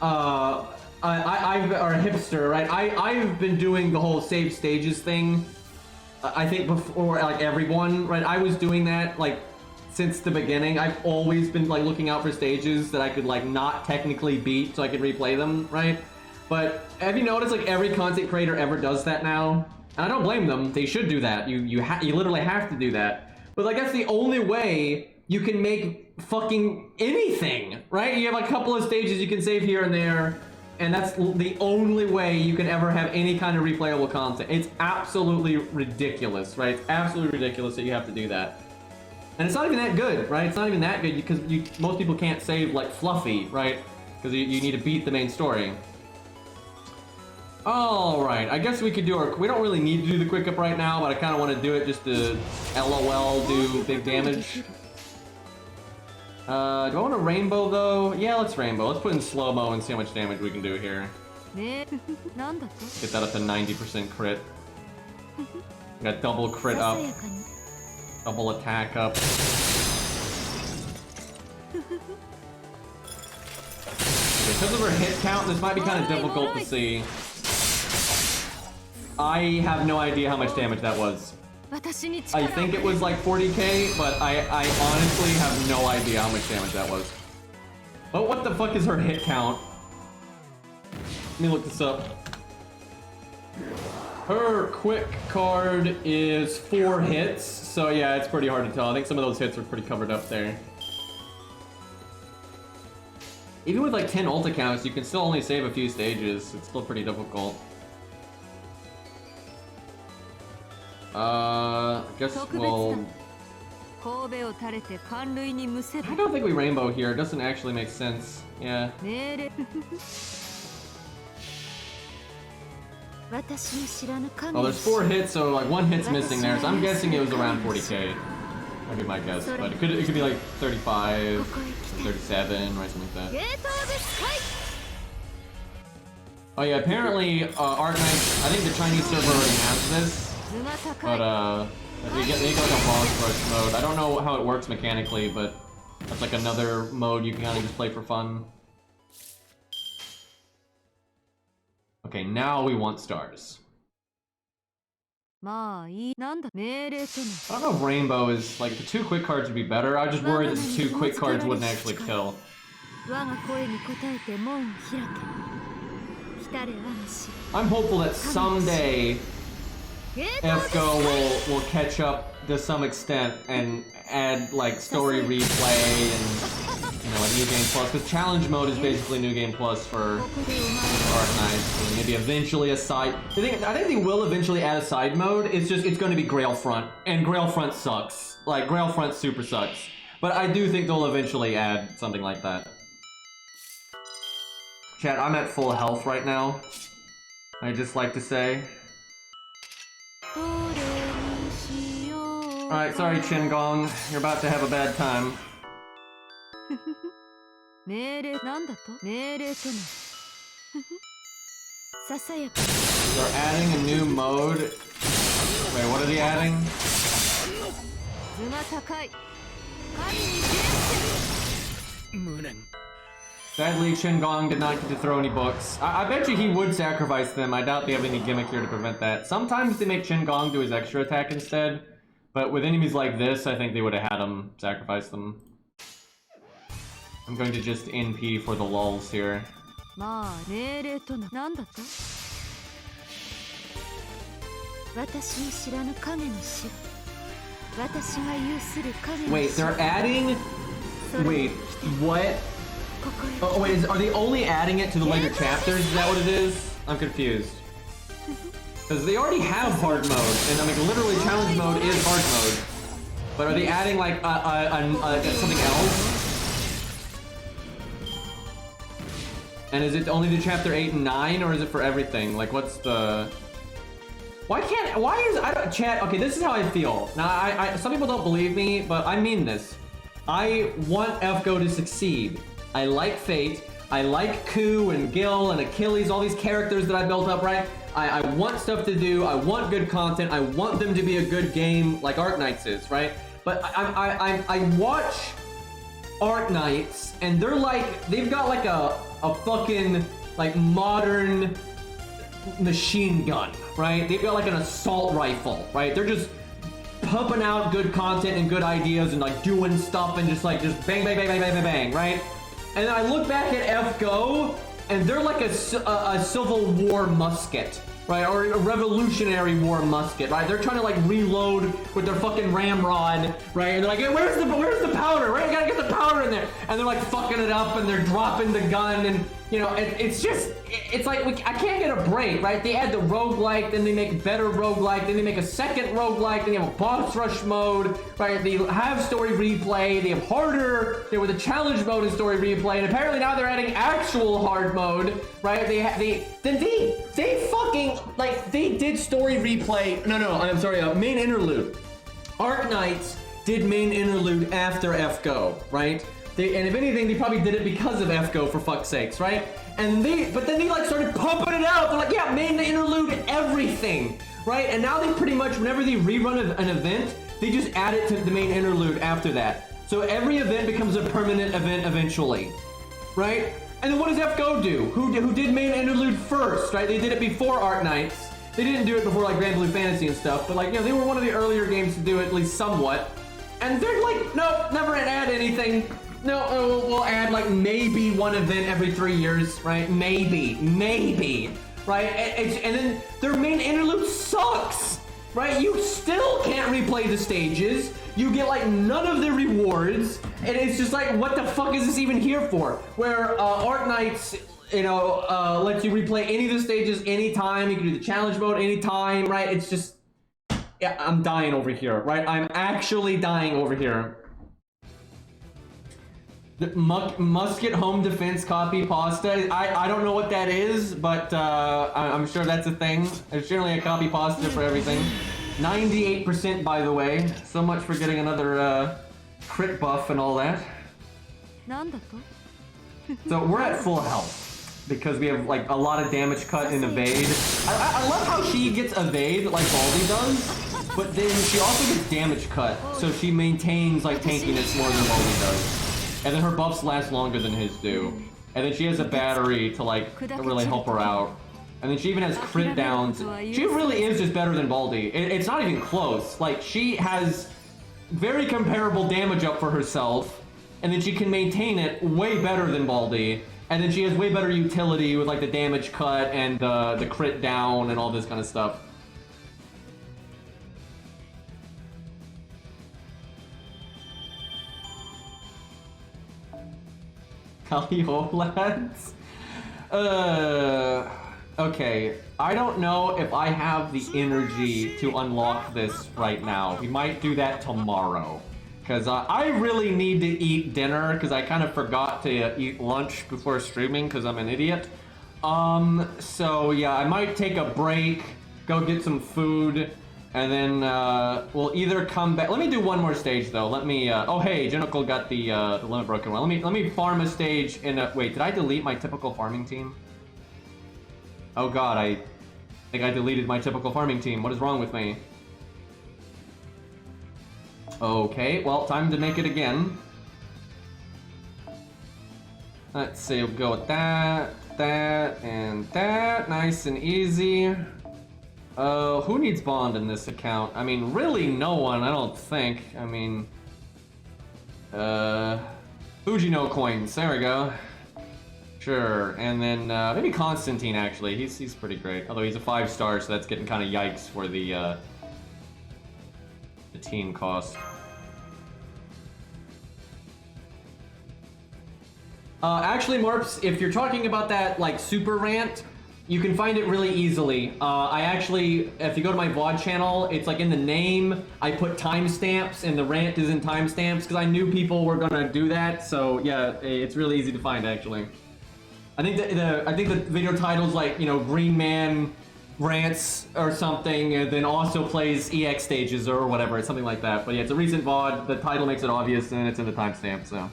A: or a hipster, right? I've been doing the whole save stages thing. I think before, like everyone, right? I was doing that like since the beginning. I've always been like looking out for stages that I could like not technically beat so I could replay them, right? But have you noticed like every content creator ever does that now? And I don't blame them. They should do that. You literally have to do that. But like that's the only way you can make fucking anything, right? You have a couple of stages you can save here and there. and that's the only way you can ever have any kind of replayable content. It's absolutely ridiculous, right? It's absolutely ridiculous that you have to do that. And it's not even that good, right? It's not even that good because most people can't save like Fluffy, right? Because you need to beat the main story. Alright, I guess we could do we don't really need to do the quick up right now, but I kind of want to do it just to LOL do big damage. Do I want a rainbow though? Yeah, let's rainbow. Let's put in slow-mo and see how much damage we can do here. Get that up to 90% crit. Got double crit up. Double attack up. Because of her hit count, this might be kind of difficult to see. I have no idea how much damage that was. I think it was like 40k, but I honestly have no idea how much damage that was. But what the fuck is her hit count? Let me look this up. Her quick card is 4 hits, so yeah, it's pretty hard to tell. I think some of those hits are pretty covered up there. Even with like 10 ult accounts, you can still only save a few stages. It's still pretty difficult. I guess we'll... I don't think we rainbow here. It doesn't actually make sense. Yeah. Oh, there's 4 hits, so like 1 hit's missing there. So I'm guessing it was around 40k. That'd be my guess, but it could be like 35, or 37, or something like that. Oh yeah, apparently Arknights, I think the Chinese server already has this. But they get like a boss rush mode. I don't know how it works mechanically, but that's like another mode you can kind of just play for fun. Okay, now we want stars. I don't know if rainbow is like the 2 quick cards would be better. I was just worried that the 2 quick cards wouldn't actually kill. I'm hopeful that someday FGO will catch up to some extent and add like story replay and like New Game Plus, because challenge mode is basically New Game Plus for Arknights. And maybe eventually a side. I think they will eventually add a side mode. It's going to be Grailfront, and Grailfront sucks. Like Grailfront super sucks. But I do think they'll eventually add something like that. Chat, I'm at full health right now. I'd just like to say. Alright, sorry Qingong, you're about to have a bad time. They're adding a new mode. Wait, what are they adding? Sadly, Qingong did not get to throw any books. I bet you he would sacrifice them. I doubt they have any gimmick here to prevent that. Sometimes they make Qingong do his extra attack instead. But with enemies like this, I think they would have had him sacrifice them. I'm going to just NP for the lulz here. Wait, they're adding... Wait, what? Oh wait, are they only adding it to the later chapters? Is that what it is? I'm confused. Because they already have hard mode, and I mean, literally challenge mode is hard mode. But are they adding like something else? And is it only to chapter 8 and 9, or is it for everything? Like, what's the... Why is, chat, okay, this is how I feel. Now, some people don't believe me, but I mean this. I want FGO to succeed. I like Fate. I like Ku and Gil and Achilles, all these characters that I built up, right? I want stuff to do. I want good content. I want them to be a good game like Arknights is, right? But I watch Arknights and they're like, they've got like a fucking like modern machine gun, right? They've got like an assault rifle, right? They're just pumping out good content and good ideas and like doing stuff and just bang, bang, bang, bang, bang, bang, bang, right? And then I look back at FGO and they're like a Civil War musket. right? Or a Revolutionary War musket, right? They're trying to like reload with their fucking ramrod, right? And they're like, hey, where's the powder, right? You gotta get the powder in there. And they're like fucking it up and they're dropping the gun and you know, it's like I can't get a break, right? They add the roguelike, then they make better roguelike, then they make a second roguelike, then they have a boss rush mode, right? They have story replay, they have harder, they with a challenge mode in story replay, and apparently now they're adding actual hard mode, right? They fucking like they did story replay. No, I'm sorry, main interlude. Arknights did main interlude after FGO, right? And if anything, they probably did it because of FGO, for fuck's sakes, right? But then they like started pumping it out. They're like, yeah, main interlude, everything, right? And now they pretty much, whenever they rerun an event, they just add it to the main interlude after that. So every event becomes a permanent event eventually, right? And then what does FGO do? Who did main interlude first, right? They did it before Arknights. They didn't do it before like Grand Blue Fantasy and stuff, but like, you know, they were one of the earlier games to do it, at least somewhat. And they're like, nope, never add anything. No, we'll add like maybe one event every 3 years, right? Maybe, right? And then their main interlude sucks, right? You still can't replay the stages. You get like none of the rewards, and it's just like, what the fuck is this even here for? Where Arknights, you know, lets you replay any of the stages anytime. You can do the challenge mode anytime, right? It's just, yeah, I'm dying over here, right? I'm actually dying over here. The musket home defense copy pasta. I don't know what that is, but I'm sure that's a thing. There's generally a copy pasta for everything. 98% by the way. So much for getting another crit buff and all that. So we're at full health because we have like a lot of damage cut in evade. I love how she gets evade like Baldi does, but then she also gets damage cut, so she maintains like tankiness more than Baldi does. And then her buffs last longer than his do. And then she has a battery to like really help her out. And then she even has crit downs. She really is just better than Baldi. It's not even close. Like she has very comparable damage up for herself. And then she can maintain it way better than Baldi. And then she has way better utility with like the damage cut and the crit down and all this kind of stuff. Lads. Okay. I don't know if I have the energy to unlock this right now. We might do that tomorrow. Because I really need to eat dinner because I kind of forgot to eat lunch before streaming because I'm an idiot. So yeah, I might take a break, go get some food, and then we'll either come back. Let me do one more stage though. Let me. Oh hey, Genical got the limit broken one. Let me farm a stage in a. Wait, did I delete my typical farming team? Oh god, I think I deleted my typical farming team. What is wrong with me? Okay, well, time to make it again. Let's see, we'll go with that, and that. Nice and easy. Who needs bond in this account? I mean, really no one, I don't think. I mean, Fujino coins, there we go. Sure, and then maybe Constantine actually, he's pretty great. Although he's a 5-star, so that's getting kind of yikes for the team cost. Actually, Morps, if you're talking about that like super rant, you can find it really easily. I actually, if you go to my VOD channel, it's like in the name, I put timestamps and the rant is in timestamps because I knew people were gonna do that. So yeah, it's really easy to find actually. I think the video title's like, you know, Green Man rants or something, and then also plays EX stages or whatever, it's something like that. But yeah, it's a recent VOD. The title makes it obvious, and it's in the timestamp. So.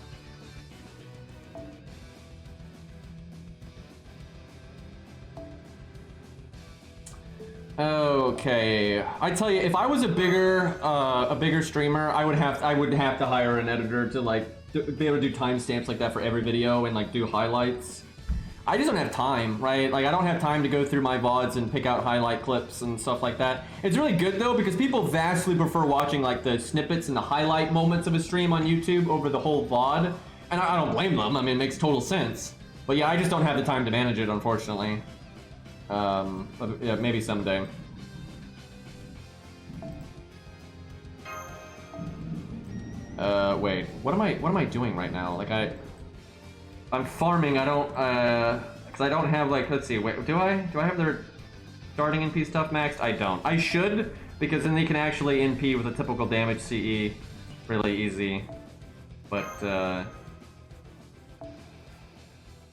A: Okay, I tell you, if I was a bigger streamer, I would have to hire an editor to like be able to do timestamps like that for every video and like do highlights. I just don't have time, right? Like I don't have time to go through my VODs and pick out highlight clips and stuff like that. It's really good though because people vastly prefer watching like the snippets and the highlight moments of a stream on YouTube over the whole VOD, and I don't blame them. I mean, it makes total sense. But yeah, I just don't have the time to manage it, unfortunately. Yeah, maybe someday. Wait, what am I doing right now? Like I'm farming, I don't, because I don't have, like, let's see, wait, do I have their starting NP stuff maxed? I don't. I should, because then they can actually NP with a typical damage CE really easy. But,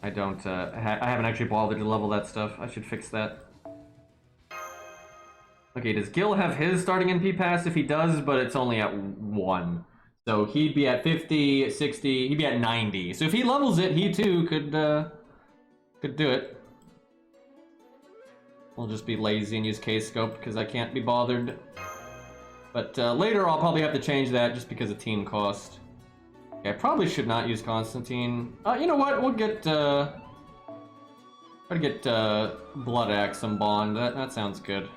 A: I don't, I haven't actually bothered to level that stuff. I should fix that. Okay, does Gil have his starting NP pass? If he does, but it's only at 1. So he'd be at 50, 60, he'd be at 90. So if he levels it, he too could do it. We'll just be lazy and use K-Scope because I can't be bothered. But later I'll probably have to change that just because of team cost. Okay, I probably should not use Constantine. You know what? We'll get try to get Blood Axe and Bond. That sounds good.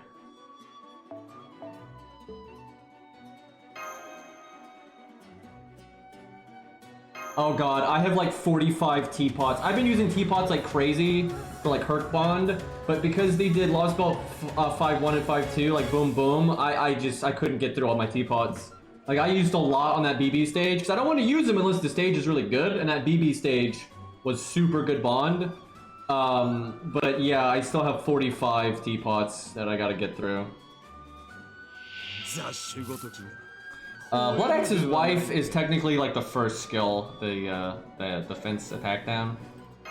A: Oh god, I have like 45 teapots. I've been using teapots like crazy for like Herc Bond, but because they did Lost Belt 5-1 and 5-2, like boom boom, I couldn't get through all my teapots. Like I used a lot on that BB stage, because I don't want to use them unless the stage is really good, and that BB stage was super good Bond. But yeah, I still have 45 teapots that I gotta get through. Blood Axe's wife is technically like the first skill, the defense attack down.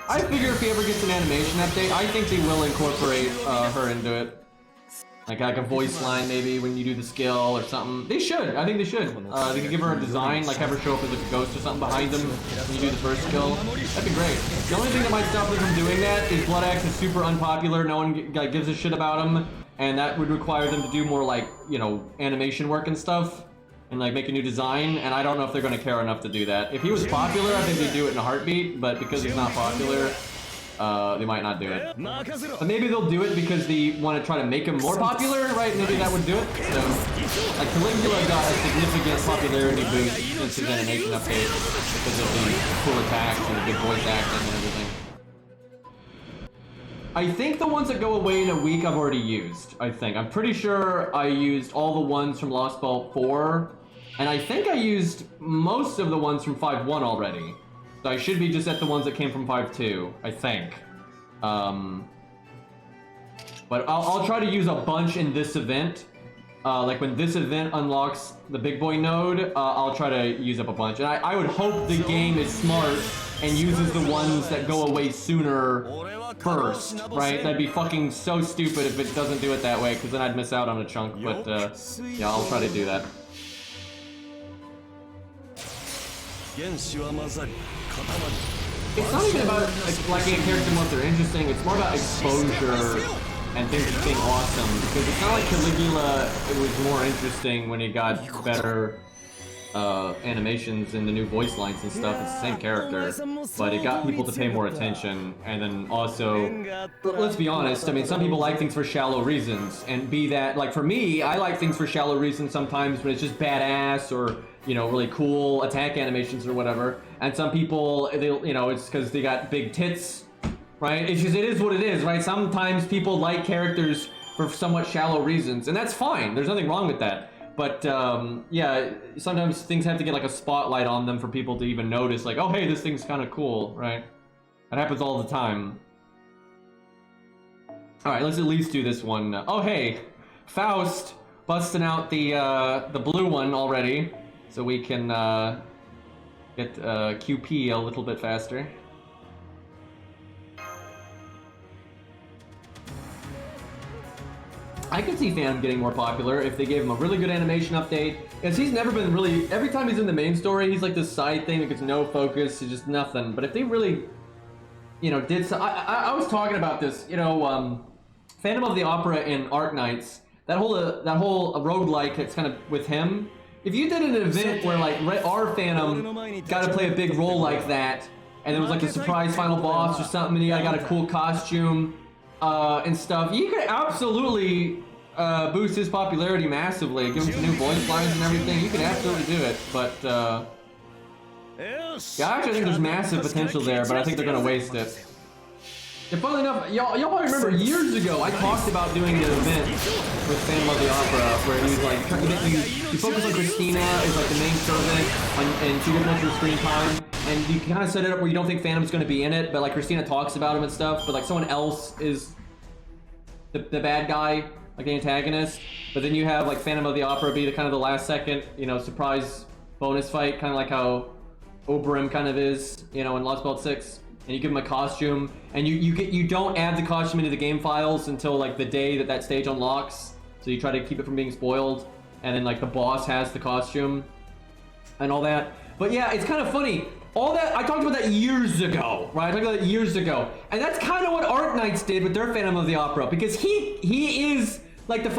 A: I figure if he ever gets an animation update, I think they will incorporate her into it. Like a voice line maybe when you do the skill or something. They should, I think they should. They could give her a design, like have her show up as a ghost or something behind them when you do the first skill. That'd be great. The only thing that might stop them from doing that is Blood Axe is super unpopular, no one like, gives a shit about him, and that would require them to do more like, you know, animation work and stuff. And like make a new design, and I don't know if they're going to care enough to do that. If he was popular, I think they'd do it in a heartbeat, but because he's not popular, they might not do it. But maybe they'll do it because they want to try to make him more popular, right? Maybe that would do it. So, like Caligula got a significant popularity boost since his animation update because of the cool attacks and the good voice acting and everything. I think the ones that go away in a week I've already used, I think. I'm pretty sure I used all the ones from Lost Belt 4, and I think I used most of the ones from 5-1 already. So I should be just at the ones that came from 5-2, I think. But I'll try to use a bunch in this event. Like when this event unlocks the big boy node, I'll try to use up a bunch. And I would hope the game is smart and uses the ones that go away sooner first, right? That'd be fucking so stupid if it doesn't do it that way, because then I'd miss out on a chunk, but yeah, I'll try to do that. It's not even about liking a character more if they're interesting, it's more about exposure and things being awesome, because it's not like Caligula, it was more interesting when he got better animations and the new voice lines and stuff. It's the same character, but it got people to pay more attention. And then also, let's be honest, I mean, some people like things for shallow reasons, and be that, like for me, I like things for shallow reasons sometimes when it's just badass or, you know, really cool attack animations or whatever. And some people, they, you know, it's because they got big tits, right? It's just, it is what it is, right? Sometimes people like characters for somewhat shallow reasons, and that's fine. There's nothing wrong with that. But, yeah, sometimes things have to get, like, a spotlight on them for people to even notice, like, oh, hey, this thing's kind of cool, right? That happens all the time. Alright, let's at least do this one. Oh, hey, Faust busting out the blue one already, so we can, get, QP a little bit faster. I could see Phantom getting more popular if they gave him a really good animation update, because he's never been really, every time he's in the main story, he's like this side thing that gets no focus, he's just nothing. But if they really, you know, did so, I was talking about this, you know, Phantom of the Opera and Arknights, that whole roguelike that's kind of with him, if you did an event where like our Phantom got to play a big role like that, and there was like a surprise final boss or something, and he got a cool costume, and stuff, you could absolutely boost his popularity massively, give him some new voice lines and everything. You could absolutely do it, but yeah, actually I think there's massive potential there, but I think they're gonna waste it. And funnily enough, y'all probably remember years ago I talked about doing an event with Phantom of the Opera where he was like, you focus on Christina as like the main servant and she gets most of the screen time, and you kind of set it up where you don't think Phantom's going to be in it, but like Christina talks about him and stuff, but like someone else is the bad guy, like the antagonist, but then you have like Phantom of the Opera be the kind of the last second, you know, surprise bonus fight, kind of like how Oberyn kind of is, you know, in Lost Belt 6. And you give him a costume, and you don't add the costume into the game files until like the day that stage unlocks. So you try to keep it from being spoiled, and then like the boss has the costume and all that. But yeah, it's kind of funny. All that I talked about that years ago, right? I talked about that years ago, and that's kind of what Arknights did with their Phantom of the Opera, because he is like the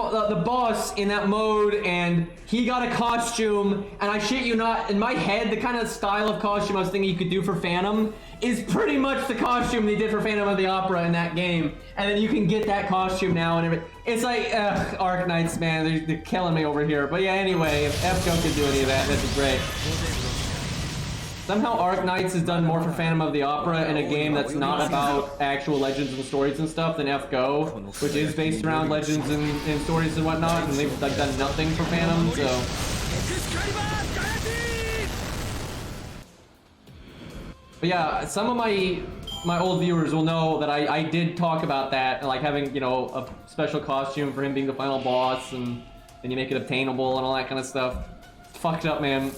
A: boss in that mode, and he got a costume, and I shit you not, in my head, the kind of style of costume I was thinking you could do for Phantom is pretty much the costume they did for Phantom of the Opera in that game, and then you can get that costume now and everything. It's like, Arknights, man, they're killing me over here. But yeah, anyway, if FGO can do any of that, that'd be great. Somehow Arknights has done more for Phantom of the Opera in a game that's not about actual legends and stories and stuff than FGO, which is based around legends and stories and whatnot, and they've like done nothing for Phantom, so. But yeah, some of my old viewers will know that I did talk about that, like having, you know, a special costume for him being the final boss, and then you make it obtainable and all that kind of stuff. It's fucked up, man.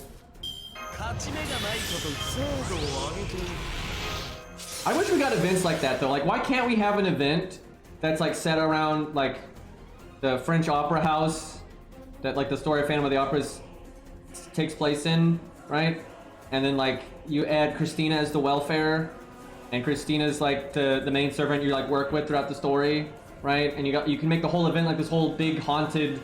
A: I wish we got events like that though. Like, why can't we have an event that's like set around like the French opera house that like the story of Phantom of the Opera takes place in, right? And then like you add Christina as the welfare, and Christina's like the main servant you like work with throughout the story, right? And you can make the whole event like this whole big haunted,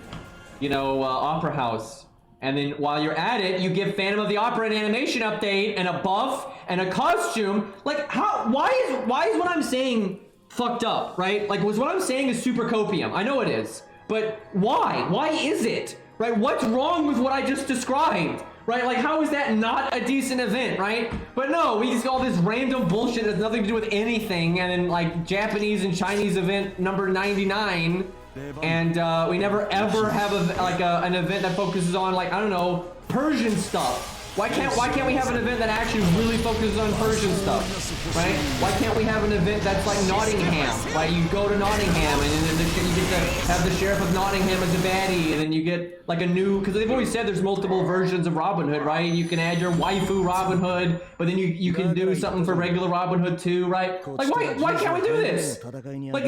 A: you know, opera house. And then while you're at it, you give Phantom of the Opera an animation update and a buff and a costume. Like, why is what I'm saying fucked up, right? Like, what I'm saying is super copium. I know it is. But why? Why is it? Right? What's wrong with what I just described? Right? Like, how is that not a decent event, right? But no, we just got all this random bullshit that has nothing to do with anything, and then like Japanese and Chinese event number 99. And we never ever have an event that focuses on, like, I don't know, Persian stuff. Why can't we have an event that actually really focuses on Persian stuff, right? Why can't we have an event that's like Nottingham, right? You go to Nottingham and then you get to have the Sheriff of Nottingham as a baddie, and then you get like a new, because they've always said there's multiple versions of Robin Hood, right? You can add your waifu Robin Hood, but then you can do something for regular Robin Hood too, right? Like, why can't we do this? Like,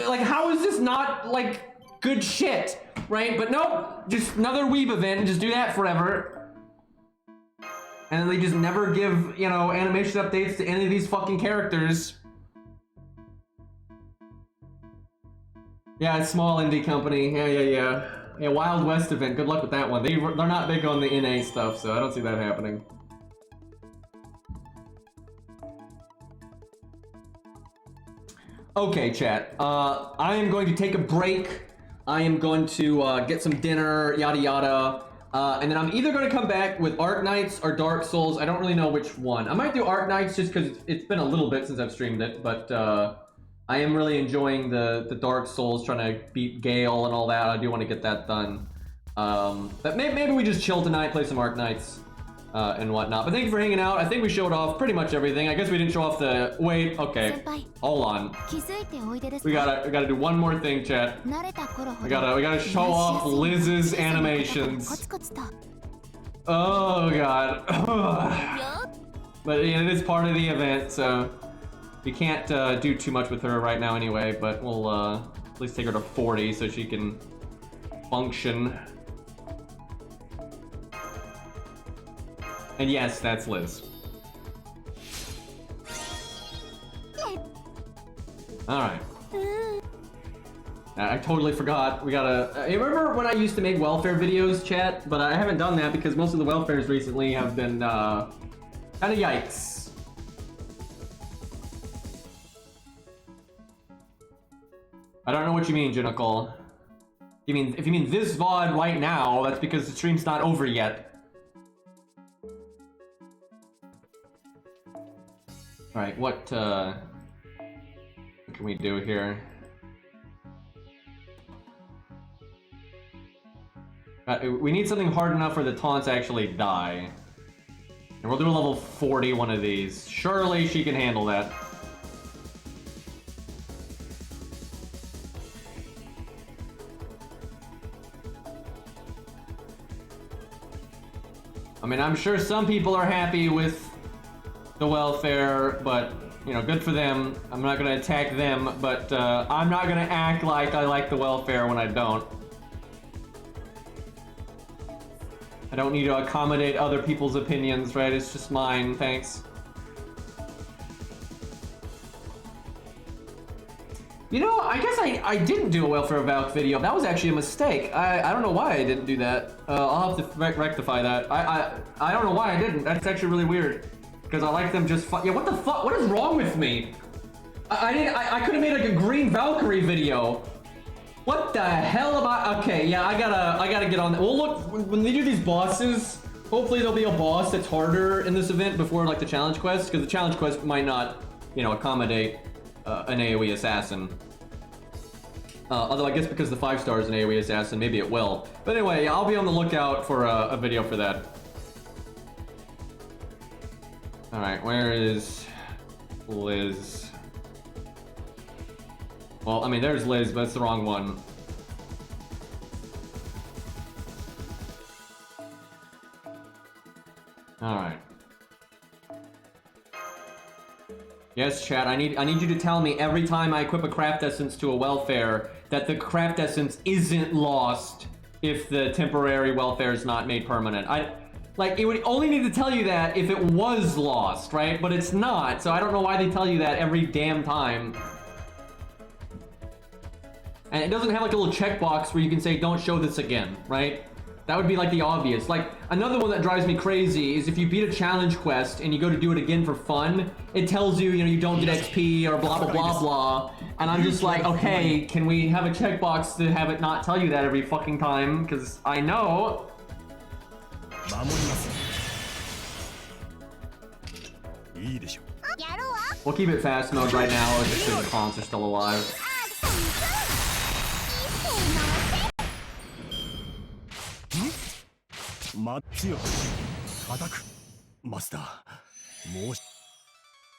A: like, how is this not like good shit, right? But nope, just another weeb event and just do that forever. And then they just never give, you know, animation updates to any of these fucking characters. Yeah, it's small indie company. Yeah. Yeah, Wild West event. Good luck with that one. They're not big on the NA stuff, so I don't see that happening. Okay, chat. I am going to take a break. I am going to get some dinner, yada yada. And then I'm either going to come back with Arknights or Dark Souls. I don't really know which one. I might do Arknights just because it's been a little bit since I've streamed it, but I am really enjoying the Dark Souls, trying to beat Gale and all that. I do want to get that done. But maybe we just chill tonight, play some Arknights and whatnot. But thank you for hanging out. I think we showed off pretty much everything. I guess we didn't show off the... Wait, okay. Hold on. We gotta do one more thing, chat. We gotta show off Liz's animations. Oh god. But yeah, it is part of the event, so we can't do too much with her right now anyway, but we'll at least take her to 40 so she can function. And yes, that's Liz. Alright. I totally forgot. We gotta... you remember when I used to make welfare videos, chat? But I haven't done that because most of the welfares recently have been, kinda yikes. I don't know what you mean, Junicle. If you mean this VOD right now, that's because the stream's not over yet. Alright, what, can we do here? We need something hard enough for the taunts to actually die. And we'll do a level 40 one of these. Surely she can handle that. I mean, I'm sure some people are happy with the welfare, but, you know, good for them. I'm not gonna attack them, but I'm not gonna act like I like the welfare when I don't. I don't need to accommodate other people's opinions, right? It's just mine, thanks. You know, I guess I didn't do a welfare Valk video. That was actually a mistake. I don't know why I didn't do that. I'll have to rectify that. I don't know why I didn't. That's actually really weird. Because I like them just yeah, what the fuck? What is wrong with me? I could have made like a green Valkyrie video. What the hell am I? Okay, yeah, I gotta get on that. Well, look, when they do these bosses, hopefully there'll be a boss that's harder in this event before like the challenge quest, because the challenge quest might not, you know, accommodate an AoE assassin. Although I guess because the 5-star is an AoE assassin, maybe it will. But anyway, I'll be on the lookout for a video for that. Alright, where is Liz? Well, I mean, there's Liz, but it's the wrong one. Alright. Yes, chat, I need you to tell me every time I equip a craft essence to a welfare that the craft essence isn't lost if the temporary welfare is not made permanent. Like, it would only need to tell you that if it was lost, right? But it's not, so I don't know why they tell you that every damn time. And it doesn't have like a little checkbox where you can say, don't show this again, right? That would be like the obvious. Like, another one that drives me crazy is if you beat a challenge quest and you go to do it again for fun, it tells you, you know, you don't get XP or blah, blah, blah, blah. And I'm just like, okay, can we have a checkbox to have it not tell you that every fucking time? Because I know. We'll keep it fast mode right now just because the cons are still alive.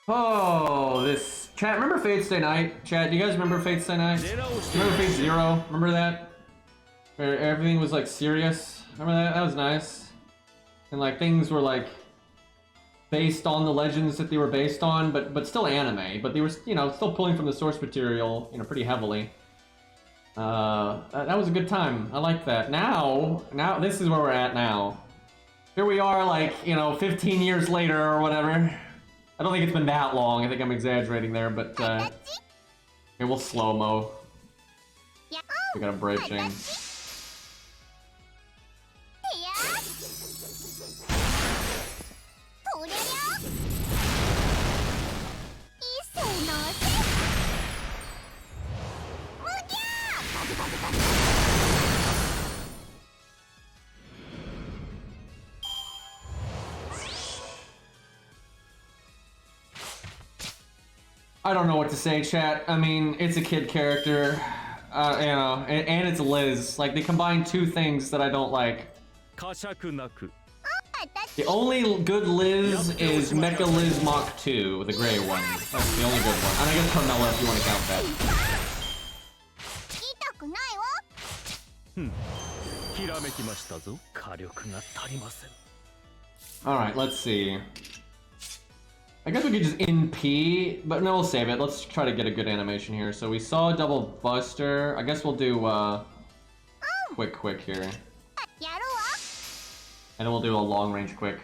A: Oh, this chat. Remember Fate Stay Night? Chat, do you guys remember Fate Stay Night? Remember Fate Zero? Remember that? Where everything was like serious. Remember that? That was nice. And like things were like based on the legends that they were based on, but still anime. But they were, you know, still pulling from the source material, you know, pretty heavily. That was a good time. I like that. Now this is where we're at now. Here we are, like, you know, 15 years later or whatever. I don't think it's been that long. I think I'm exaggerating there, but here we'll slow-mo. We got a brave chain. I don't know what to say, chat. I mean, it's a kid character, you know, and it's Liz. Like, they combine two things that I don't like. The only good Liz is Mecha Liz Mach 2, the gray one. That's the only good one. And I guess Carmella, if you want to count that. Alright, let's see. I guess we could just NP, but no, we'll save it. Let's try to get a good animation here. So we saw a double buster. I guess we'll do quick here. And then we'll do a long range quick.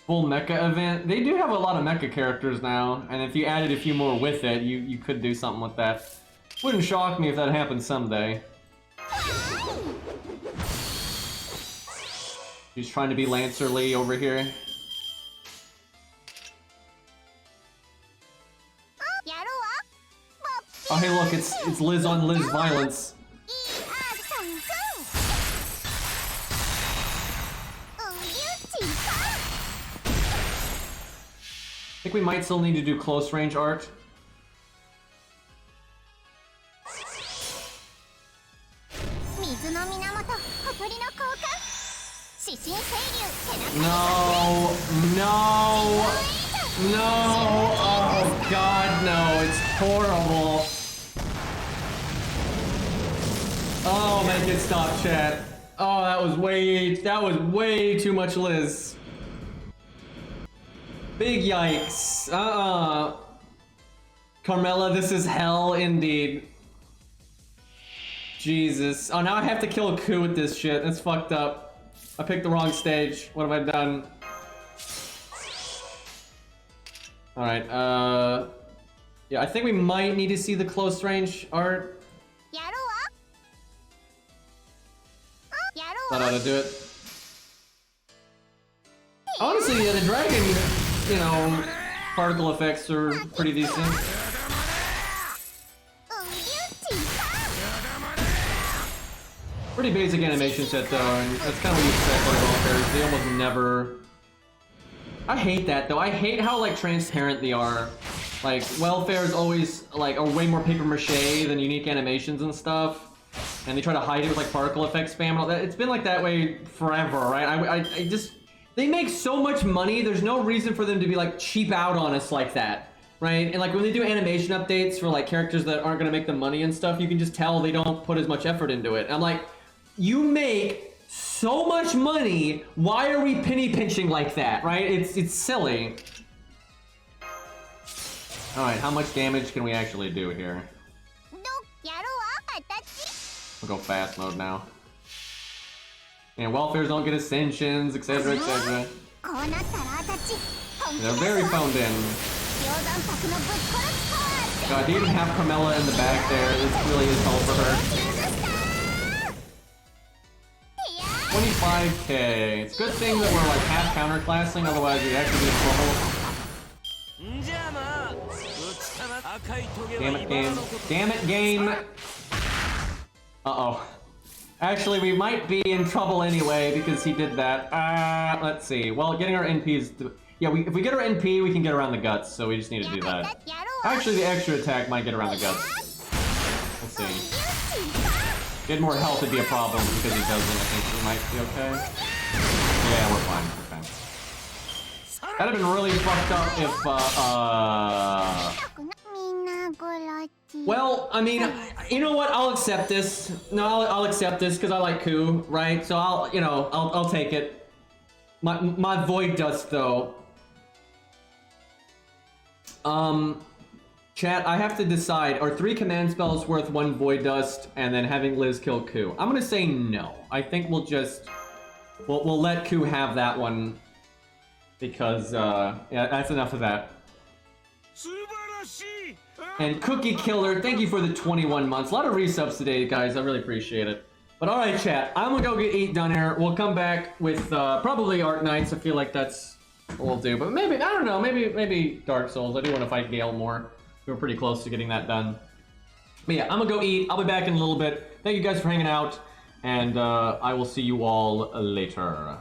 A: Full mecha event. They do have a lot of mecha characters now, and if you added a few more with it, you could do something with that. Wouldn't shock me if that happened someday. She's trying to be Lancer Lee over here. Oh hey look, it's Liz on Liz violence. I think we might still need to do close range art. No, no, no, oh god, no, it's horrible. Oh, make it stop, chat. Oh, that was way too much Liz. Big yikes. Carmella, this is hell indeed. Jesus. Oh, now I have to kill a coup with this shit. That's fucked up. I picked the wrong stage. What have I done? Alright, yeah, I think we might need to see the close range art. That ought to do it. Honestly, the dragon, you know, particle effects are pretty decent. Pretty basic animation set though, and that's kind of what you expect from Welfares. They almost never... I hate that though. I hate how like transparent they are. Like, Welfares always like are way more paper mache than unique animations and stuff. And they try to hide it with like particle effect spam and all that. It's been like that way forever, right? I just... They make so much money, there's no reason for them to be like cheap out on us like that, right? And like when they do animation updates for like characters that aren't gonna make them money and stuff, you can just tell they don't put as much effort into it. And I'm like, you make so much money, why are we penny pinching like that, right? It's silly. Alright, how much damage can we actually do here? We'll go fast mode now. And Welfares don't get ascensions, etc, etc. They're very phoned in. God, they even have Carmella in the back there. This really is all for her. 25k. It's a good thing that we're like half counterclassing, otherwise we'd actually be in trouble. Damn it, game. Damn it, game! Uh-oh. Actually, we might be in trouble anyway because he did that. Let's see. Well, getting our NPs... Yeah, if we get our NP, we can get around the guts, so we just need to do that. Actually, the extra attack might get around the guts. We'll see. Get more health would be a problem because he doesn't. I think we might be okay. Yeah, we're fine. We're fine. That'd have been really fucked up if, Well, I mean, you know what? I'll accept this. No, I'll accept this because I like Ku, right? So I'll take it. My Void Dust though. Chat, I have to decide, are 3 command spells worth 1 Void Dust and then having Liz kill Ku? I'm gonna say no. I think we'll just... We'll let Ku have that one. Because, yeah, that's enough of that. And Cookie Killer, thank you for the 21 months. A lot of resubs today, guys. I really appreciate it. But alright, chat. I'm gonna go get Eat done here. We'll come back with, probably Arc Knights. I feel like that's what we'll do. But maybe, I don't know, maybe Dark Souls. I do want to fight Gale more. We're pretty close to getting that done. But yeah, I'm gonna go eat. I'll be back in a little bit. Thank you guys for hanging out. And I will see you all later.